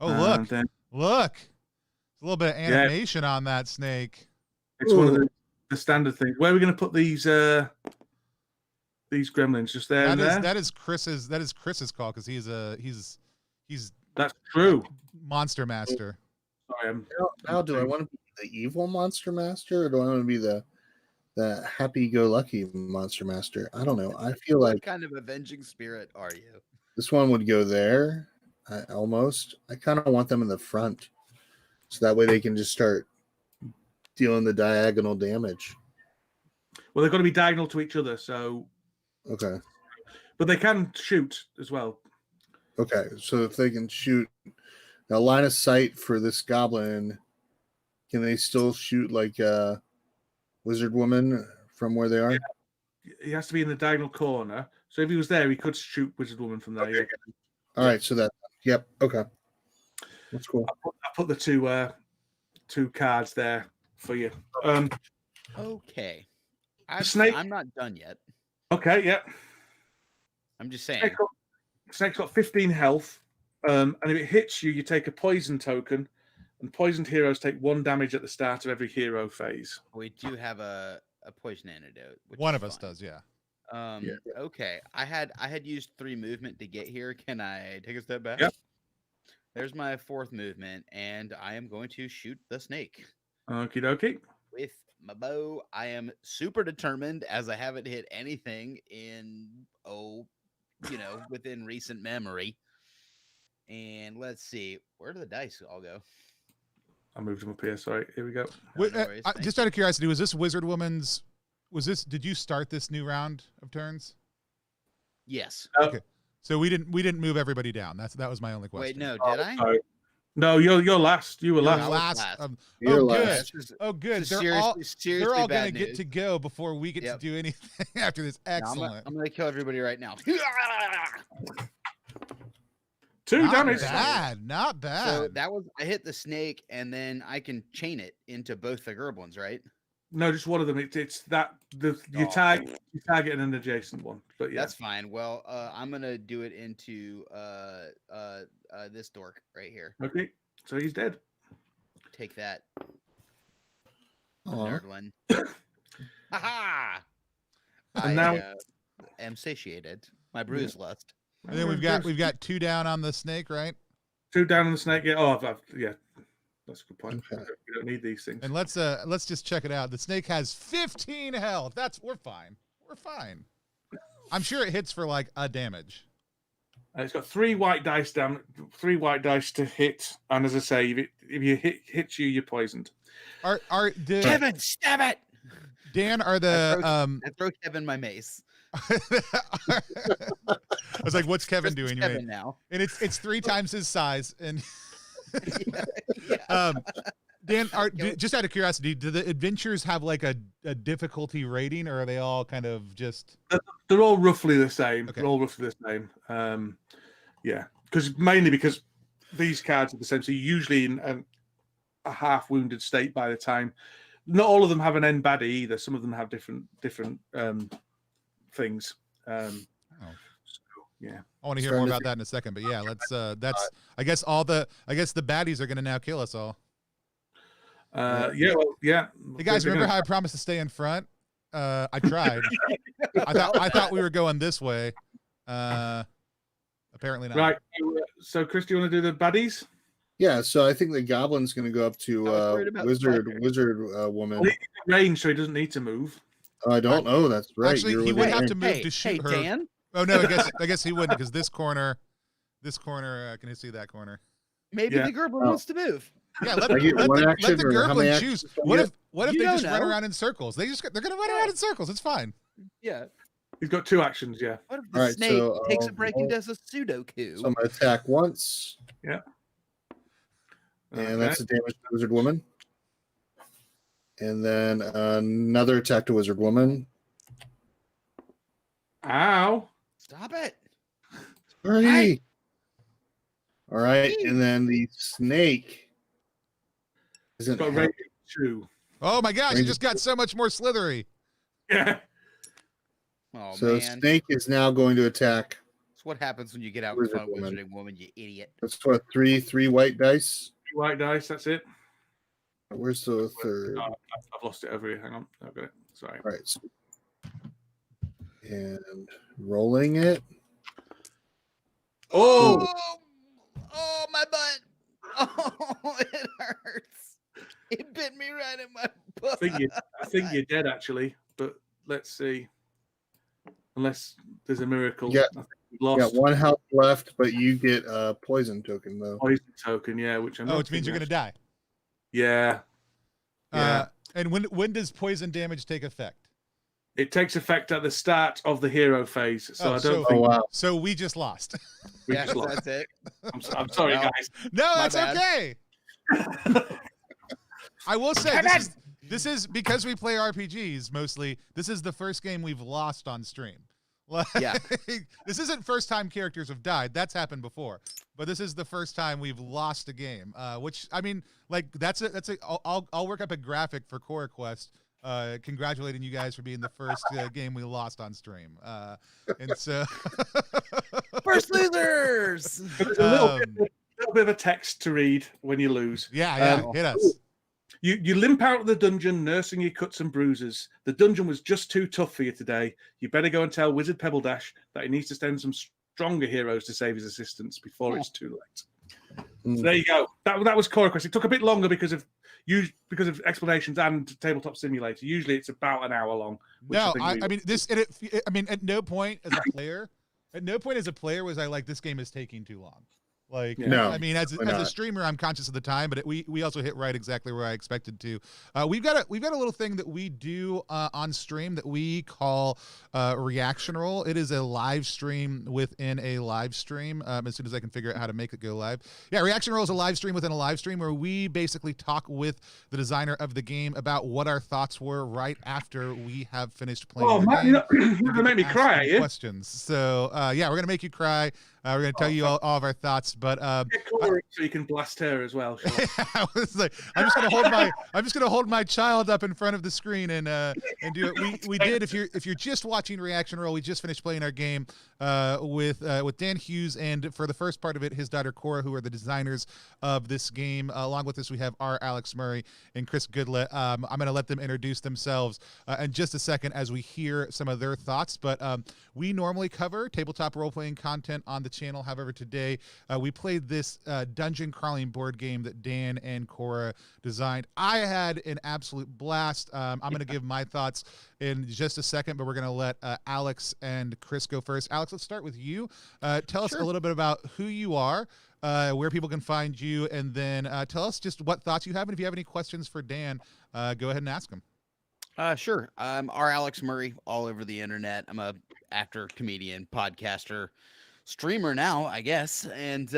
Oh, look. Then, Look. There's a little bit of animation on that snake. it's one of the standard things. Where are we going to put these gremlins? Just there and there? That is Chris's call because he's That's true. monster master. Sorry, Now, do I want to be the evil monster master, or do I want to be the happy-go-lucky monster master? I don't know. I feel like What kind of avenging spirit are you? this one would go there. I kind of want them in the front, so that way they can just start dealing the diagonal damage. well, they've got to be diagonal to each other, so. Okay. But they can shoot as well. Okay. So if they can shoot now, line of sight for this goblin, can they still shoot like Wizard Woman from where they are? Yeah. He has to be in the diagonal corner. So if he was there, he could shoot Wizard Woman from there. Okay. Yeah. All right. So that. Yep. Okay. That's cool. I put the 2 cards there for you. Okay. Snake. I'm not done yet. Okay, yeah. I'm just saying. Snake's got 15 health. And if it hits you, you take a poison token. And poisoned heroes take 1 damage at the start of every hero phase. We do have a poison antidote. One of us does, yeah. Okay. I had used 3 movement to get here. Can I take a step back? Yep. There's my 4th movement, and I am going to shoot the snake. Okie dokie. With my bow. I am super determined, as I haven't hit anything in within recent memory. And let's see, where do the dice all go? I moved them up here. Sorry. Here we go. Wait, just out of curiosity, was this Wizard Woman's? Did you start this new round of turns? Yes. Okay. So we didn't move everybody down. That was my only question. Wait, no, did I? Sorry. No, you're last. You were last. Last. You're Good. last. Oh, good. They're all going to get to go before we get to do anything after this. Excellent. I'm going to kill everybody right now. 2 Not damage. bad. Not So bad. that was I hit the snake, and then I can chain it into both the gerblins, right? No, just one of them. It's that you Oh. target an adjacent one. But yeah, That's fine. Well, I'm gonna do it into this dork right here. okay. So he's dead. Take that, Aw. nerdlin. Ha And I now- am satiated. My bruise lust. And then we've got 2 down on the snake, right? 2 down on the snake. Yeah. Oh, yeah. That's a good point. Okay. We don't need these things. And let's just check it out. The snake has 15 health. We're fine. We're fine. I'm sure it hits for like a damage. It's got 3 white dice down, 3 white dice to hit, and as I say, if you hits you, you're poisoned. Kevin, stab it! Dan, are I the throw Kevin my mace. I was like, what's Kevin doing? You Kevin mean? now. And it's 3 times his size. And Yeah. Dan, just out of curiosity, do the adventures have like a difficulty rating, or are they all kind of just? They're all roughly the same. Okay. They're all roughly the same. Yeah, mainly because these cards are the same. So you're usually in a half wounded state by the time. Not all of them have an end baddie either. Some of them have different things. So, yeah. I want to hear more about that in a second, but yeah, that's I guess the baddies are going to now kill us all. Yeah. Well, yeah. Hey guys, remember how I promised to stay in front? I tried. I thought we were going this way. Apparently not. Right. So, Chris, do you want to do the baddies? Yeah, so I think the goblin's going to go up to I was worried about wizard woman. Well, he's in range, so he doesn't need to move. Oh, I don't know. That's right. Actually, You're he within would have range. to move to shoot her. Dan? Oh no, I guess he wouldn't, because this corner. Can you see that corner? Maybe Yeah. the gerblin wants to move. Yeah, let I get the one action or how many Gerblin actions choose. do I What get? if You they just don't run know. around in circles? They're gonna run around in circles. It's fine. Yeah. He's got 2 actions. Yeah. What if the All right, snake so, takes a break and does a Sudoku? So I'm going to attack once, Okay. and that's a damage to wizard woman. And then another attack to wizard woman. Ow. Stop it. Sorry. Right. All right, and then the snake isn't Got range 2. Oh my gosh, you Range- just got so much more slithery. Yeah. Oh, so man. snake is now going to attack. That's what happens when you get out in Wizard front of woman. Wizarding Woman, you idiot. That's what three white dice. 2 white dice. That's it. Where's the third? Oh, I've lost it over here. Hang on. I've got it. Sorry. All right. And rolling it. Oh. Oh, my butt. Oh, it hurts. It bit me right in my butt. I think you're dead, actually. But let's see. Unless there's a miracle. Yeah. I think we've lost. Got 1 health left, but you get a poison token though. Poison token, yeah, which I'm Oh, which means you're gonna die. Yeah. Yeah. And when does poison damage take effect? It takes effect at the start of the hero phase. So Oh, I don't so- Oh think wow! So we just lost. we Yes, just lost. that's it. I'm sorry, Well, guys. No, My that's bad. okay. I will say this is because we play RPGs mostly. This is the first game we've lost on stream. Like, Yeah. This isn't first time characters have died. That's happened before. But this is the first time we've lost a game. Which I mean, like I'll work up a graphic for Coraquest. Congratulating you guys for being the first game we lost on stream. And so First losers. There's a little bit of a text to read when you lose. yeah, hit us. You limp out of the dungeon nursing your cuts and bruises. The dungeon was just too tough for you today. You better go and tell Wizard Pebbledash that he needs to send some stronger heroes to save his assistants before it's too late. So there you go. That was Coraquest. It took a bit longer because of explanations and Tabletop Simulator. Usually it's about an hour long. No, I mean at no point as a player was I like, this game is taking too long. Like, No, I mean, as a streamer, I'm conscious of the time, but we also hit right exactly where I expected to. We've got a little thing that we do on stream that we call Reaction Roll. It is a live stream within a live stream. As soon as I can figure out how to make it go live, yeah, Reaction Roll is a live stream within a live stream where we basically talk with the designer of the game about what our thoughts were right after we have finished playing. Oh, the Matt, game. you're gonna make me Ask cry, are some you? questions. So yeah, we're gonna make you cry. We're gonna tell you all of our thoughts But Get Cora so you can blast her as well. I was like, I'm just gonna hold my child up in front of the screen and do it. We did. If you're just watching Reaction Roll, we just finished playing our game with Dan Hughes, and for the first part of it, his daughter Cora, who are the designers of this game. Along with us, we have R. Alex Murray and Chris Goodlett. I'm gonna let them introduce themselves in just a second as we hear some of their thoughts. But we normally cover tabletop role-playing content on the channel. However, today we played this dungeon crawling board game that Dan and Cora designed. I had an absolute blast. I'm going to give my thoughts in just a second, but we're going to let Alex and Chris go first. Alex, let's start with you. Tell us a little bit about who you are, where people can find you, and then tell us just what thoughts you have. And if you have any questions for Dan, go ahead and ask him. Sure. I'm R. Alex Murray all over the internet. I'm a actor, comedian, podcaster, streamer now, I guess. And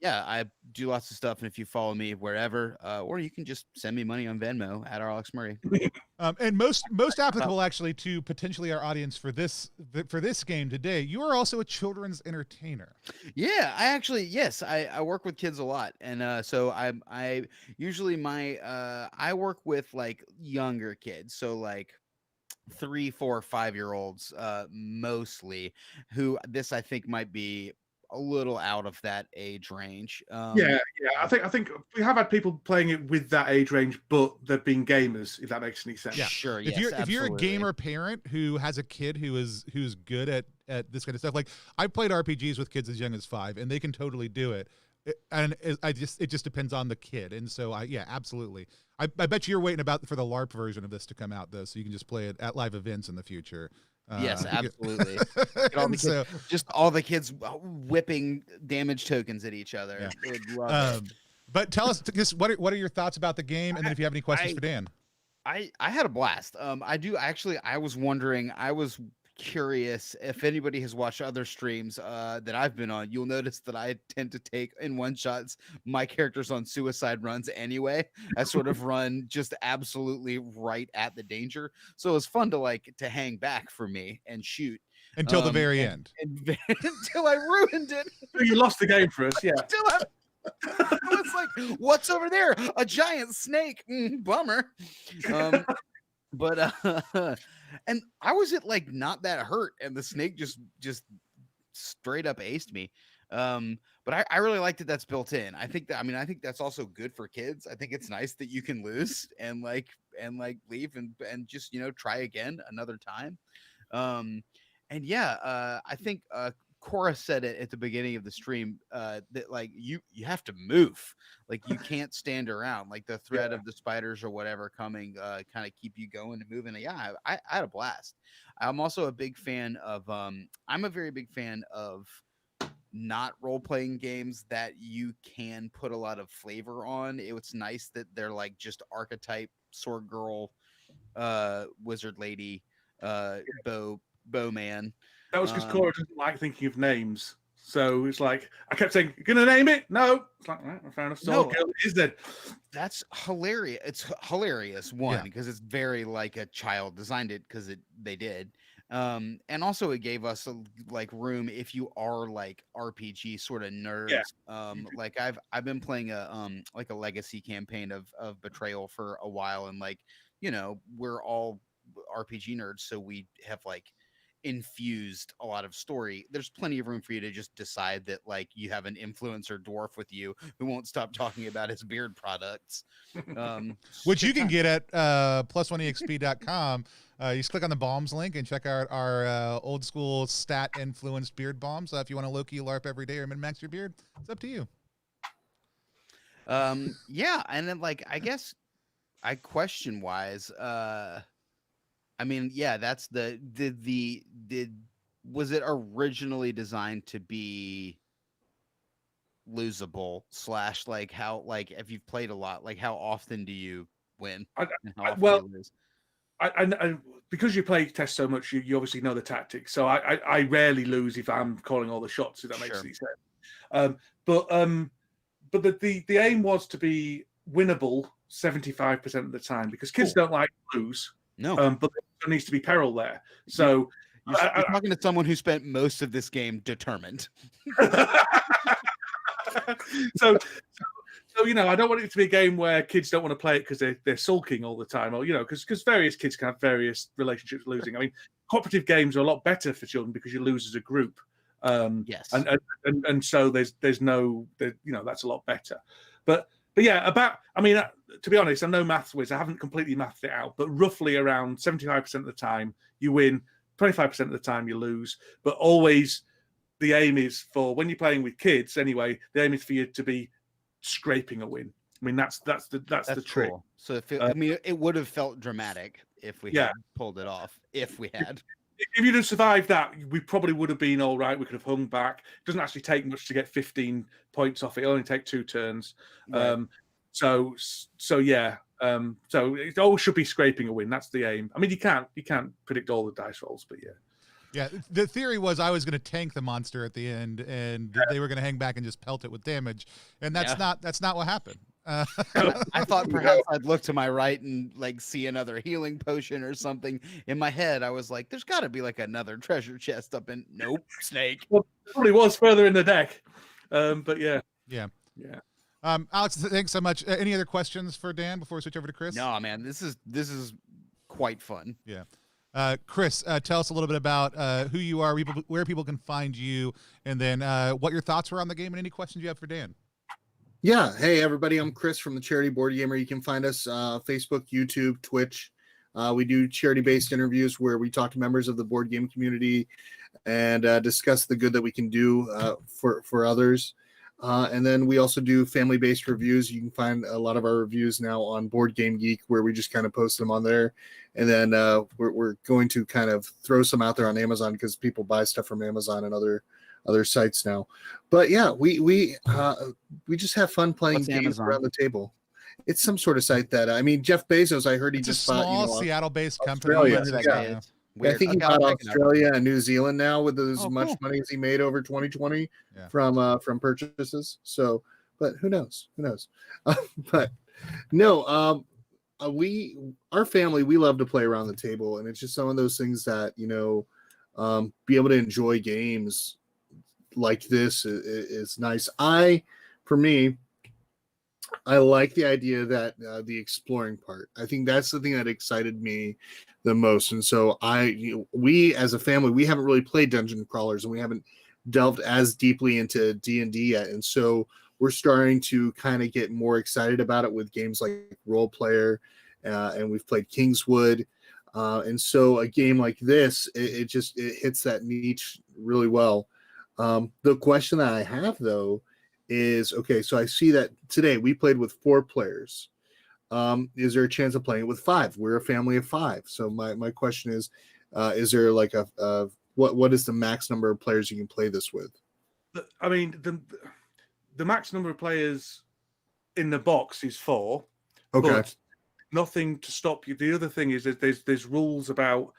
yeah, I do lots of stuff. And if you follow me wherever, or you can just send me money on Venmo at R. Alex Murray. And most applicable actually to potentially our audience for this game today. You are also a children's entertainer. Yeah, I actually, yes, I work with kids a lot. And so I usually I work with like younger kids. So like 3, 4, 5-year-olds, mostly, who this I think might be a little out of that age range. Yeah. I think we have had people playing it with that age range, but they've been gamers. If that makes any sense. Yeah, sure. If you're a gamer parent who has a kid who's good at this kind of stuff, like I played RPGs with kids as young as 5, and they can totally do it. It just depends on the kid, and so absolutely. I bet you're waiting for the LARP version of this to come out though, so you can just play it at live events in the future. Yes, absolutely. Just all the kids whipping damage tokens at each other. Yeah. Would love it. But tell us just what are your thoughts about the game, and then if you have any questions for Dan. I had a blast. I was wondering. I was curious if anybody has watched other streams that I've been on. You'll notice that I tend to take in one shots my characters on suicide runs anyway. I sort of run just absolutely right at the danger, so it was fun to hang back for me and shoot until the very end, until I ruined it. You lost the game for us. Yeah. I was like, what's over there? A giant snake. Bummer. But and I was not that hurt, and the snake just straight up aced me. But I really liked that that's built in. I think that's also good for kids. I think it's nice that you can lose and leave and just try again another time. And yeah, I think Cora said it at the beginning of the stream that you have to move, you can't stand around, the threat of the spiders or whatever coming kind of keep you going and moving. Yeah, I had a blast. I'm also a big fan of I'm a very big fan of not role-playing games that you can put a lot of flavor on. It's nice that they're just archetype sword girl, wizard lady, bow man. That was because Cora doesn't like thinking of names. So it's I kept saying, "You gonna name it?" No. It's right, fair enough. So girl is then. That's hilarious. It's hilarious, one, because it's very like a child designed it because they did. And also it gave us room if you are RPG sort of nerds. Yeah. I've been playing a legacy campaign of Betrayal for a while, and we're all RPG nerds, so we have infused a lot of story. There's plenty of room for you to just decide that you have an influencer dwarf with you who won't stop talking about his beard products, which you can get at plus1exp.com. You just click on the bombs link and check out our old school stat influenced beard bombs. If you want to low-key LARP every day or min-max your beard, it's up to you. Yeah, and then I guess question wise, that's was it originally designed to be losable / how if you've played a lot, how often do you win? I because you play test so much, you obviously know the tactics. So I rarely lose if I'm calling all the shots. If that makes any sense. But the aim was to be winnable 75% of the time, because kids don't like to lose. No, but there needs to be peril there. So you're talking to someone who spent most of this game determined. so I don't want it to be a game where kids don't want to play it because they're sulking all the time, or because various kids can have various relationships with losing. I mean, cooperative games are a lot better for children because you lose as a group. Yes, and so there's no, that's a lot better. But yeah, to be honest, I'm no maths whiz. I haven't completely mathed it out, but roughly around 75% of the time you win, 25% of the time you lose. But always the aim is for, when you're playing with kids anyway, the aim is for you to be scraping a win. I mean, that's the trick. cool. So it would have felt dramatic if we had pulled it off. If we had. If you'd have survived that, we probably would have been all right. We could have hung back. It doesn't actually take much to get 15 points off it. It only takes 2 turns. Right. So it always should be scraping a win. That's the aim. I mean, you can't predict all the dice rolls, but yeah. Yeah, the theory was I was going to tank the monster at the end, and they were going to hang back and just pelt it with damage, and that's not what happened. I thought perhaps I'd look to my right and like see another healing potion or something. In my head, I was like, "There's got to be like another treasure chest up in." Nope, snake. Well, it probably was further in the deck, but yeah. Alex, thanks so much. Any other questions for Dan before we switch over to Chris? No, man, this is quite fun. Yeah. Chris, tell us a little bit about who you are, where people can find you, and then what your thoughts were on the game and any questions you have for Dan. Yeah. Hey, everybody. I'm Chris from the Charity Board Gamer. You can find us Facebook, YouTube, Twitch. We do charity-based interviews where we talk to members of the board game community and discuss the good that we can do for others. And then we also do family-based reviews. You can find a lot of our reviews now on Board Game Geek, where we just kind of post them on there. And then we're going to kind of throw some out there on Amazon because people buy stuff from Amazon and other sites now. But yeah, we just have fun playing What's games Amazon? around the table. It's some sort of site that Jeff Bezos, I heard he It's just a bought small Seattle-based company. Australia, I think he Okay, I'll bought check it out. Australia and New Zealand now with as much cool. money as he made over 2020 Yeah. from purchases. So, but who knows? But no, our family, we love to play around the table, and it's just some of those things that be able to enjoy games like this is nice. For me, I like the idea that the exploring part. I think that's the thing that excited me the most. And so we as a family, we haven't really played dungeon crawlers, and we haven't delved as deeply into D&D yet. And so we're starting to kind of get more excited about it with games like Role Player, and we've played Kingswood. And so a game like this, it hits that niche really well. The question that I have though is, okay, so I see that today we played with 4 players. Is there a chance of playing it with 5? We're a family of 5. So my question is there like what is the max number of players you can play this with? I mean, the max number of players in the box is 4. Okay. But nothing to stop you. The other thing is that there's rules about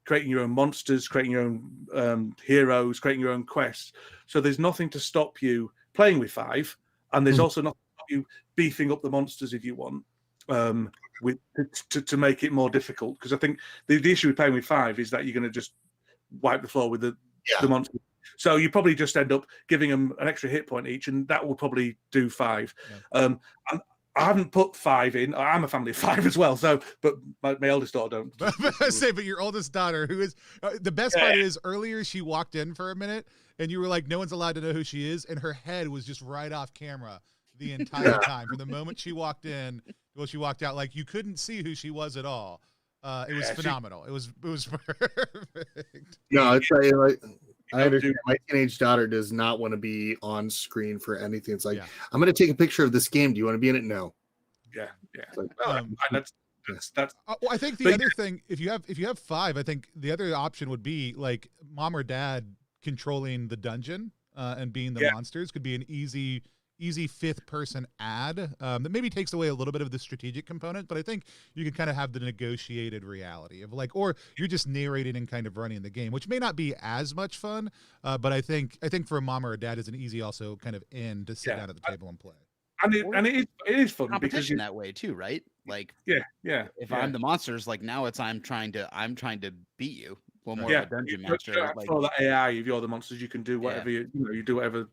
creating your own monsters, creating your own heroes, creating your own quests. So there's nothing to stop you playing with 5, and there's also nothing to stop you beefing up the monsters if you want, to make it more difficult. Because I think the issue with playing with 5 is that you're going to just wipe the floor with the monsters. So you probably just end up giving them an extra hit point each, and that will probably do 5. Yeah. I haven't put 5 in. I'm a family of 5 as well. So, but my eldest daughter don't. But your oldest daughter, who is the best part is earlier she walked in for a minute, and you were like, no one's allowed to know who she is, and her head was just right off camera the entire time. From the moment she walked in, well, she walked out, like you couldn't see who she was at all. It was phenomenal. It was perfect. No, it's like I understand. My teenage daughter does not want to be on screen for anything. It's like, I'm going to take a picture of this game. Do you want to be in it? No. Yeah. Like, that's. I think the other thing, if you have 5, I think the other option would be like mom or dad controlling the dungeon and being the monsters could be an easy 5th person add that maybe takes away a little bit of the strategic component, but I think you can kind of have the negotiated reality of like, or you're just narrating and kind of running the game, which may not be as much fun, but I think for a mom or a dad is an easy also kind of end to sit down at the table and play. And it is fun competition that way too, right? Like if I'm the monsters, like now I'm trying to beat you. Well, more of a dungeon master. Like, for that AI, if you're the monsters, you can do whatever you do whatever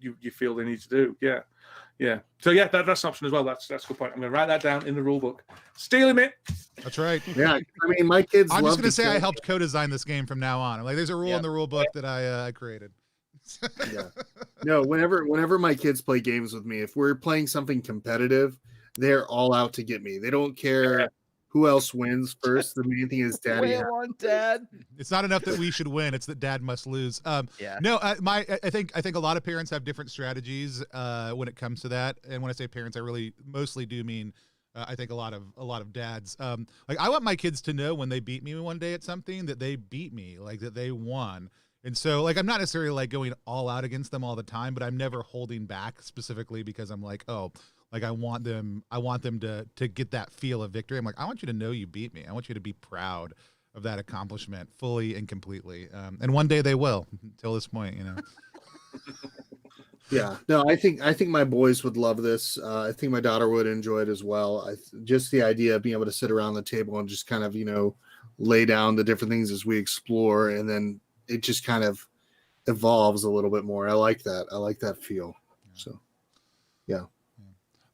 you feel they need to do. Yeah. So yeah, that's an option as well. That's a good point. I'm going to write that down in the rule book. Stealing it. That's right. Yeah, I mean, my kids. I'm love just going to say kill. I helped co-design this game from now on. Like, there's a rule in the rule book that I created. Yeah. No, whenever my kids play games with me, if we're playing something competitive, they're all out to get me. They don't care who else wins first. The main thing is daddy. Wail on dad. It's not enough that we should win; it's that dad must lose. No, I think a lot of parents have different strategies when it comes to that. And when I say parents, I really mostly do mean I think a lot of dads. Like, I want my kids to know when they beat me one day at something that they beat me, like that they won. And so, like, I'm not necessarily like going all out against them all the time, but I'm never holding back specifically because I'm like, oh, like I want them to get that feel of victory. I'm like, I want you to know you beat me. I want you to be proud of that accomplishment fully and completely. And one day they will. Until this point, you know. Yeah, no, I think my boys would love this. I think my daughter would enjoy it as well. Just the idea of being able to sit around the table and just kind of, lay down the different things as we explore, and then it just kind of evolves a little bit more. I like that. I like that feel. So, yeah.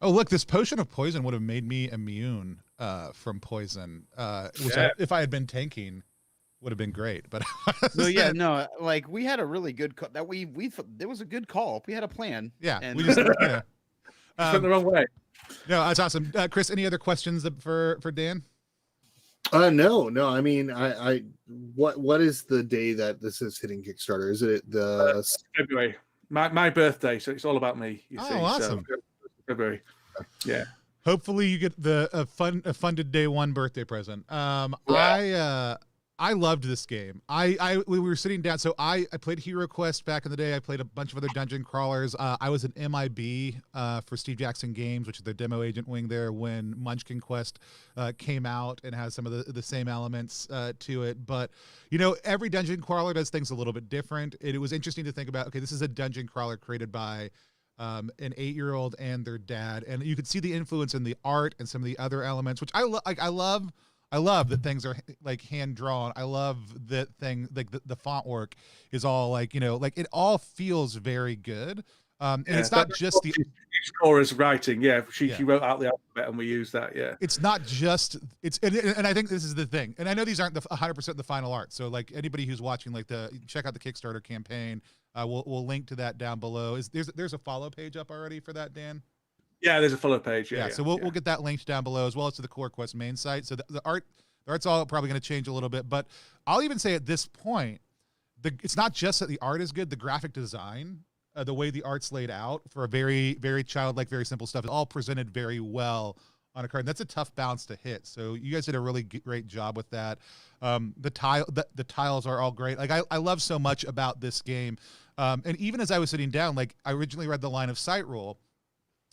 Oh, look, this potion of poison would have made me immune from poison, which if I had been tanking would have been great. But like we had a really good call. That there was a good call. We had a plan. Yeah, and we just went the wrong way. No, that's awesome. Chris, any other questions for Dan? No. I mean, what is the day that this is hitting Kickstarter? Is it the February? My birthday, so it's all about me. You see, awesome. So February. Yeah. Hopefully you get a funded day one birthday present. I loved this game. We were sitting down. So I played Hero Quest back in the day. I played a bunch of other dungeon crawlers. I was an MIB for Steve Jackson Games, which is their demo agent wing there when Munchkin Quest came out and has some of the same elements to it. But, every dungeon crawler does things a little bit different. It was interesting to think about, okay, this is a dungeon crawler created by an 8-year-old and their dad. And you could see the influence in the art and some of the other elements, which I love. I love that things are like hand drawn. I love that thing, like the font work is all like it all feels very good. And it's not just the Cora's writing. Yeah, she wrote out the alphabet and we use that. Yeah, it's not just and I think this is the thing. And I know these aren't the 100% the final art. So like anybody who's watching, like check out the Kickstarter campaign. We'll link to that down below. There's a follow page up already for that, Dan? Yeah, there's a follow page. Yeah. So we'll get that linked down below as well as to the Coraquest main site. So the art's all probably going to change a little bit, but I'll even say at this point, it's not just that the art is good. The graphic design, the way the art's laid out for a very, very childlike, very simple stuff, is all presented very well on a card. And that's a tough bounce to hit. So you guys did a really great job with that. The tiles are all great. Like I love so much about this game. And even as I was sitting down, like I originally read the line of sight rule.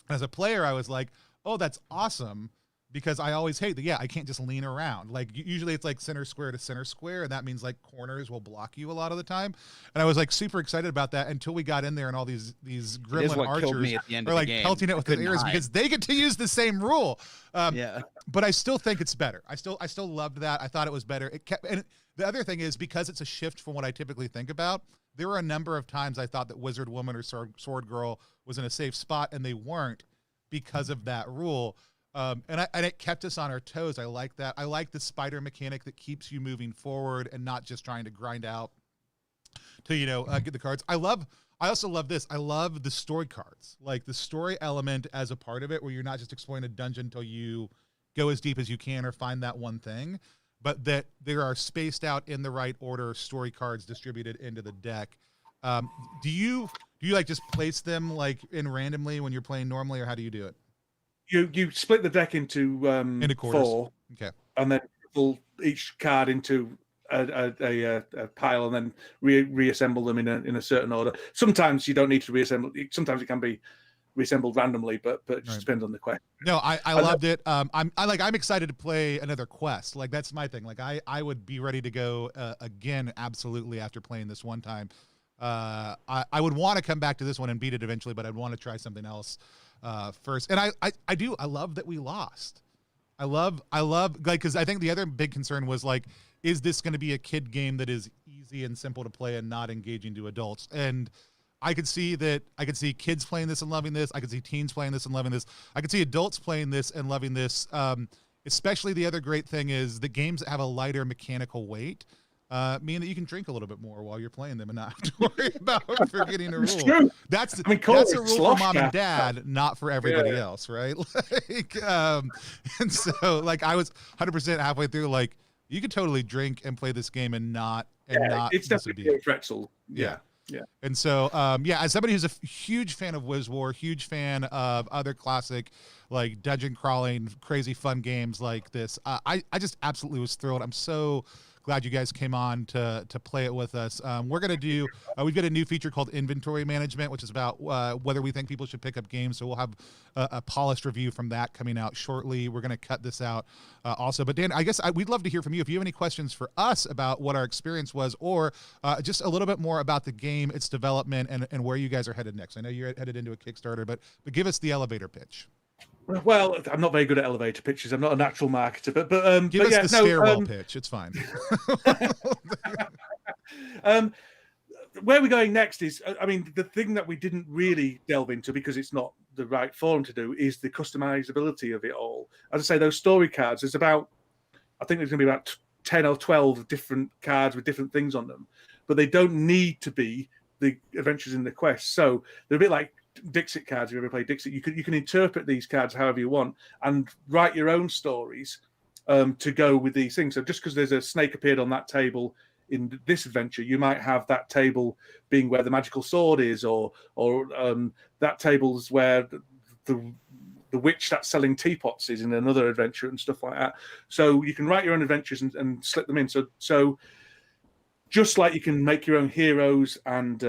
As a player, I was like, oh, that's awesome, because I always hate that. Yeah, I can't just lean around. Like usually it's like center square to center square, and that means like corners will block you a lot of the time. And I was like super excited about that until we got in there and all these gremlin archers are like pelting it with their ears because they get to use the same rule. But I still think it's better. I still loved that. I thought it was better. And the other thing is, because it's a shift from what I typically think about, there were a number of times I thought that Wizard Woman or Sword Girl was in a safe spot, and they weren't because of that rule. And it kept us on our toes. I like that. I like the spider mechanic that keeps you moving forward and not just trying to grind out to get the cards. I also love this. I love the story cards, like the story element as a part of it, where you're not just exploring a dungeon until you go as deep as you can or find that one thing, but that there are spaced out in the right order story cards distributed into the deck. Do you like just place them like in randomly when you're playing normally, or how do you do it? You split the deck into quarters. 4, okay, and then pull each card into a pile, and then reassemble them in a certain order. Sometimes you don't need to reassemble. Sometimes it can be reassembled randomly, but it just depends on the quest. No, I loved it. I'm excited to play another quest. Like that's my thing. Like I would be ready to go again, absolutely, after playing this one time. I would want to come back to this one and beat it eventually, but I'd want to try something else first. And I love that we lost. I love like, because I think the other big concern was like, is this going to be a kid game that is easy and simple to play and not engaging to adults? And I could see kids playing this and loving this. I could see teens playing this and loving this. I could see adults playing this and loving this. Especially the other great thing is the games that have a lighter mechanical weight mean that you can drink a little bit more while you're playing them and not have to worry about forgetting a rule. It's true. That's I mean, that's a rule for mom yeah. and dad, not for everybody else, right? And so like I was 100% halfway through, like you could totally drink and play this game and not it's definitely a pretzel. Yeah. And so, as somebody who's a huge fan of Wiz War, huge fan of other classic, like dungeon crawling, crazy fun games like this, I just absolutely was thrilled. I'm so glad you guys came on to play it with us. We're going to do, we've got a new feature called Inventory Management, which is about whether we think people should pick up games. So we'll have a polished review from that coming out shortly. We're going to cut this out also. But Dan, I guess we'd love to hear from you. If you have any questions for us about what our experience was, or just a little bit more about the game, its development, and where you guys are headed next. I know you're headed into a Kickstarter, but give us the elevator pitch. Well, I'm not very good at elevator pitches. I'm not a natural marketer, but give us the stairwell pitch. It's fine. Where we're going next is, I mean, the thing that we didn't really delve into because it's not the right forum to do is the customizability of it all. As I say, those story cards, I think there's going to be about 10 or 12 different cards with different things on them, but they don't need to be the adventures in the quest. So they're a bit like Dixit cards. If you ever play Dixit, you can interpret these cards however you want and write your own stories to go with these things. So just because there's a snake appeared on that table in this adventure, you might have that table being where the magical sword is, or that table's where the witch that's selling teapots is in another adventure and stuff like that. So you can write your own adventures and slip them in. So just like you can make your own heroes and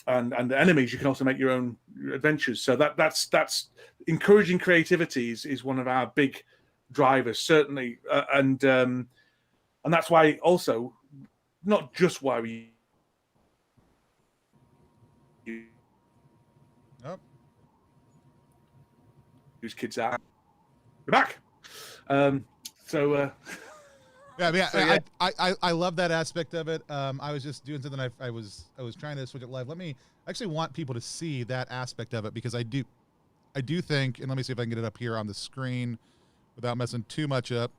enemies, you can also make your own adventures. So that's encouraging creativity is one of our big drivers, certainly, and that's why also not just why we use kids out. We're back. I love that aspect of it. I was just doing something. I was trying to switch it live. I actually want people to see that aspect of it because I do think, and let me see if I can get it up here on the screen without messing too much up.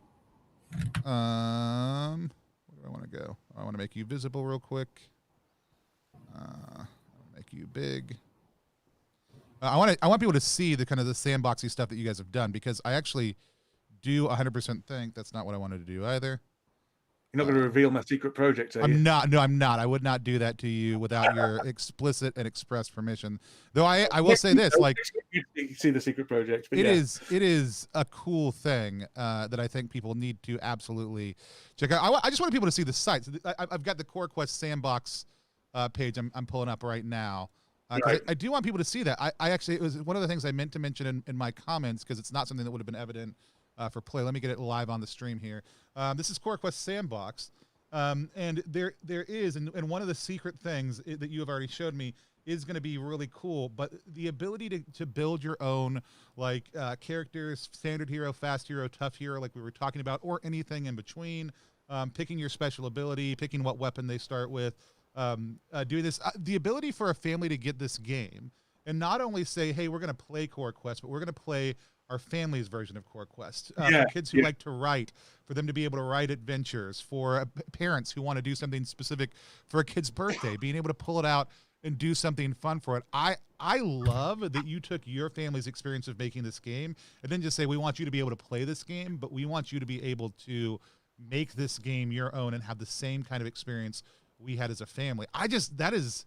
Where do I want to go? I want to make you visible real quick. I'll make you big. I want people to see the kind of the sandboxy stuff that you guys have done because I actually do 100% think that's not what I wanted to do either. You're not going to reveal my secret project, are you? I'm not. No, I'm not. I would not do that to you without your explicit and express permission. Though I will say this, like you see the secret project. But it is a cool thing that I think people need to absolutely check out. I just want people to see the sites. I've got the Coraquest sandbox page I'm pulling up right now. Right. I do want people to see that. I actually, it was one of the things I meant to mention in my comments because it's not something that would have been evident for play. Let me get it live on the stream here. This is Coraquest Sandbox, and there is, and one of the secret things that you have already showed me is going to be really cool. But the ability to build your own characters, standard hero, fast hero, tough hero, like we were talking about, or anything in between. Picking your special ability, picking what weapon they start with. Doing this, the ability for a family to get this game and not only say, hey, we're going to play Coraquest, but we're going to play our family's version of Coraquest. For kids who like to write, for them to be able to write adventures, for parents who want to do something specific for a kid's birthday, being able to pull it out and do something fun for it. I love that you took your family's experience of making this game and then just say, we want you to be able to play this game, but we want you to be able to make this game your own and have the same kind of experience we had as a family. That is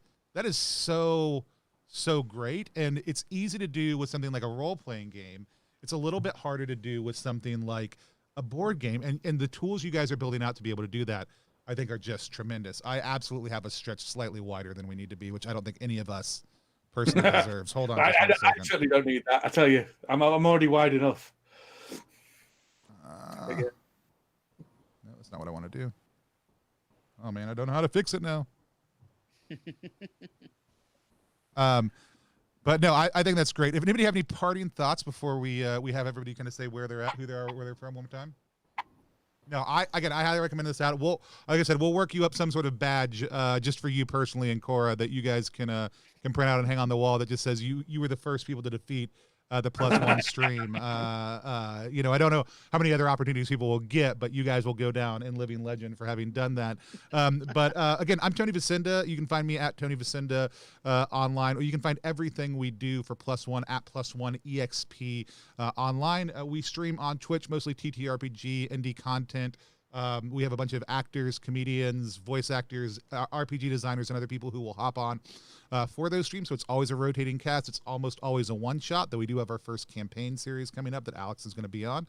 so great, and it's easy to do with something like a role-playing game. It's a little bit harder to do with something like a board game, and the tools you guys are building out to be able to do that, I think, are just tremendous. I absolutely have us stretched slightly wider than we need to be, which I don't think any of us personally deserves. Hold on, I certainly don't need that. I tell you, I'm already wide enough. No, that's not what I want to do. Oh man, I don't know how to fix it now. But no, I think that's great. If anybody have any parting thoughts before we have everybody kind of say where they're at, who they are, where they're from, one more time. No, I highly recommend this out. Like I said, we'll work you up some sort of badge just for you personally and Cora that you guys can print out and hang on the wall that just says you were the first people to defeat the +1 stream. I don't know how many other opportunities people will get, but you guys will go down in living legend for having done that. But again, I'm Tony Vicinda. You can find me at Tony Vicinda online, or you can find everything we do for +1 at +1 EXP online. We stream on Twitch, mostly TTRPG, indie content. We have a bunch of actors, comedians, voice actors, RPG designers, and other people who will hop on for those streams. So it's always a rotating cast. It's almost always a one-shot, though we do have our first campaign series coming up that Alex is going to be on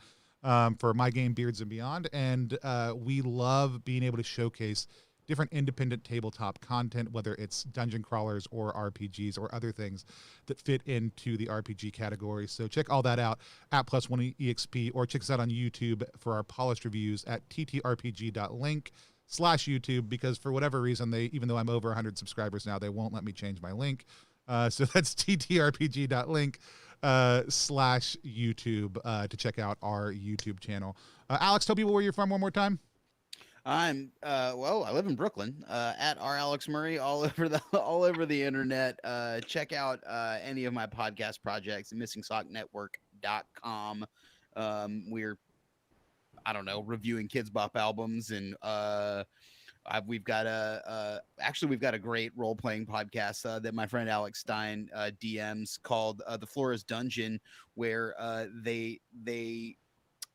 for My Game, Beards, and Beyond. And we love being able to showcase different independent tabletop content, whether it's dungeon crawlers or RPGs or other things that fit into the RPG category. So check all that out at +1 EXP, or check us out on YouTube for our polished reviews at ttrpg.link/YouTube, because for whatever reason, even though I'm over 100 subscribers now, they won't let me change my link. So that's ttrpg.link/YouTube to check out our YouTube channel. Alex, tell people where you're from one more time. I'm I live in Brooklyn, at @RAlexMurray all over the internet. Check out any of my podcast projects, missingsocknetwork.com. We're reviewing Kids Bop albums, and we've got a great role-playing podcast that my friend Alex Stein DMs called The Florist Dungeon, where they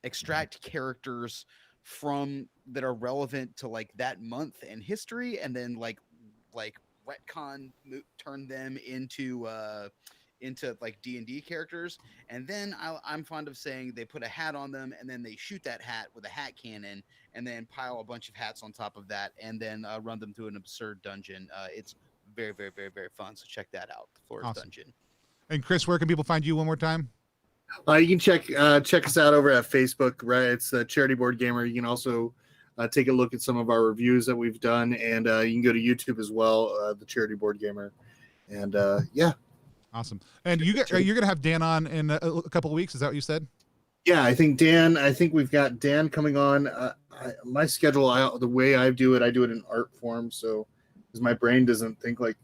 extract characters from that are relevant to like that month in history, and then like retcon turn them into like D&D characters. And then I'm fond of saying they put a hat on them, and then they shoot that hat with a hat cannon, and then pile a bunch of hats on top of that, and then run them through an absurd dungeon. It's very, very, very, very fun. So check that out, The Florist Dungeon. And Chris, where can people find you one more time? You can check us out over at Facebook, right? It's the Charity Board Gamer. You can also take a look at some of our reviews that we've done, and you can go to YouTube as well, the Charity Board Gamer. And yeah. Awesome. And you're going to have Dan on in a couple of weeks. Is that what you said? Yeah, I think we've got Dan coming on. My schedule, the way I do it in art form. So because my brain doesn't think like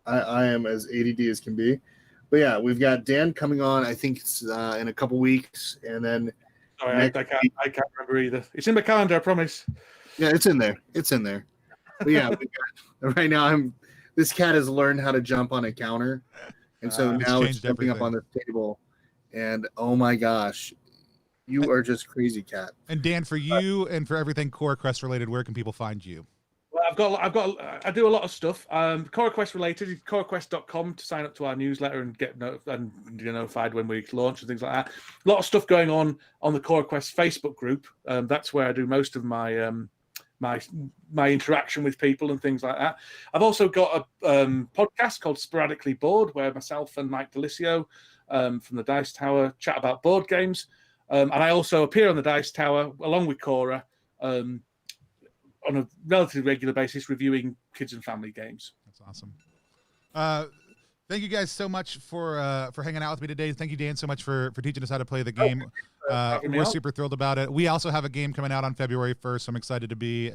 I am as ADD as can be. But yeah, we've got Dan coming on. I think it's in a couple weeks, and then I can't remember either. It's in my calendar, I promise. Yeah, it's in there. But yeah, right now this cat has learned how to jump on a counter, and so now it's jumping up on the table. And oh my gosh, you are just crazy, cat. And Dan, for you and for everything Coraquest related, where can people find you? Well, I do a lot of stuff. Coraquest related, coraquest.com to sign up to our newsletter and get notified when we launch and things like that. A lot of stuff going on the Coraquest Facebook group. That's where I do most of my my interaction with people and things like that. I've also got a podcast called Sporadically Bored, where myself and Mike Delisio from the Dice Tower chat about board games. And I also appear on the Dice Tower along with Cora on a relatively regular basis, reviewing kids and family games. That's awesome. Thank you guys so much for hanging out with me today. Thank you, Dan, so much for teaching us how to play the game. We're super thrilled about it. We also have a game coming out on February 1st. So I'm excited to be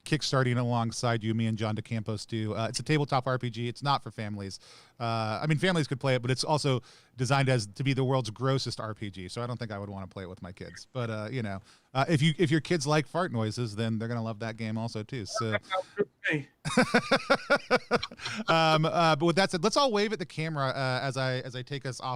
kickstarting alongside you. Me and John DeCampos do. It's a tabletop RPG. It's not for families. Families could play it, but it's also designed to be the world's grossest RPG. So I don't think I would want to play it with my kids. But if your kids like fart noises, then they're gonna love that game also too. So, but with that said, let's all wave at the camera as I take us off.